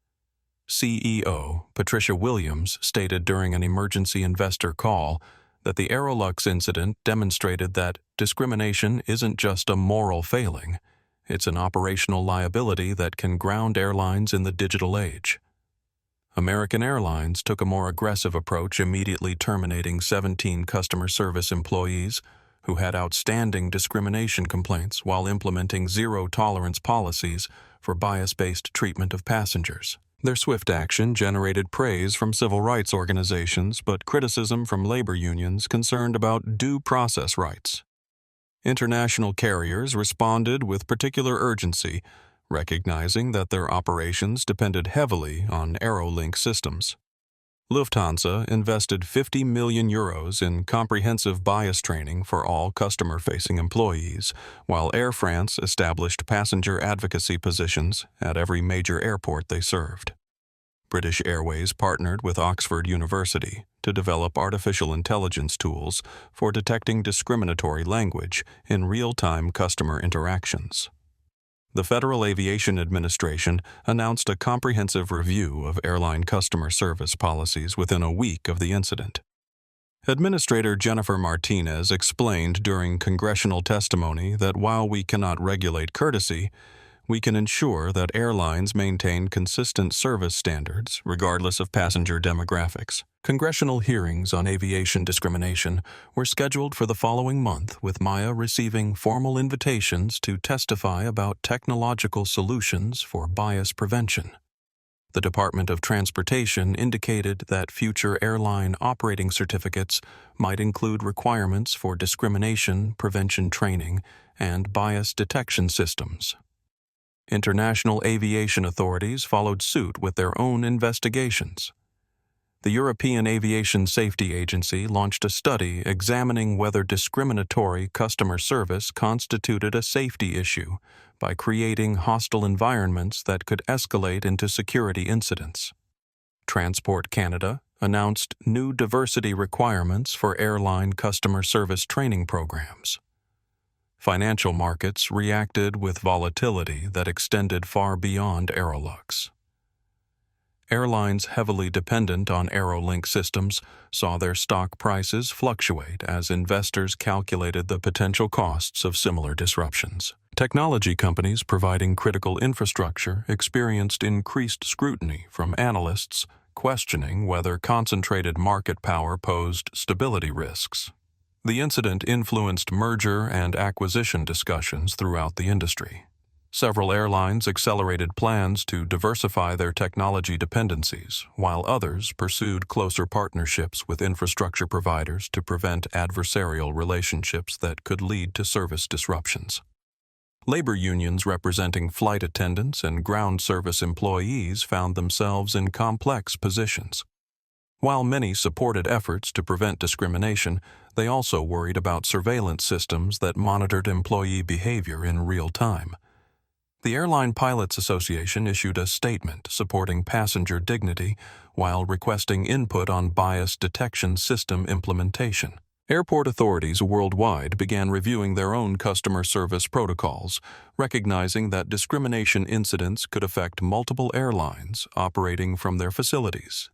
CEO Patricia Williams stated during an emergency investor call that the Aerolux incident demonstrated that discrimination isn't just a moral failing, it's an operational liability that can ground airlines in the digital age. American Airlines took a more aggressive approach, immediately terminating 17 customer service employees who had outstanding discrimination complaints while implementing zero-tolerance policies for bias-based treatment of passengers. Their swift action generated praise from civil rights organizations, but criticism from labor unions concerned about due process rights. International carriers responded with particular urgency, recognizing that their operations depended heavily on Aerolink systems. Lufthansa invested 50 million euros in comprehensive bias training for all customer-facing employees, while Air France established passenger advocacy positions at every major airport they served. British Airways partnered with Oxford University to develop artificial intelligence tools for detecting discriminatory language in real-time customer interactions. The Federal Aviation Administration announced a comprehensive review of airline customer service policies within a week of the incident. Administrator Jennifer Martinez explained during congressional testimony that while we cannot regulate courtesy, we can ensure that airlines maintain consistent service standards regardless of passenger demographics. Congressional hearings on aviation discrimination were scheduled for the following month, with Maya receiving formal invitations to testify about technological solutions for bias prevention. The Department of Transportation indicated that future airline operating certificates might include requirements for discrimination prevention training and bias detection systems. International aviation authorities followed suit with their own investigations. The European Aviation Safety Agency launched a study examining whether discriminatory customer service constituted a safety issue by creating hostile environments that could escalate into security incidents. Transport Canada announced new diversity requirements for airline customer service training programs. Financial markets reacted with volatility that extended far beyond Aerolux. Airlines heavily dependent on Aerolink systems saw their stock prices fluctuate as investors calculated the potential costs of similar disruptions. Technology companies providing critical infrastructure experienced increased scrutiny from analysts questioning whether concentrated market power posed stability risks. The incident influenced merger and acquisition discussions throughout the industry. Several airlines accelerated plans to diversify their technology dependencies, while others pursued closer partnerships with infrastructure providers to prevent adversarial relationships that could lead to service disruptions. Labor unions representing flight attendants and ground service employees found themselves in complex positions. While many supported efforts to prevent discrimination, they also worried about surveillance systems that monitored employee behavior in real time. The Airline Pilots Association issued a statement supporting passenger dignity while requesting input on bias detection system implementation. Airport authorities worldwide began reviewing their own customer service protocols, recognizing that discrimination incidents could affect multiple airlines operating from their facilities.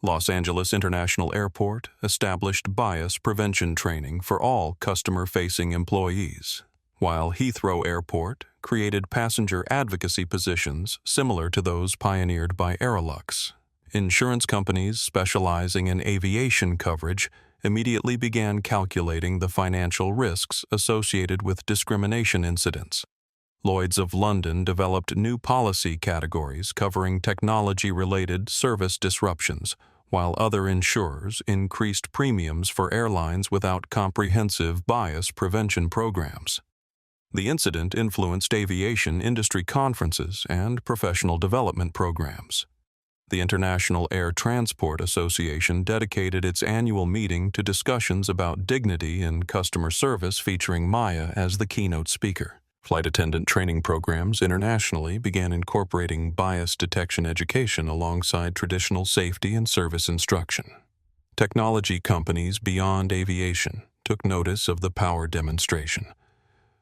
Los Angeles International Airport established bias prevention training for all customer-facing employees, while Heathrow Airport created passenger advocacy positions similar to those pioneered by Aerolux. Insurance companies specializing in aviation coverage immediately began calculating the financial risks associated with discrimination incidents. Lloyd's of London developed new policy categories covering technology-related service disruptions, while other insurers increased premiums for airlines without comprehensive bias prevention programs. The incident influenced aviation industry conferences and professional development programs. The International Air Transport Association dedicated its annual meeting to discussions about dignity in customer service featuring Maya as the keynote speaker. Flight attendant training programs internationally began incorporating bias detection education alongside traditional safety and service instruction. Technology companies beyond aviation took notice of the power demonstration.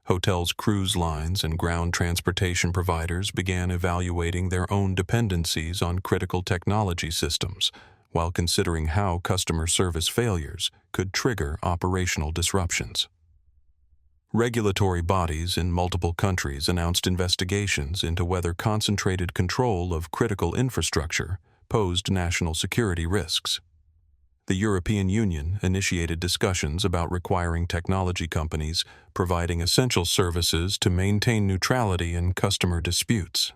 Hotels, cruise lines, and ground transportation providers began evaluating their own dependencies on critical technology systems, while considering how customer service failures could trigger operational disruptions. Regulatory bodies in multiple countries announced investigations into whether concentrated control of critical infrastructure posed national security risks. The European Union initiated discussions about requiring technology companies providing essential services to maintain neutrality in customer disputes.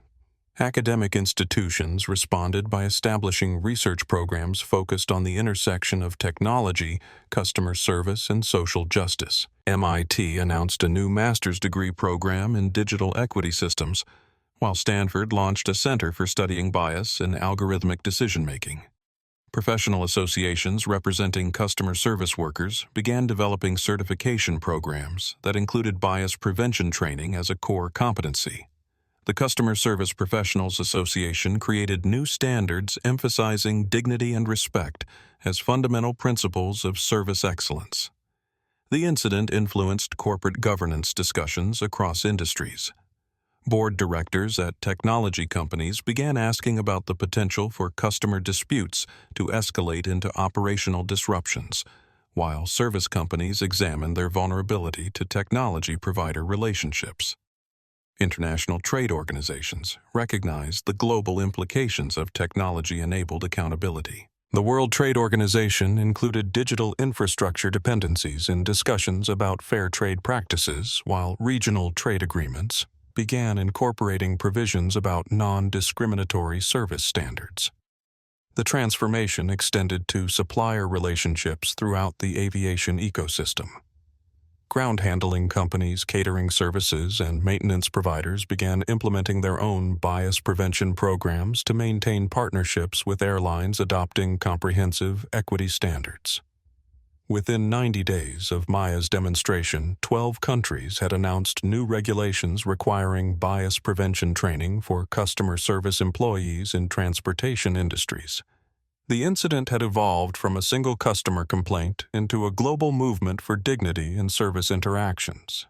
Academic institutions responded by establishing research programs focused on the intersection of technology, customer service, and social justice. MIT announced a new master's degree program in digital equity systems, while Stanford launched a center for studying bias in algorithmic decision-making. Professional associations representing customer service workers began developing certification programs that included bias prevention training as a core competency. The Customer Service Professionals Association created new standards emphasizing dignity and respect as fundamental principles of service excellence. The incident influenced corporate governance discussions across industries. Board directors at technology companies began asking about the potential for customer disputes to escalate into operational disruptions, while service companies examined their vulnerability to technology provider relationships. International trade organizations recognized the global implications of technology-enabled accountability. The World Trade Organization included digital infrastructure dependencies in discussions about fair trade practices, while regional trade agreements began incorporating provisions about non-discriminatory service standards. The transformation extended to supplier relationships throughout the aviation ecosystem. Ground handling companies, catering services, and maintenance providers began implementing their own bias prevention programs to maintain partnerships with airlines adopting comprehensive equity standards. Within 90 days of Maya's demonstration, 12 countries had announced new regulations requiring bias prevention training for customer service employees in transportation industries. The incident had evolved from a single customer complaint into a global movement for dignity in service interactions.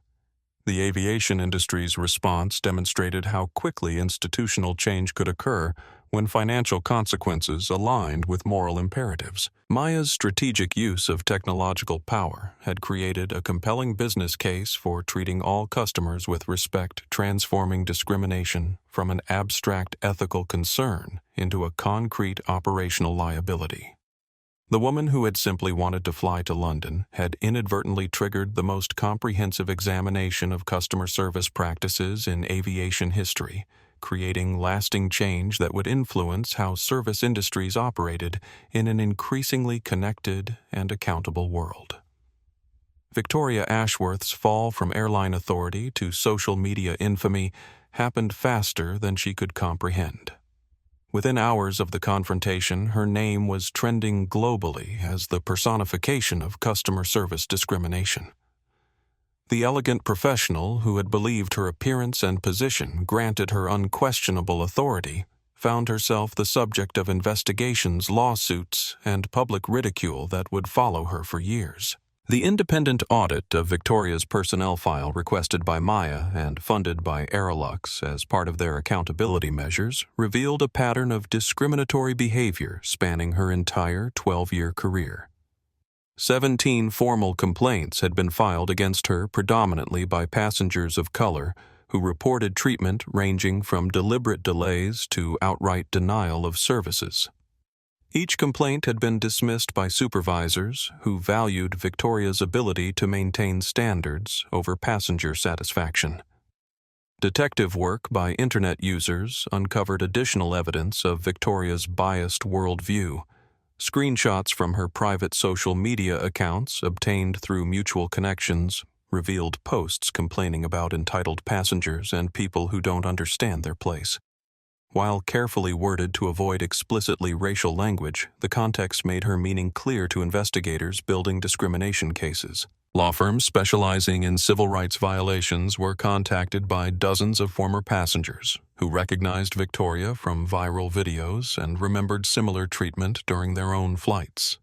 The aviation industry's response demonstrated how quickly institutional change could occur when financial consequences aligned with moral imperatives. Maya's strategic use of technological power had created a compelling business case for treating all customers with respect, transforming discrimination from an abstract ethical concern into a concrete operational liability. The woman who had simply wanted to fly to London had inadvertently triggered the most comprehensive examination of customer service practices in aviation history, creating lasting change that would influence how service industries operated in an increasingly connected and accountable world. Victoria Ashworth's fall from airline authority to social media infamy happened faster than she could comprehend. Within hours of the confrontation, her name was trending globally as the personification of customer service discrimination. The elegant professional who had believed her appearance and position granted her unquestionable authority found herself the subject of investigations, lawsuits, and public ridicule that would follow her for years. The independent audit of Victoria's personnel file requested by Maya and funded by Aerolux as part of their accountability measures revealed a pattern of discriminatory behavior spanning her entire 12-year career. 17 formal complaints had been filed against her predominantly by passengers of color who reported treatment ranging from deliberate delays to outright denial of services. Each complaint had been dismissed by supervisors who valued Victoria's ability to maintain standards over passenger satisfaction. Detective work by Internet users uncovered additional evidence of Victoria's biased worldview. Screenshots from her private social media accounts obtained through mutual connections revealed posts complaining about entitled passengers and people who don't understand their place. While carefully worded to avoid explicitly racial language, the context made her meaning clear to investigators building discrimination cases. Law firms specializing in civil rights violations were contacted by dozens of former passengers who recognized Victoria from viral videos and remembered similar treatment during their own flights.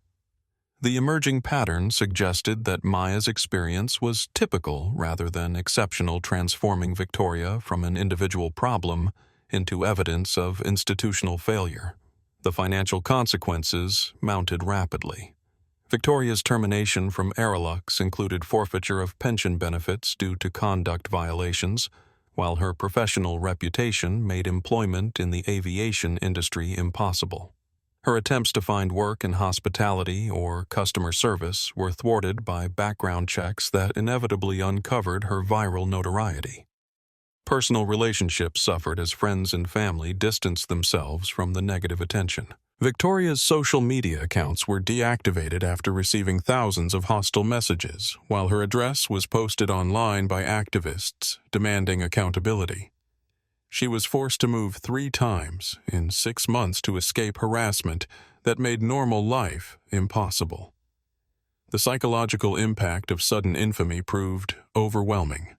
The emerging pattern suggested that Maya's experience was typical rather than exceptional, transforming Victoria from an individual problem into evidence of institutional failure. The financial consequences mounted rapidly. Victoria's termination from Aerolux included forfeiture of pension benefits due to conduct violations, while her professional reputation made employment in the aviation industry impossible. Her attempts to find work in hospitality or customer service were thwarted by background checks that inevitably uncovered her viral notoriety. Personal relationships suffered as friends and family distanced themselves from the negative attention. Victoria's social media accounts were deactivated after receiving thousands of hostile messages, while her address was posted online by activists demanding accountability. She was forced to move 3 times in 6 months to escape harassment that made normal life impossible. The psychological impact of sudden infamy proved overwhelming.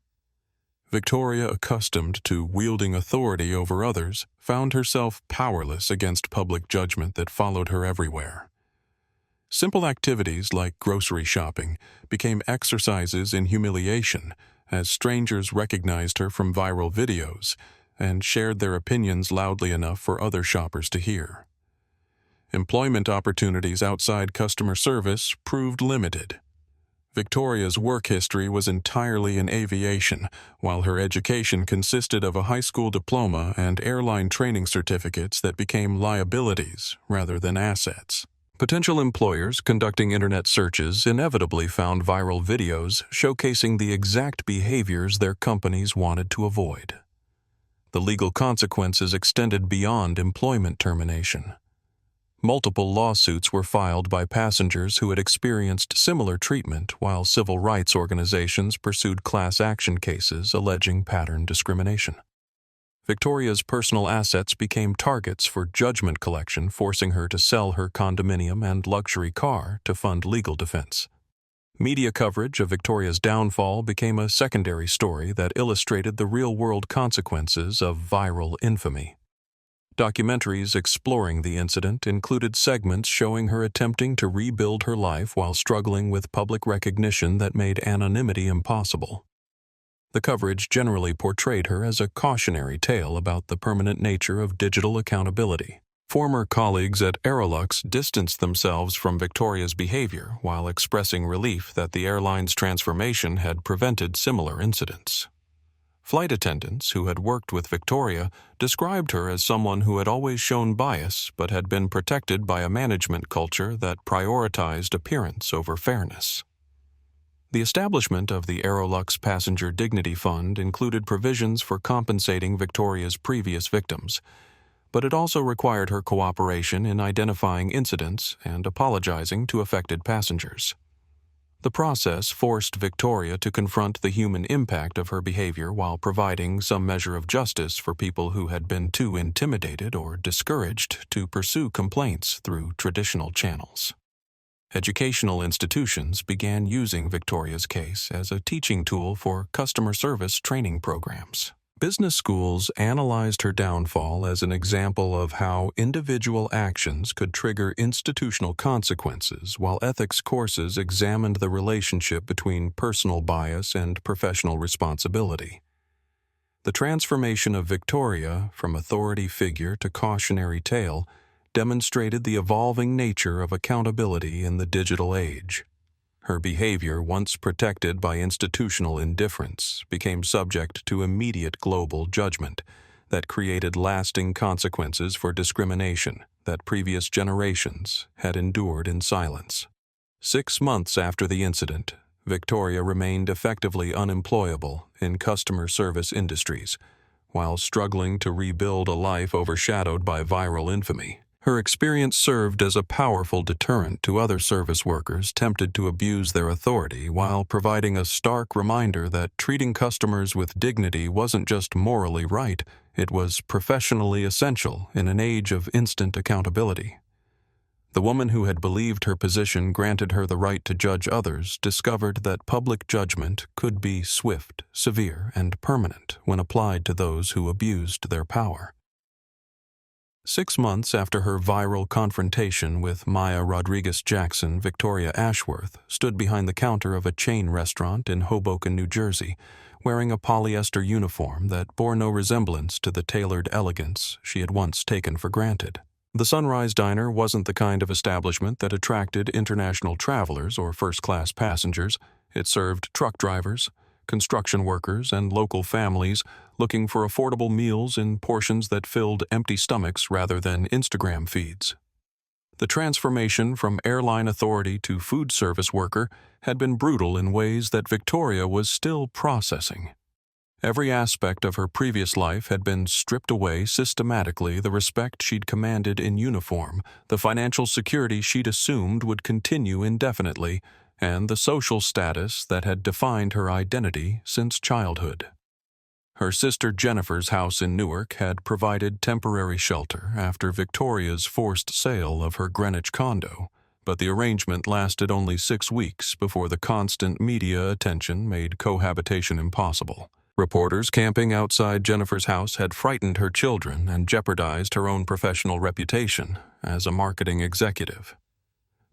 Victoria, accustomed to wielding authority over others, found herself powerless against public judgment that followed her everywhere. Simple activities like grocery shopping became exercises in humiliation as strangers recognized her from viral videos and shared their opinions loudly enough for other shoppers to hear. Employment opportunities outside customer service proved limited. Victoria's work history was entirely in aviation, while her education consisted of a high school diploma and airline training certificates that became liabilities rather than assets. Potential employers conducting internet searches inevitably found viral videos showcasing the exact behaviors their companies wanted to avoid. The legal consequences extended beyond employment termination. Multiple lawsuits were filed by passengers who had experienced similar treatment, while civil rights organizations pursued class action cases alleging pattern discrimination. Victoria's personal assets became targets for judgment collection, forcing her to sell her condominium and luxury car to fund legal defense. Media coverage of Victoria's downfall became a secondary story that illustrated the real-world consequences of viral infamy. Documentaries exploring the incident included segments showing her attempting to rebuild her life while struggling with public recognition that made anonymity impossible. The coverage generally portrayed her as a cautionary tale about the permanent nature of digital accountability. Former colleagues at Aerolux distanced themselves from Victoria's behavior while expressing relief that the airline's transformation had prevented similar incidents. Flight attendants who had worked with Victoria described her as someone who had always shown bias but had been protected by a management culture that prioritized appearance over fairness. The establishment of the Aerolux Passenger Dignity Fund included provisions for compensating Victoria's previous victims, but it also required her cooperation in identifying incidents and apologizing to affected passengers. The process forced Victoria to confront the human impact of her behavior while providing some measure of justice for people who had been too intimidated or discouraged to pursue complaints through traditional channels. Educational institutions began using Victoria's case as a teaching tool for customer service training programs. Business schools analyzed her downfall as an example of how individual actions could trigger institutional consequences, while ethics courses examined the relationship between personal bias and professional responsibility. The transformation of Victoria from authority figure to cautionary tale demonstrated the evolving nature of accountability in the digital age. Her behavior, once protected by institutional indifference, became subject to immediate global judgment that created lasting consequences for discrimination that previous generations had endured in silence. 6 months after the incident, Victoria remained effectively unemployable in customer service industries, while struggling to rebuild a life overshadowed by viral infamy. Her experience served as a powerful deterrent to other service workers tempted to abuse their authority, while providing a stark reminder that treating customers with dignity wasn't just morally right, it was professionally essential in an age of instant accountability. The woman who had believed her position granted her the right to judge others discovered that public judgment could be swift, severe, and permanent when applied to those who abused their power. 6 months after her viral confrontation with Maya Rodriguez-Jackson, Victoria Ashworth stood behind the counter of a chain restaurant in Hoboken, New Jersey, wearing a polyester uniform that bore no resemblance to the tailored elegance she had once taken for granted. The Sunrise Diner wasn't the kind of establishment that attracted international travelers or first-class passengers. It served truck drivers, construction workers, and local families looking for affordable meals in portions that filled empty stomachs rather than Instagram feeds. The transformation from airline authority to food service worker had been brutal in ways that Victoria was still processing. Every aspect of her previous life had been stripped away systematically, the respect she'd commanded in uniform, the financial security she'd assumed would continue indefinitely, and the social status that had defined her identity since childhood. Her sister Jennifer's house in Newark had provided temporary shelter after Victoria's forced sale of her Greenwich condo, but the arrangement lasted only 6 weeks before the constant media attention made cohabitation impossible. Reporters camping outside Jennifer's house had frightened her children and jeopardized her own professional reputation as a marketing executive.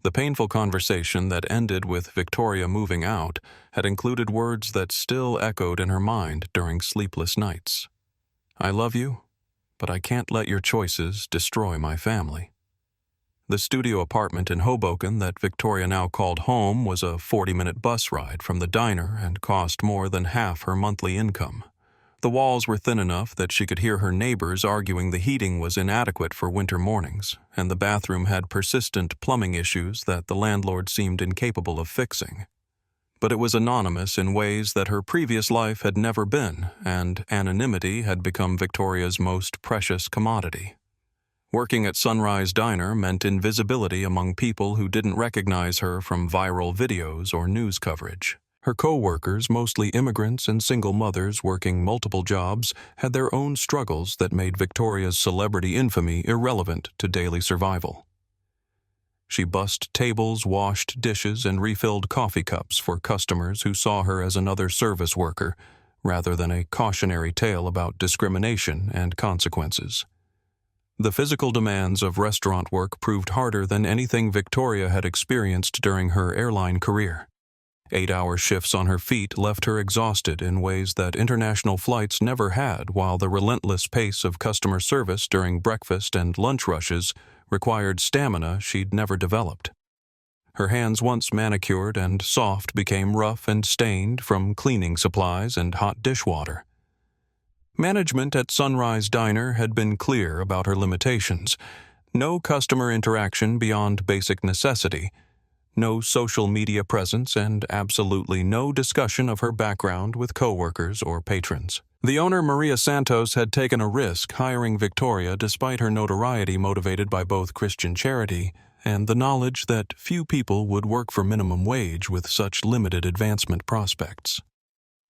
The painful conversation that ended with Victoria moving out had included words that still echoed in her mind during sleepless nights. "I love you, but I can't let your choices destroy my family." The studio apartment in Hoboken that Victoria now called home was a 40-minute bus ride from the diner and cost more than half her monthly income. The walls were thin enough that she could hear her neighbors arguing the heating was inadequate for winter mornings, and the bathroom had persistent plumbing issues that the landlord seemed incapable of fixing. But it was anonymous in ways that her previous life had never been, and anonymity had become Victoria's most precious commodity. Working at Sunrise Diner meant invisibility among people who didn't recognize her from viral videos or news coverage. Her co-workers, mostly immigrants and single mothers working multiple jobs, had their own struggles that made Victoria's celebrity infamy irrelevant to daily survival. She bussed tables, washed dishes, and refilled coffee cups for customers who saw her as another service worker, rather than a cautionary tale about discrimination and consequences. The physical demands of restaurant work proved harder than anything Victoria had experienced during her airline career. 8-hour shifts on her feet left her exhausted in ways that international flights never had, while the relentless pace of customer service during breakfast and lunch rushes required stamina she'd never developed. Her hands, once manicured and soft, became rough and stained from cleaning supplies and hot dishwater. Management at Sunrise Diner had been clear about her limitations. No customer interaction beyond basic necessity, no social media presence, and absolutely no discussion of her background with coworkers or patrons. The owner, Maria Santos, had taken a risk hiring Victoria despite her notoriety motivated by both Christian charity and the knowledge that few people would work for minimum wage with such limited advancement prospects.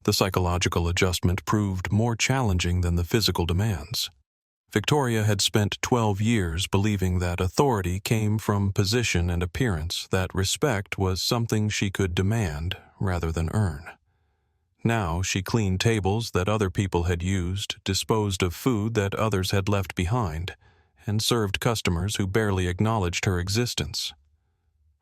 The psychological adjustment proved more challenging than the physical demands. Victoria had spent 12 years believing that authority came from position and appearance, that respect was something she could demand rather than earn. Now she cleaned tables that other people had used, disposed of food that others had left behind, and served customers who barely acknowledged her existence.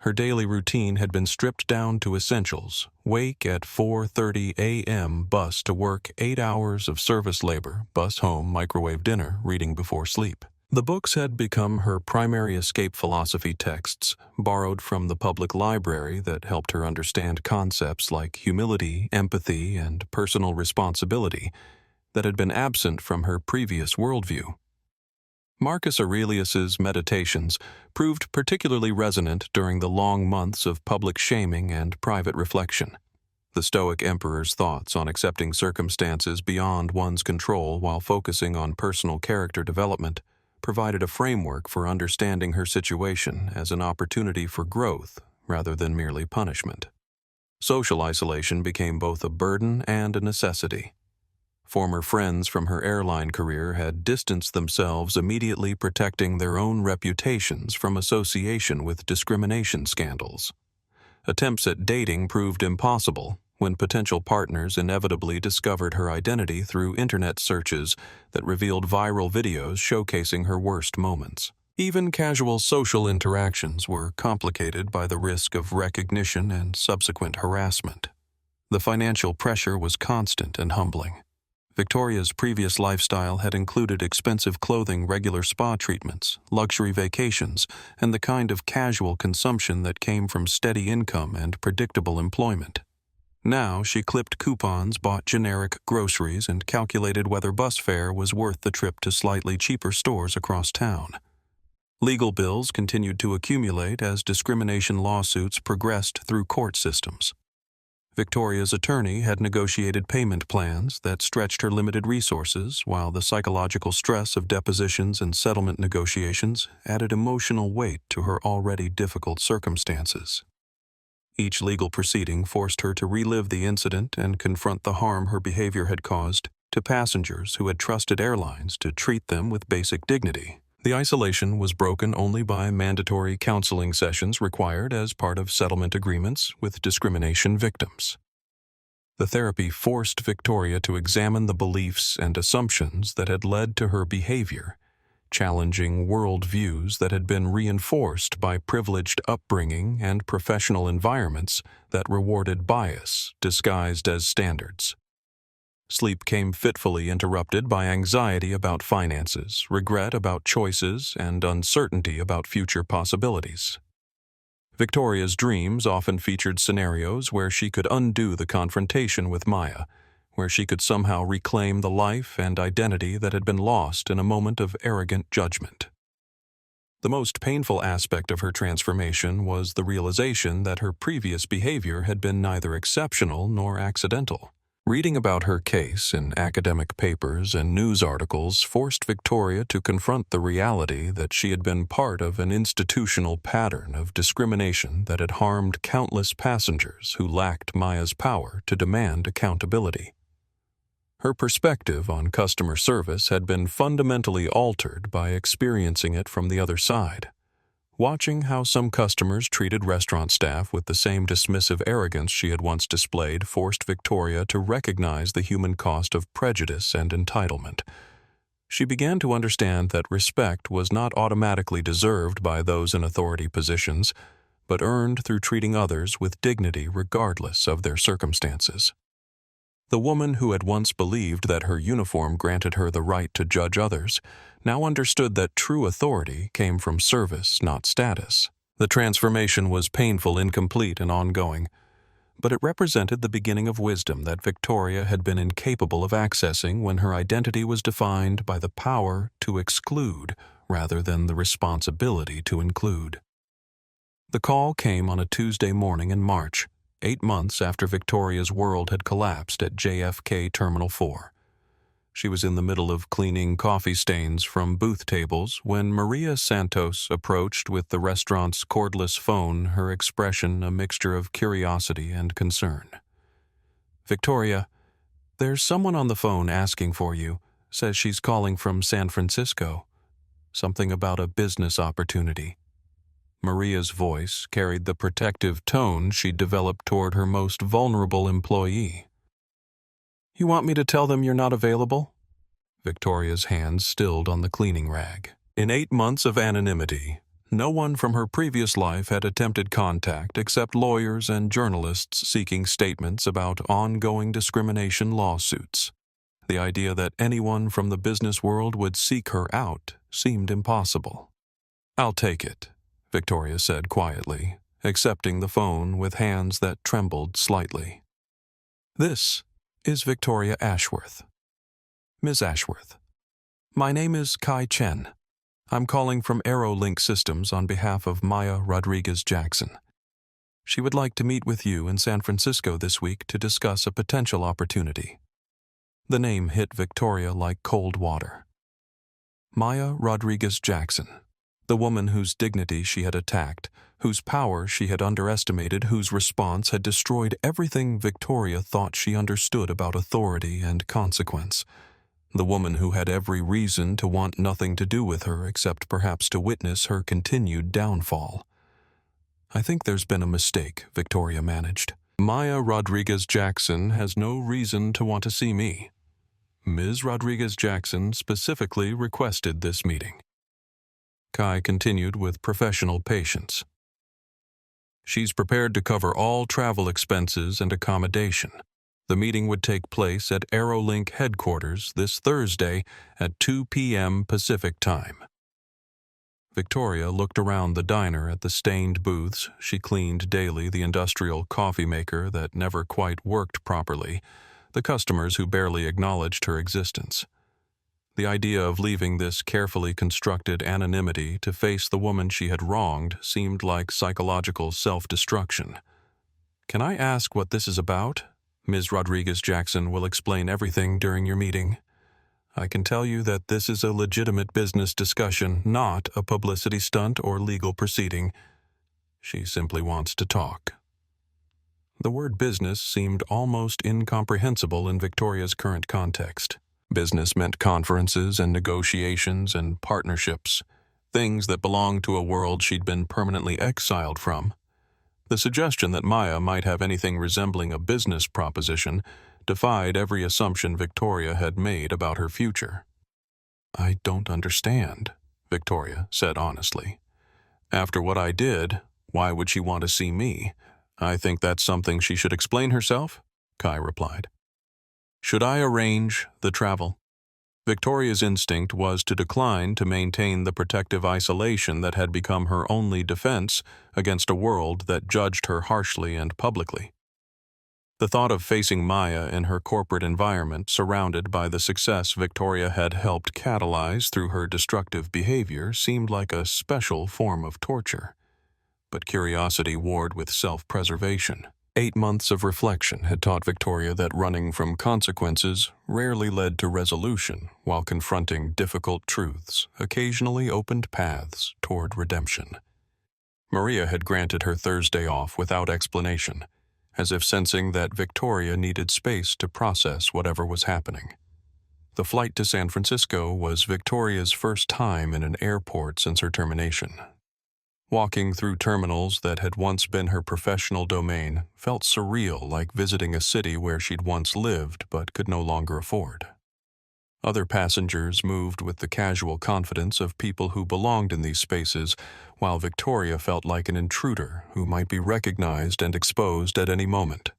Her daily routine had been stripped down to essentials: wake at 4:30 a.m., bus to work, 8 hours of service labor, bus home, microwave dinner, reading before sleep. The books had become her primary escape philosophy texts, borrowed from the public library that helped her understand concepts like humility, empathy, and personal responsibility that had been absent from her previous worldview. Marcus Aurelius's Meditations proved particularly resonant during the long months of public shaming and private reflection. The Stoic emperor's thoughts on accepting circumstances beyond one's control while focusing on personal character development provided a framework for understanding her situation as an opportunity for growth rather than merely punishment. Social isolation became both a burden and a necessity. Former friends from her airline career had distanced themselves, immediately protecting their own reputations from association with discrimination scandals. Attempts at dating proved impossible when potential partners inevitably discovered her identity through internet searches that revealed viral videos showcasing her worst moments. Even casual social interactions were complicated by the risk of recognition and subsequent harassment. The financial pressure was constant and humbling. Victoria's previous lifestyle had included expensive clothing, regular spa treatments, luxury vacations, and the kind of casual consumption that came from steady income and predictable employment. Now she clipped coupons, bought generic groceries, and calculated whether bus fare was worth the trip to slightly cheaper stores across town. Legal bills continued to accumulate as discrimination lawsuits progressed through court systems. Victoria's attorney had negotiated payment plans that stretched her limited resources, while the psychological stress of depositions and settlement negotiations added emotional weight to her already difficult circumstances. Each legal proceeding forced her to relive the incident and confront the harm her behavior had caused to passengers who had trusted airlines to treat them with basic dignity. The isolation was broken only by mandatory counseling sessions required as part of settlement agreements with discrimination victims. The therapy forced Victoria to examine the beliefs and assumptions that had led to her behavior, challenging worldviews that had been reinforced by privileged upbringing and professional environments that rewarded bias disguised as standards. Sleep came fitfully interrupted by anxiety about finances, regret about choices, and uncertainty about future possibilities. Victoria's dreams often featured scenarios where she could undo the confrontation with Maya, where she could somehow reclaim the life and identity that had been lost in a moment of arrogant judgment. The most painful aspect of her transformation was the realization that her previous behavior had been neither exceptional nor accidental. Reading about her case in academic papers and news articles forced Victoria to confront the reality that she had been part of an institutional pattern of discrimination that had harmed countless passengers who lacked Maya's power to demand accountability. Her perspective on customer service had been fundamentally altered by experiencing it from the other side. Watching how some customers treated restaurant staff with the same dismissive arrogance she had once displayed forced Victoria to recognize the human cost of prejudice and entitlement. She began to understand that respect was not automatically deserved by those in authority positions, but earned through treating others with dignity regardless of their circumstances. The woman who had once believed that her uniform granted her the right to judge others now understood that true authority came from service, not status. The transformation was painful, incomplete, and ongoing, but it represented the beginning of wisdom that Victoria had been incapable of accessing when her identity was defined by the power to exclude rather than the responsibility to include. The call came on a Tuesday morning in March, 8 months after Victoria's world had collapsed at JFK Terminal 4. She was in the middle of cleaning coffee stains from booth tables when Maria Santos approached with the restaurant's cordless phone, her expression a mixture of curiosity and concern. "Victoria, there's someone on the phone asking for you. Says she's calling from San Francisco. Something about a business opportunity." Maria's voice carried the protective tone she'd developed toward her most vulnerable employee. "You want me to tell them you're not available?" Victoria's hands stilled on the cleaning rag. In 8 months of anonymity, no one from her previous life had attempted contact except lawyers and journalists seeking statements about ongoing discrimination lawsuits. The idea that anyone from the business world would seek her out seemed impossible. "I'll take it," Victoria said quietly, accepting the phone with hands that trembled slightly. "This is Victoria Ashworth. Ms. Ashworth, my name is Kai Chen. I'm calling from AeroLink Systems on behalf of Maya Rodriguez-Jackson. She would like to meet with you in San Francisco this week to discuss a potential opportunity." The name hit Victoria like cold water. Maya Rodriguez-Jackson, the woman whose dignity she had attacked, whose power she had underestimated, whose response had destroyed everything Victoria thought she understood about authority and consequence. The woman who had every reason to want nothing to do with her except perhaps to witness her continued downfall. "I think there's been a mistake," Victoria managed. "Maya Rodriguez-Jackson has no reason to want to see me. Ms. Rodriguez-Jackson specifically requested this meeting." Kai continued with professional patience. "She's prepared to cover all travel expenses and accommodation. The meeting would take place at AeroLink headquarters this Thursday at 2 p.m. Pacific Time." Victoria looked around the diner at the stained booths. She cleaned daily the industrial coffee maker that never quite worked properly, the customers who barely acknowledged her existence. The idea of leaving this carefully constructed anonymity to face the woman she had wronged seemed like psychological self-destruction. "Can I ask what this is about? Ms. Rodriguez-Jackson will explain everything during your meeting. I can tell you that this is a legitimate business discussion, not a publicity stunt or legal proceeding. She simply wants to talk." The word business seemed almost incomprehensible in Victoria's current context. Business meant conferences and negotiations and partnerships, things that belonged to a world she'd been permanently exiled from. The suggestion that Maya might have anything resembling a business proposition defied every assumption Victoria had made about her future. "I don't understand," Victoria said honestly. "After what I did, why would she want to see me? I think that's something she should explain herself," Kai replied. "Should I arrange the travel?" Victoria's instinct was to decline to maintain the protective isolation that had become her only defense against a world that judged her harshly and publicly. The thought of facing Maya in her corporate environment, surrounded by the success Victoria had helped catalyze through her destructive behavior, seemed like a special form of torture. But curiosity warred with self-preservation. 8 months of reflection had taught Victoria that running from consequences rarely led to resolution, while confronting difficult truths occasionally opened paths toward redemption. Maria had granted her Thursday off without explanation, as if sensing that Victoria needed space to process whatever was happening. The flight to San Francisco was Victoria's first time in an airport since her termination. Walking through terminals that had once been her professional domain felt surreal, like visiting a city where she'd once lived but could no longer afford. Other passengers moved with the casual confidence of people who belonged in these spaces, while Victoria felt like an intruder who might be recognized and exposed at any moment.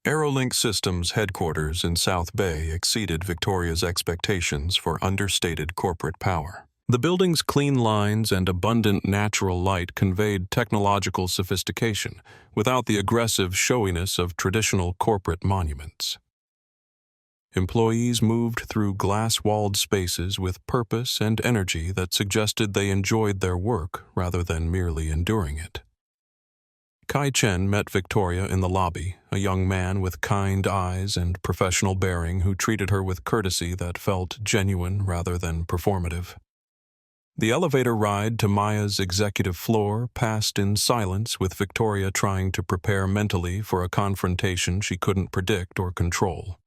Aerolink Systems' headquarters in South Bay exceeded Victoria's expectations for understated corporate power. The building's clean lines and abundant natural light conveyed technological sophistication without the aggressive showiness of traditional corporate monuments. Employees moved through glass-walled spaces with purpose and energy that suggested they enjoyed their work rather than merely enduring it. Kai Chen met Victoria in the lobby, a young man with kind eyes and professional bearing who treated her with courtesy that felt genuine rather than performative. The elevator ride to Maya's executive floor passed in silence, with Victoria trying to prepare mentally for a confrontation she couldn't predict or control.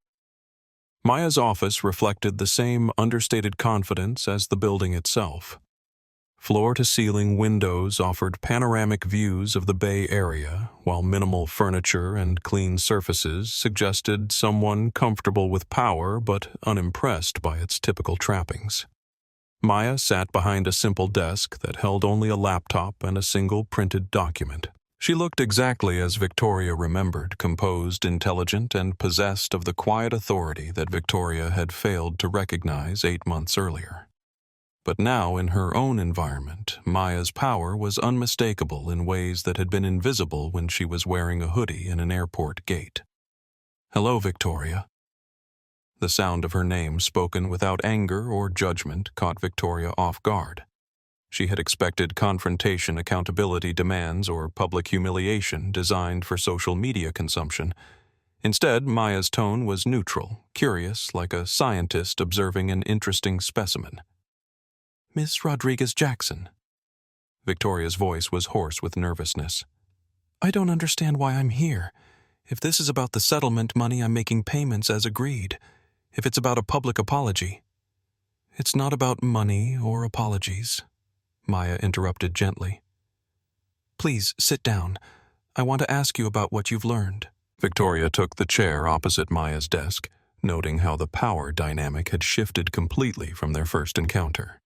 Maya's office reflected the same understated confidence as the building itself. Floor-to-ceiling windows offered panoramic views of the Bay Area, while minimal furniture and clean surfaces suggested someone comfortable with power but unimpressed by its typical trappings. Maya sat behind a simple desk that held only a laptop and a single printed document. She looked exactly as Victoria remembered, composed, intelligent, and possessed of the quiet authority that Victoria had failed to recognize 8 months earlier. But now, in her own environment, Maya's power was unmistakable in ways that had been invisible when she was wearing a hoodie in an airport gate. "Hello, Victoria." The sound of her name, spoken without anger or judgment, caught Victoria off guard. She had expected confrontation, accountability demands, or public humiliation designed for social media consumption. Instead, Maya's tone was neutral, curious, like a scientist observing an interesting specimen. "Miss Rodriguez-Jackson." Victoria's voice was hoarse with nervousness. "I don't understand why I'm here. If this is about the settlement money, I'm making payments as agreed. If it's about a public apology..." "It's not about money or apologies," Maya interrupted gently. "Please sit down. I want to ask you about what you've learned." Victoria took the chair opposite Maya's desk, noting how the power dynamic had shifted completely from their first encounter.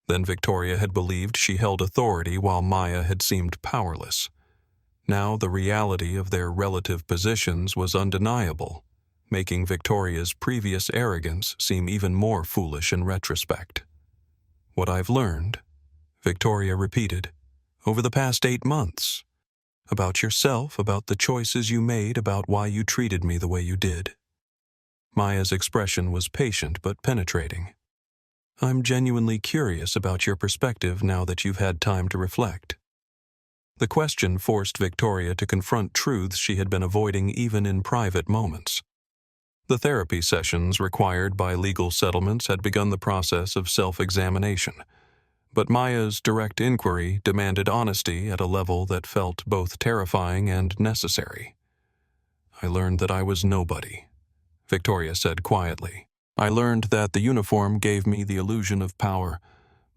Then Victoria had believed she held authority while Maya had seemed powerless. Now the reality of their relative positions was undeniable, making Victoria's previous arrogance seem even more foolish in retrospect. "What I've learned," Victoria repeated, "over the past 8 months. About yourself, about the choices you made, about why you treated me the way you did." Maya's expression was patient but penetrating. "I'm genuinely curious about your perspective now that you've had time to reflect." The question forced Victoria to confront truths she had been avoiding even in private moments. The therapy sessions required by legal settlements had begun the process of self-examination. But Maya's direct inquiry demanded honesty at a level that felt both terrifying and necessary. "I learned that I was nobody," Victoria said quietly. "I learned that the uniform gave me the illusion of power,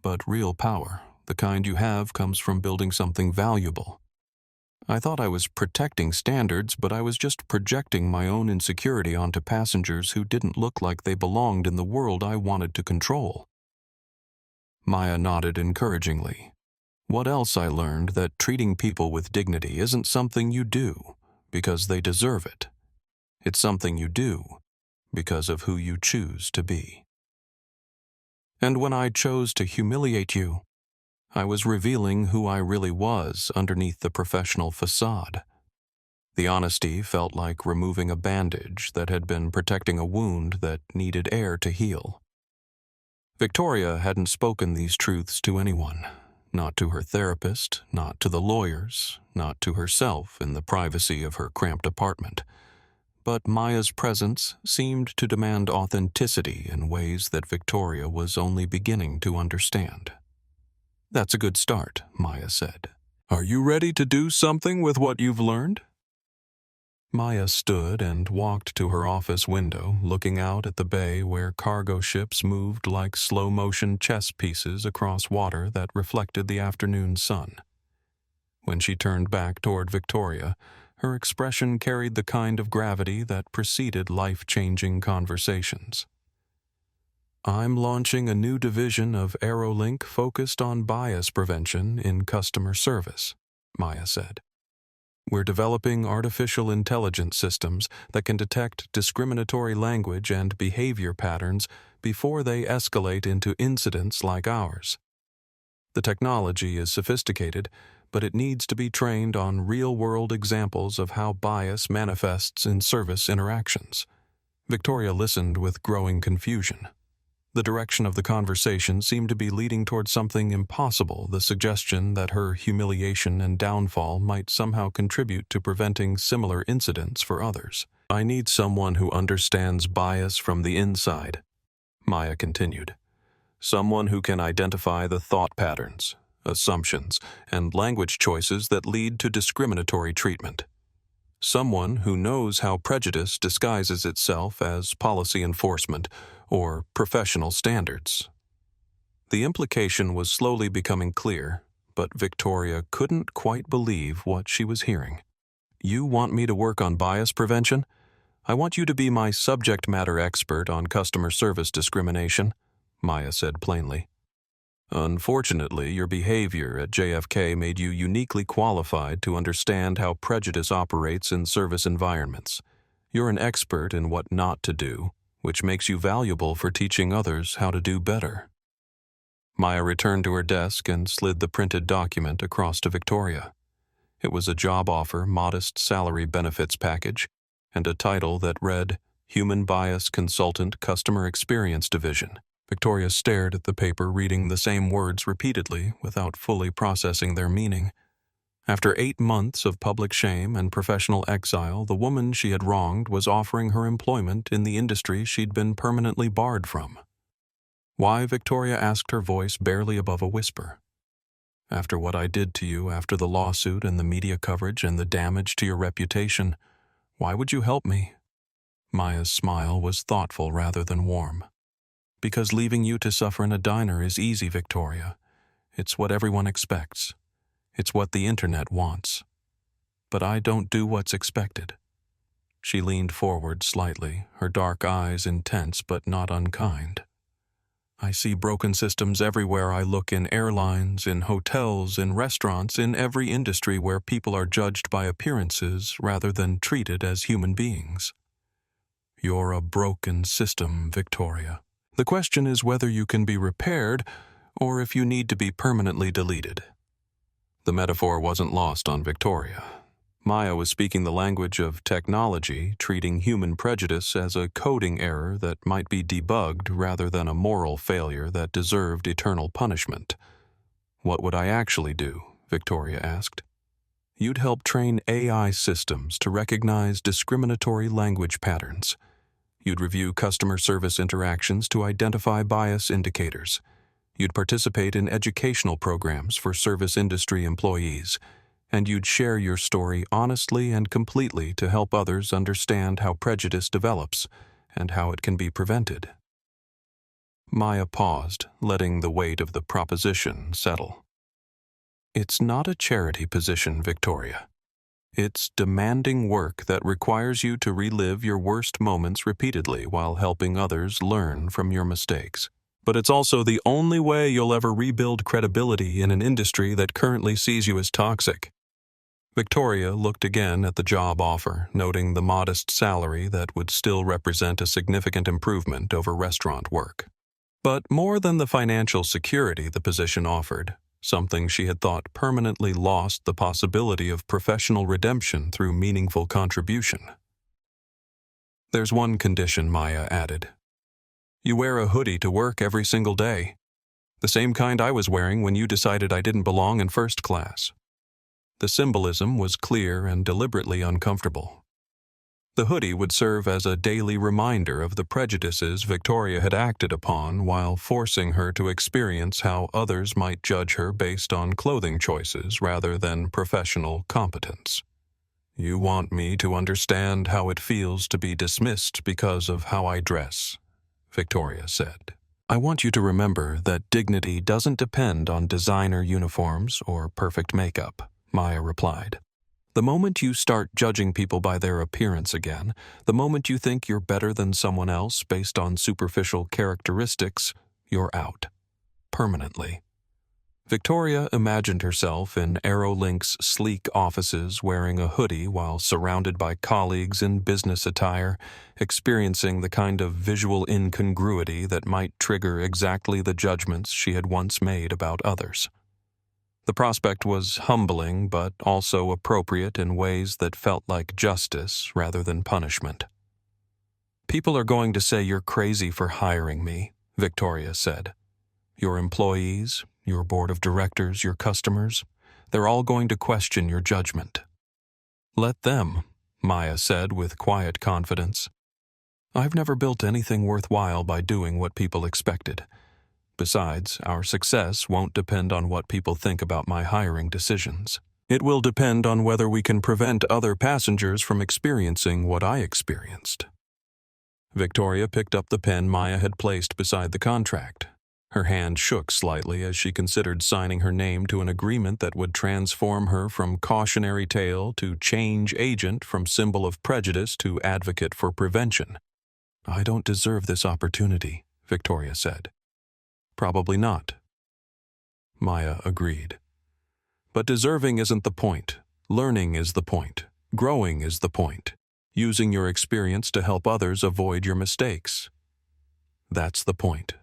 but real power, the kind you have, comes from building something valuable. I thought I was protecting standards, but I was just projecting my own insecurity onto passengers who didn't look like they belonged in the world I wanted to control." Maya nodded encouragingly. "What else I learned that treating people with dignity isn't something you do because they deserve it. It's something you do because of who you choose to be. And when I chose to humiliate you, I was revealing who I really was underneath the professional facade." The honesty felt like removing a bandage that had been protecting a wound that needed air to heal. Victoria hadn't spoken these truths to anyone, not to her therapist, not to the lawyers, not to herself in the privacy of her cramped apartment. But Maya's presence seemed to demand authenticity in ways that Victoria was only beginning to understand. "That's a good start," Maya said. "Are you ready to do something with what you've learned?" Maya stood and walked to her office window, looking out at the bay where cargo ships moved like slow-motion chess pieces across water that reflected the afternoon sun. When she turned back toward Victoria, her expression carried the kind of gravity that preceded life-changing conversations. I'm launching a new division of AeroLink focused on bias prevention in customer service, Maya said. We're developing artificial intelligence systems that can detect discriminatory language and behavior patterns before they escalate into incidents like ours. The technology is sophisticated, but it needs to be trained on real-world examples of how bias manifests in service interactions. Victoria listened with growing confusion. The direction of the conversation seemed to be leading toward something impossible, the suggestion that her humiliation and downfall might somehow contribute to preventing similar incidents for others. I need someone who understands bias from the inside, Maya continued. Someone who can identify the thought patterns, assumptions, and language choices that lead to discriminatory treatment. Someone who knows how prejudice disguises itself as policy enforcement or professional standards. The implication was slowly becoming clear, but Victoria couldn't quite believe what she was hearing. You want me to work on bias prevention? I want you to be my subject matter expert on customer service discrimination, Maya said plainly. Unfortunately, your behavior at JFK made you uniquely qualified to understand how prejudice operates in service environments. You're an expert in what not to do, which makes you valuable for teaching others how to do better. Maya returned to her desk and slid the printed document across to Victoria. It was a job offer, modest salary benefits package, and a title that read, Human Bias Consultant Customer Experience Division. Victoria stared at the paper, reading the same words repeatedly without fully processing their meaning. After 8 months of public shame and professional exile, the woman she had wronged was offering her employment in the industry she'd been permanently barred from. Why, Victoria asked, her voice barely above a whisper. After what I did to you, after the lawsuit and the media coverage and the damage to your reputation, why would you help me? Maya's smile was thoughtful rather than warm. Because leaving you to suffer in a diner is easy, Victoria. It's what everyone expects. It's what the internet wants. But I don't do what's expected. She leaned forward slightly, her dark eyes intense but not unkind. I see broken systems everywhere I look, in airlines, in hotels, in restaurants, in every industry where people are judged by appearances rather than treated as human beings. You're a broken system, Victoria. The question is whether you can be repaired or if you need to be permanently deleted. The metaphor wasn't lost on Victoria. Maya was speaking the language of technology, treating human prejudice as a coding error that might be debugged rather than a moral failure that deserved eternal punishment. What would I actually do? Victoria asked. You'd help train AI systems to recognize discriminatory language patterns. You'd review customer service interactions to identify bias indicators. You'd participate in educational programs for service industry employees. And you'd share your story honestly and completely to help others understand how prejudice develops and how it can be prevented. Maya paused, letting the weight of the proposition settle. It's not a charity position, Victoria. It's demanding work that requires you to relive your worst moments repeatedly while helping others learn from your mistakes. But it's also the only way you'll ever rebuild credibility in an industry that currently sees you as toxic. Victoria looked again at the job offer, noting the modest salary that would still represent a significant improvement over restaurant work. But more than the financial security the position offered, something she had thought permanently lost the possibility of professional redemption through meaningful contribution. There's one condition, Maya added. You wear a hoodie to work every single day. The same kind I was wearing when you decided I didn't belong in first class. The symbolism was clear and deliberately uncomfortable. The hoodie would serve as a daily reminder of the prejudices Victoria had acted upon while forcing her to experience how others might judge her based on clothing choices rather than professional competence. You want me to understand how it feels to be dismissed because of how I dress, Victoria said. I want you to remember that dignity doesn't depend on designer uniforms or perfect makeup, Maya replied. The moment you start judging people by their appearance again, the moment you think you're better than someone else based on superficial characteristics, you're out. Permanently. Victoria imagined herself in Aerolink's sleek offices wearing a hoodie while surrounded by colleagues in business attire, experiencing the kind of visual incongruity that might trigger exactly the judgments she had once made about others. The prospect was humbling but also appropriate in ways that felt like justice rather than punishment. "People are going to say you're crazy for hiring me," Victoria said. "Your employees, your board of directors, your customers, they're all going to question your judgment." "Let them," Maya said with quiet confidence. "I've never built anything worthwhile by doing what people expected. Besides, our success won't depend on what people think about my hiring decisions. It will depend on whether we can prevent other passengers from experiencing what I experienced." Victoria picked up the pen Maya had placed beside the contract. Her hand shook slightly as she considered signing her name to an agreement that would transform her from cautionary tale to change agent, from symbol of prejudice to advocate for prevention. "I don't deserve this opportunity," Victoria said. "Probably not." Maya agreed. "But deserving isn't the point. Learning is the point. Growing is the point. Using your experience to help others avoid your mistakes. That's the point."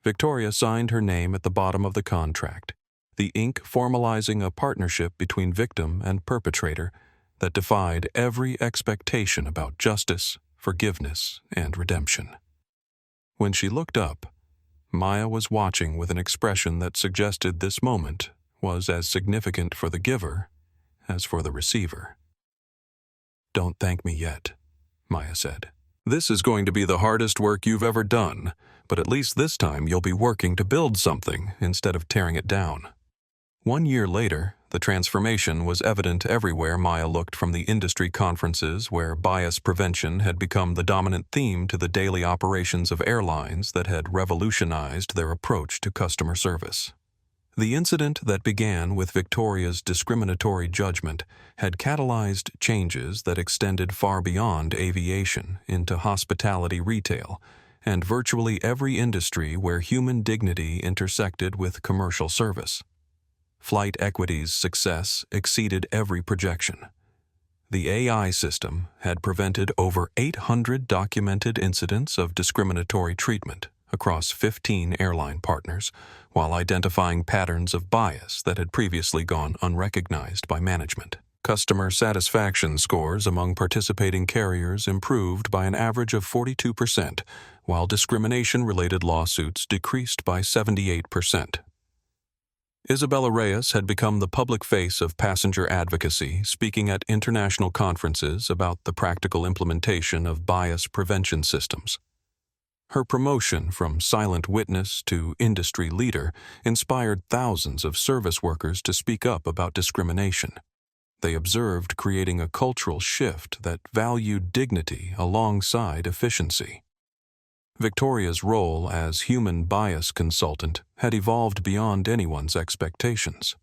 Victoria signed her name at the bottom of the contract, the ink formalizing a partnership between victim and perpetrator that defied every expectation about justice, forgiveness, and redemption. When she looked up, Maya was watching with an expression that suggested this moment was as significant for the giver as for the receiver. "Don't thank me yet," Maya said. "This is going to be the hardest work you've ever done, but at least this time you'll be working to build something instead of tearing it down." 1 year later, the transformation was evident everywhere Maya looked, from the industry conferences where bias prevention had become the dominant theme to the daily operations of airlines that had revolutionized their approach to customer service. The incident that began with Victoria's discriminatory judgment had catalyzed changes that extended far beyond aviation into hospitality, retail, and virtually every industry where human dignity intersected with commercial service. Flight Equity's success exceeded every projection. The AI system had prevented over 800 documented incidents of discriminatory treatment across 15 airline partners, while identifying patterns of bias that had previously gone unrecognized by management. Customer satisfaction scores among participating carriers improved by an average of 42%, while discrimination-related lawsuits decreased by 78%. Isabella Reyes had become the public face of passenger advocacy, speaking at international conferences about the practical implementation of bias prevention systems. Her promotion from silent witness to industry leader inspired thousands of service workers to speak up about discrimination. They observed creating a cultural shift that valued dignity alongside efficiency. Victoria's role as human bias consultant had evolved beyond anyone's expectations.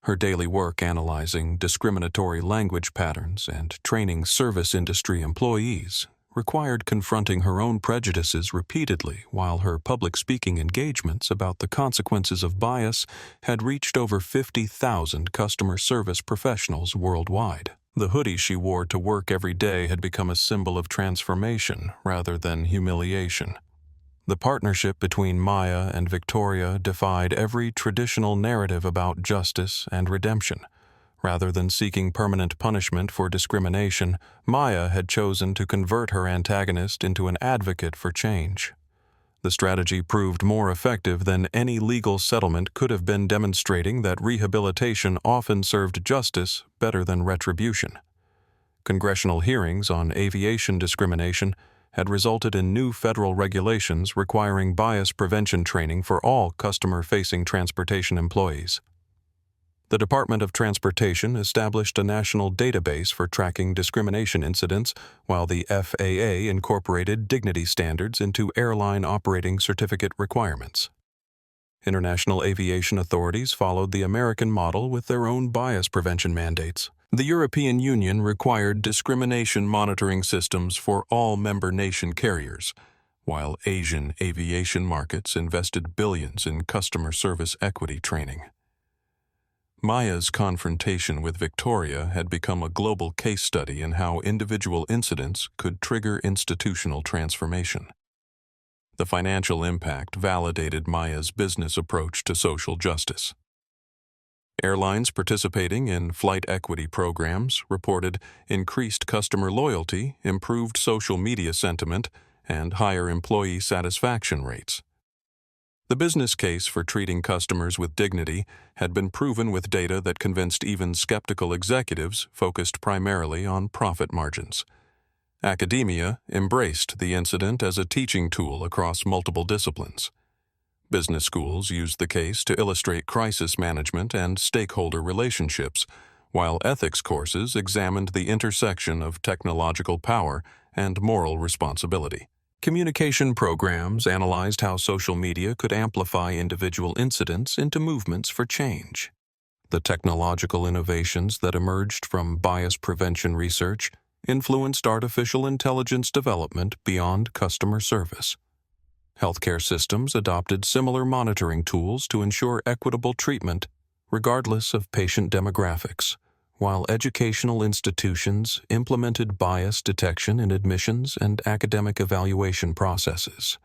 Her daily work analyzing discriminatory language patterns and training service industry employees required confronting her own prejudices repeatedly, while her public speaking engagements about the consequences of bias had reached over 50,000 customer service professionals worldwide. The hoodie she wore to work every day had become a symbol of transformation rather than humiliation. The partnership between Maya and Victoria defied every traditional narrative about justice and redemption. Rather than seeking permanent punishment for discrimination, Maya had chosen to convert her antagonist into an advocate for change. The strategy proved more effective than any legal settlement could have been, demonstrating that rehabilitation often served justice better than retribution. Congressional hearings on aviation discrimination had resulted in new federal regulations requiring bias prevention training for all customer-facing transportation employees. The Department of Transportation established a national database for tracking discrimination incidents, while the FAA incorporated dignity standards into airline operating certificate requirements. International aviation authorities followed the American model with their own bias prevention mandates, The European Union required discrimination monitoring systems for all member nation carriers, while Asian aviation markets invested billions in customer service equity training. Maya's confrontation with Victoria had become a global case study in how individual incidents could trigger institutional transformation. The financial impact validated Maya's business approach to social justice. Airlines participating in flight equity programs reported increased customer loyalty, improved social media sentiment, and higher employee satisfaction rates. The business case for treating customers with dignity had been proven with data that convinced even skeptical executives focused primarily on profit margins. Academia embraced the incident as a teaching tool across multiple disciplines. Business schools used the case to illustrate crisis management and stakeholder relationships, while ethics courses examined the intersection of technological power and moral responsibility. Communication programs analyzed how social media could amplify individual incidents into movements for change. The technological innovations that emerged from bias prevention research influenced artificial intelligence development beyond customer service. Healthcare systems adopted similar monitoring tools to ensure equitable treatment, regardless of patient demographics, while educational institutions implemented bias detection in admissions and academic evaluation processes.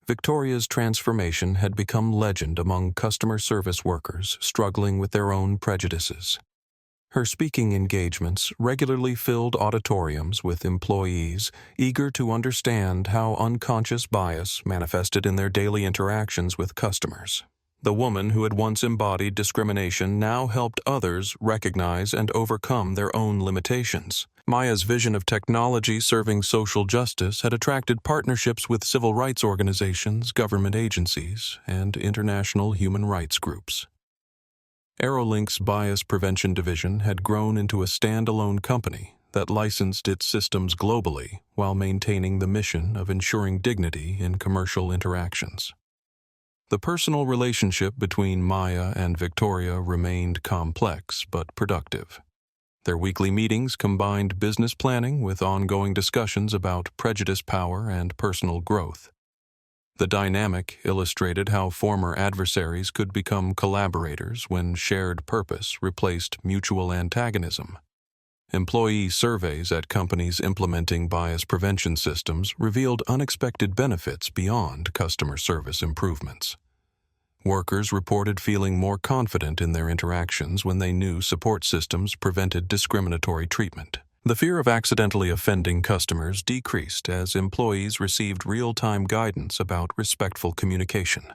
Victoria's transformation had become legend among customer service workers struggling with their own prejudices. Her speaking engagements regularly filled auditoriums with employees eager to understand how unconscious bias manifested in their daily interactions with customers. The woman who had once embodied discrimination now helped others recognize and overcome their own limitations. Maya's vision of technology serving social justice had attracted partnerships with civil rights organizations, government agencies, and international human rights groups. Aerolink's Bias Prevention Division had grown into a standalone company that licensed its systems globally while maintaining the mission of ensuring dignity in commercial interactions. The personal relationship between Maya and Victoria remained complex but productive. Their weekly meetings combined business planning with ongoing discussions about prejudice power and personal growth. The dynamic illustrated how former adversaries could become collaborators when shared purpose replaced mutual antagonism. Employee surveys at companies implementing bias prevention systems revealed unexpected benefits beyond customer service improvements. Workers reported feeling more confident in their interactions when they knew support systems prevented discriminatory treatment. The fear of accidentally offending customers decreased as employees received real-time guidance about respectful communication.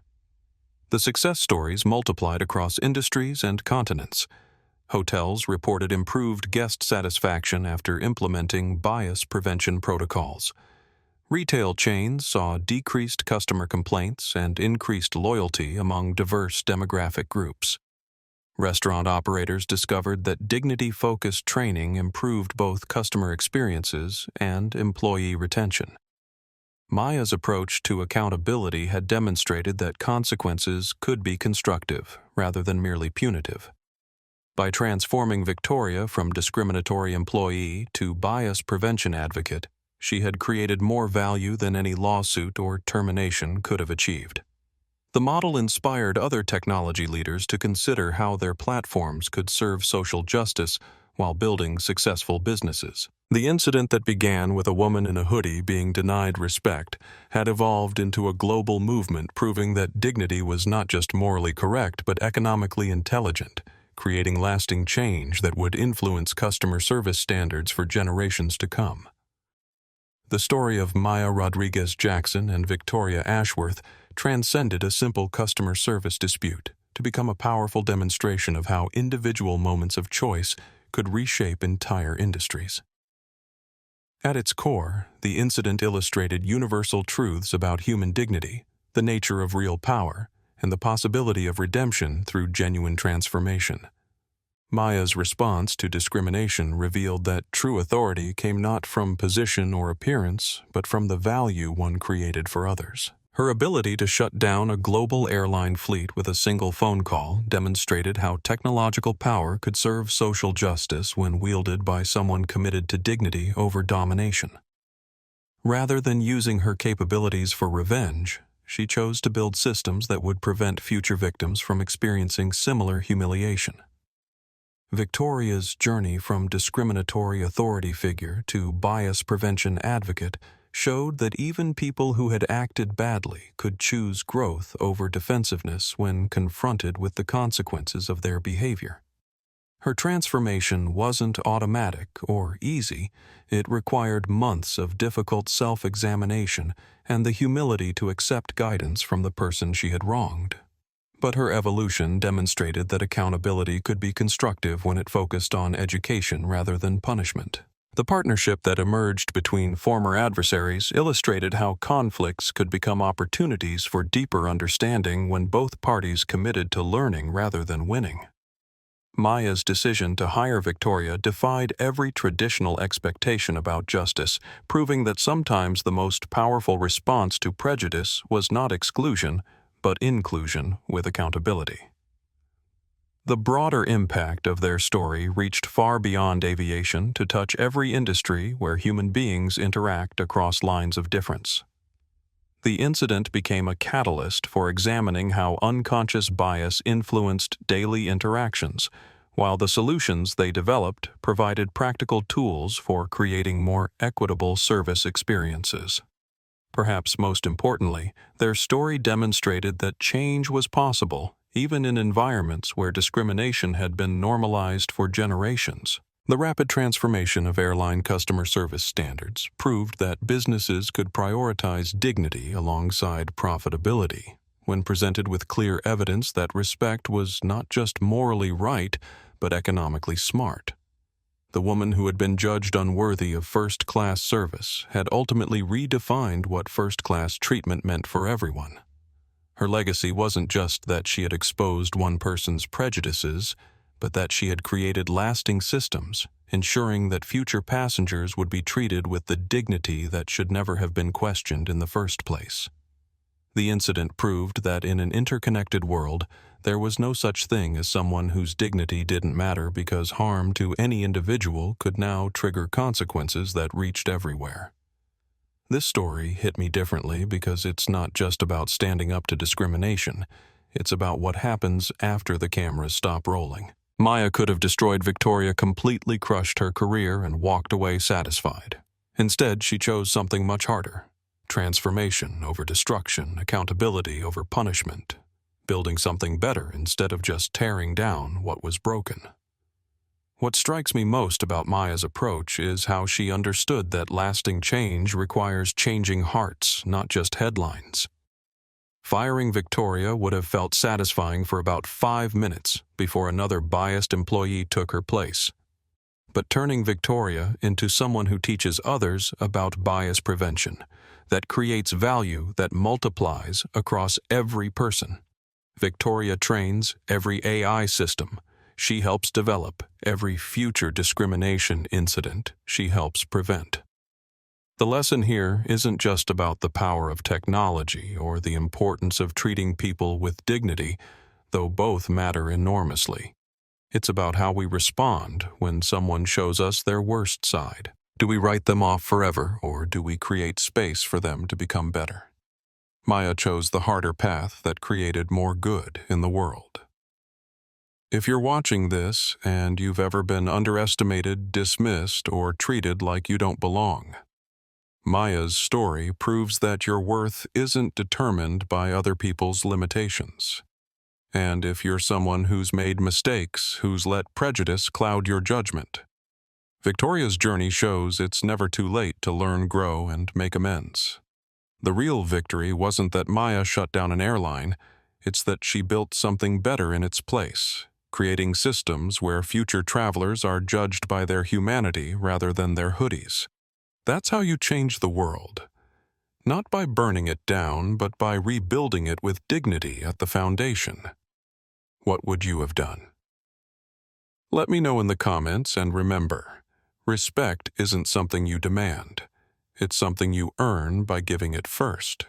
The success stories multiplied across industries and continents. Hotels reported improved guest satisfaction after implementing bias prevention protocols. Retail chains saw decreased customer complaints and increased loyalty among diverse demographic groups. Restaurant operators discovered that dignity-focused training improved both customer experiences and employee retention. Maya's approach to accountability had demonstrated that consequences could be constructive rather than merely punitive. By transforming Victoria from discriminatory employee to bias prevention advocate, she had created more value than any lawsuit or termination could have achieved. The model inspired other technology leaders to consider how their platforms could serve social justice while building successful businesses. The incident that began with a woman in a hoodie being denied respect had evolved into a global movement proving that dignity was not just morally correct but economically intelligent, creating lasting change that would influence customer service standards for generations to come. The story of Maya Rodriguez Jackson and Victoria Ashworth transcended a simple customer service dispute to become a powerful demonstration of how individual moments of choice could reshape entire industries. At its core, the incident illustrated universal truths about human dignity, the nature of real power, and the possibility of redemption through genuine transformation. Maya's response to discrimination revealed that true authority came not from position or appearance, but from the value one created for others. Her ability to shut down a global airline fleet with a single phone call demonstrated how technological power could serve social justice when wielded by someone committed to dignity over domination. Rather than using her capabilities for revenge, she chose to build systems that would prevent future victims from experiencing similar humiliation. Victoria's journey from discriminatory authority figure to bias prevention advocate showed that even people who had acted badly could choose growth over defensiveness when confronted with the consequences of their behavior. Her transformation wasn't automatic or easy. It required months of difficult self-examination and the humility to accept guidance from the person she had wronged. But her evolution demonstrated that accountability could be constructive when it focused on education rather than punishment. The partnership that emerged between former adversaries illustrated how conflicts could become opportunities for deeper understanding when both parties committed to learning rather than winning. Maya's decision to hire Victoria defied every traditional expectation about justice, proving that sometimes the most powerful response to prejudice was not exclusion, but inclusion with accountability. The broader impact of their story reached far beyond aviation to touch every industry where human beings interact across lines of difference. The incident became a catalyst for examining how unconscious bias influenced daily interactions, while the solutions they developed provided practical tools for creating more equitable service experiences. Perhaps most importantly, their story demonstrated that change was possible, even in environments where discrimination had been normalized for generations. The rapid transformation of airline customer service standards proved that businesses could prioritize dignity alongside profitability when presented with clear evidence that respect was not just morally right, but economically smart. The woman who had been judged unworthy of first-class service had ultimately redefined what first-class treatment meant for everyone. Her legacy wasn't just that she had exposed one person's prejudices, but that she had created lasting systems, ensuring that future passengers would be treated with the dignity that should never have been questioned in the first place. The incident proved that in an interconnected world, there was no such thing as someone whose dignity didn't matter because harm to any individual could now trigger consequences that reached everywhere. This story hit me differently because it's not just about standing up to discrimination, it's about what happens after the cameras stop rolling. Maya could have destroyed Victoria, completely crushed her career, and walked away satisfied. Instead, she chose something much harder: transformation over destruction, accountability over punishment, building something better instead of just tearing down what was broken. What strikes me most about Maya's approach is how she understood that lasting change requires changing hearts, not just headlines. Firing Victoria would have felt satisfying for about 5 minutes before another biased employee took her place. But turning Victoria into someone who teaches others about bias prevention, that creates value that multiplies across every person. Victoria trains every AI system she helps develop, every future discrimination incident she helps prevent. The lesson here isn't just about the power of technology or the importance of treating people with dignity, though both matter enormously. It's about how we respond when someone shows us their worst side. Do we write them off forever, or do we create space for them to become better? Maya chose the harder path that created more good in the world. If you're watching this and you've ever been underestimated, dismissed, or treated like you don't belong, Maya's story proves that your worth isn't determined by other people's limitations. And if you're someone who's made mistakes, who's let prejudice cloud your judgment, Victoria's journey shows it's never too late to learn, grow, and make amends. The real victory wasn't that Maya shut down an airline, it's that she built something better in its place, creating systems where future travelers are judged by their humanity rather than their hoodies. That's how you change the world. Not by burning it down, but by rebuilding it with dignity at the foundation. What would you have done? Let me know in the comments, and remember, respect isn't something you demand. It's something you earn by giving it first.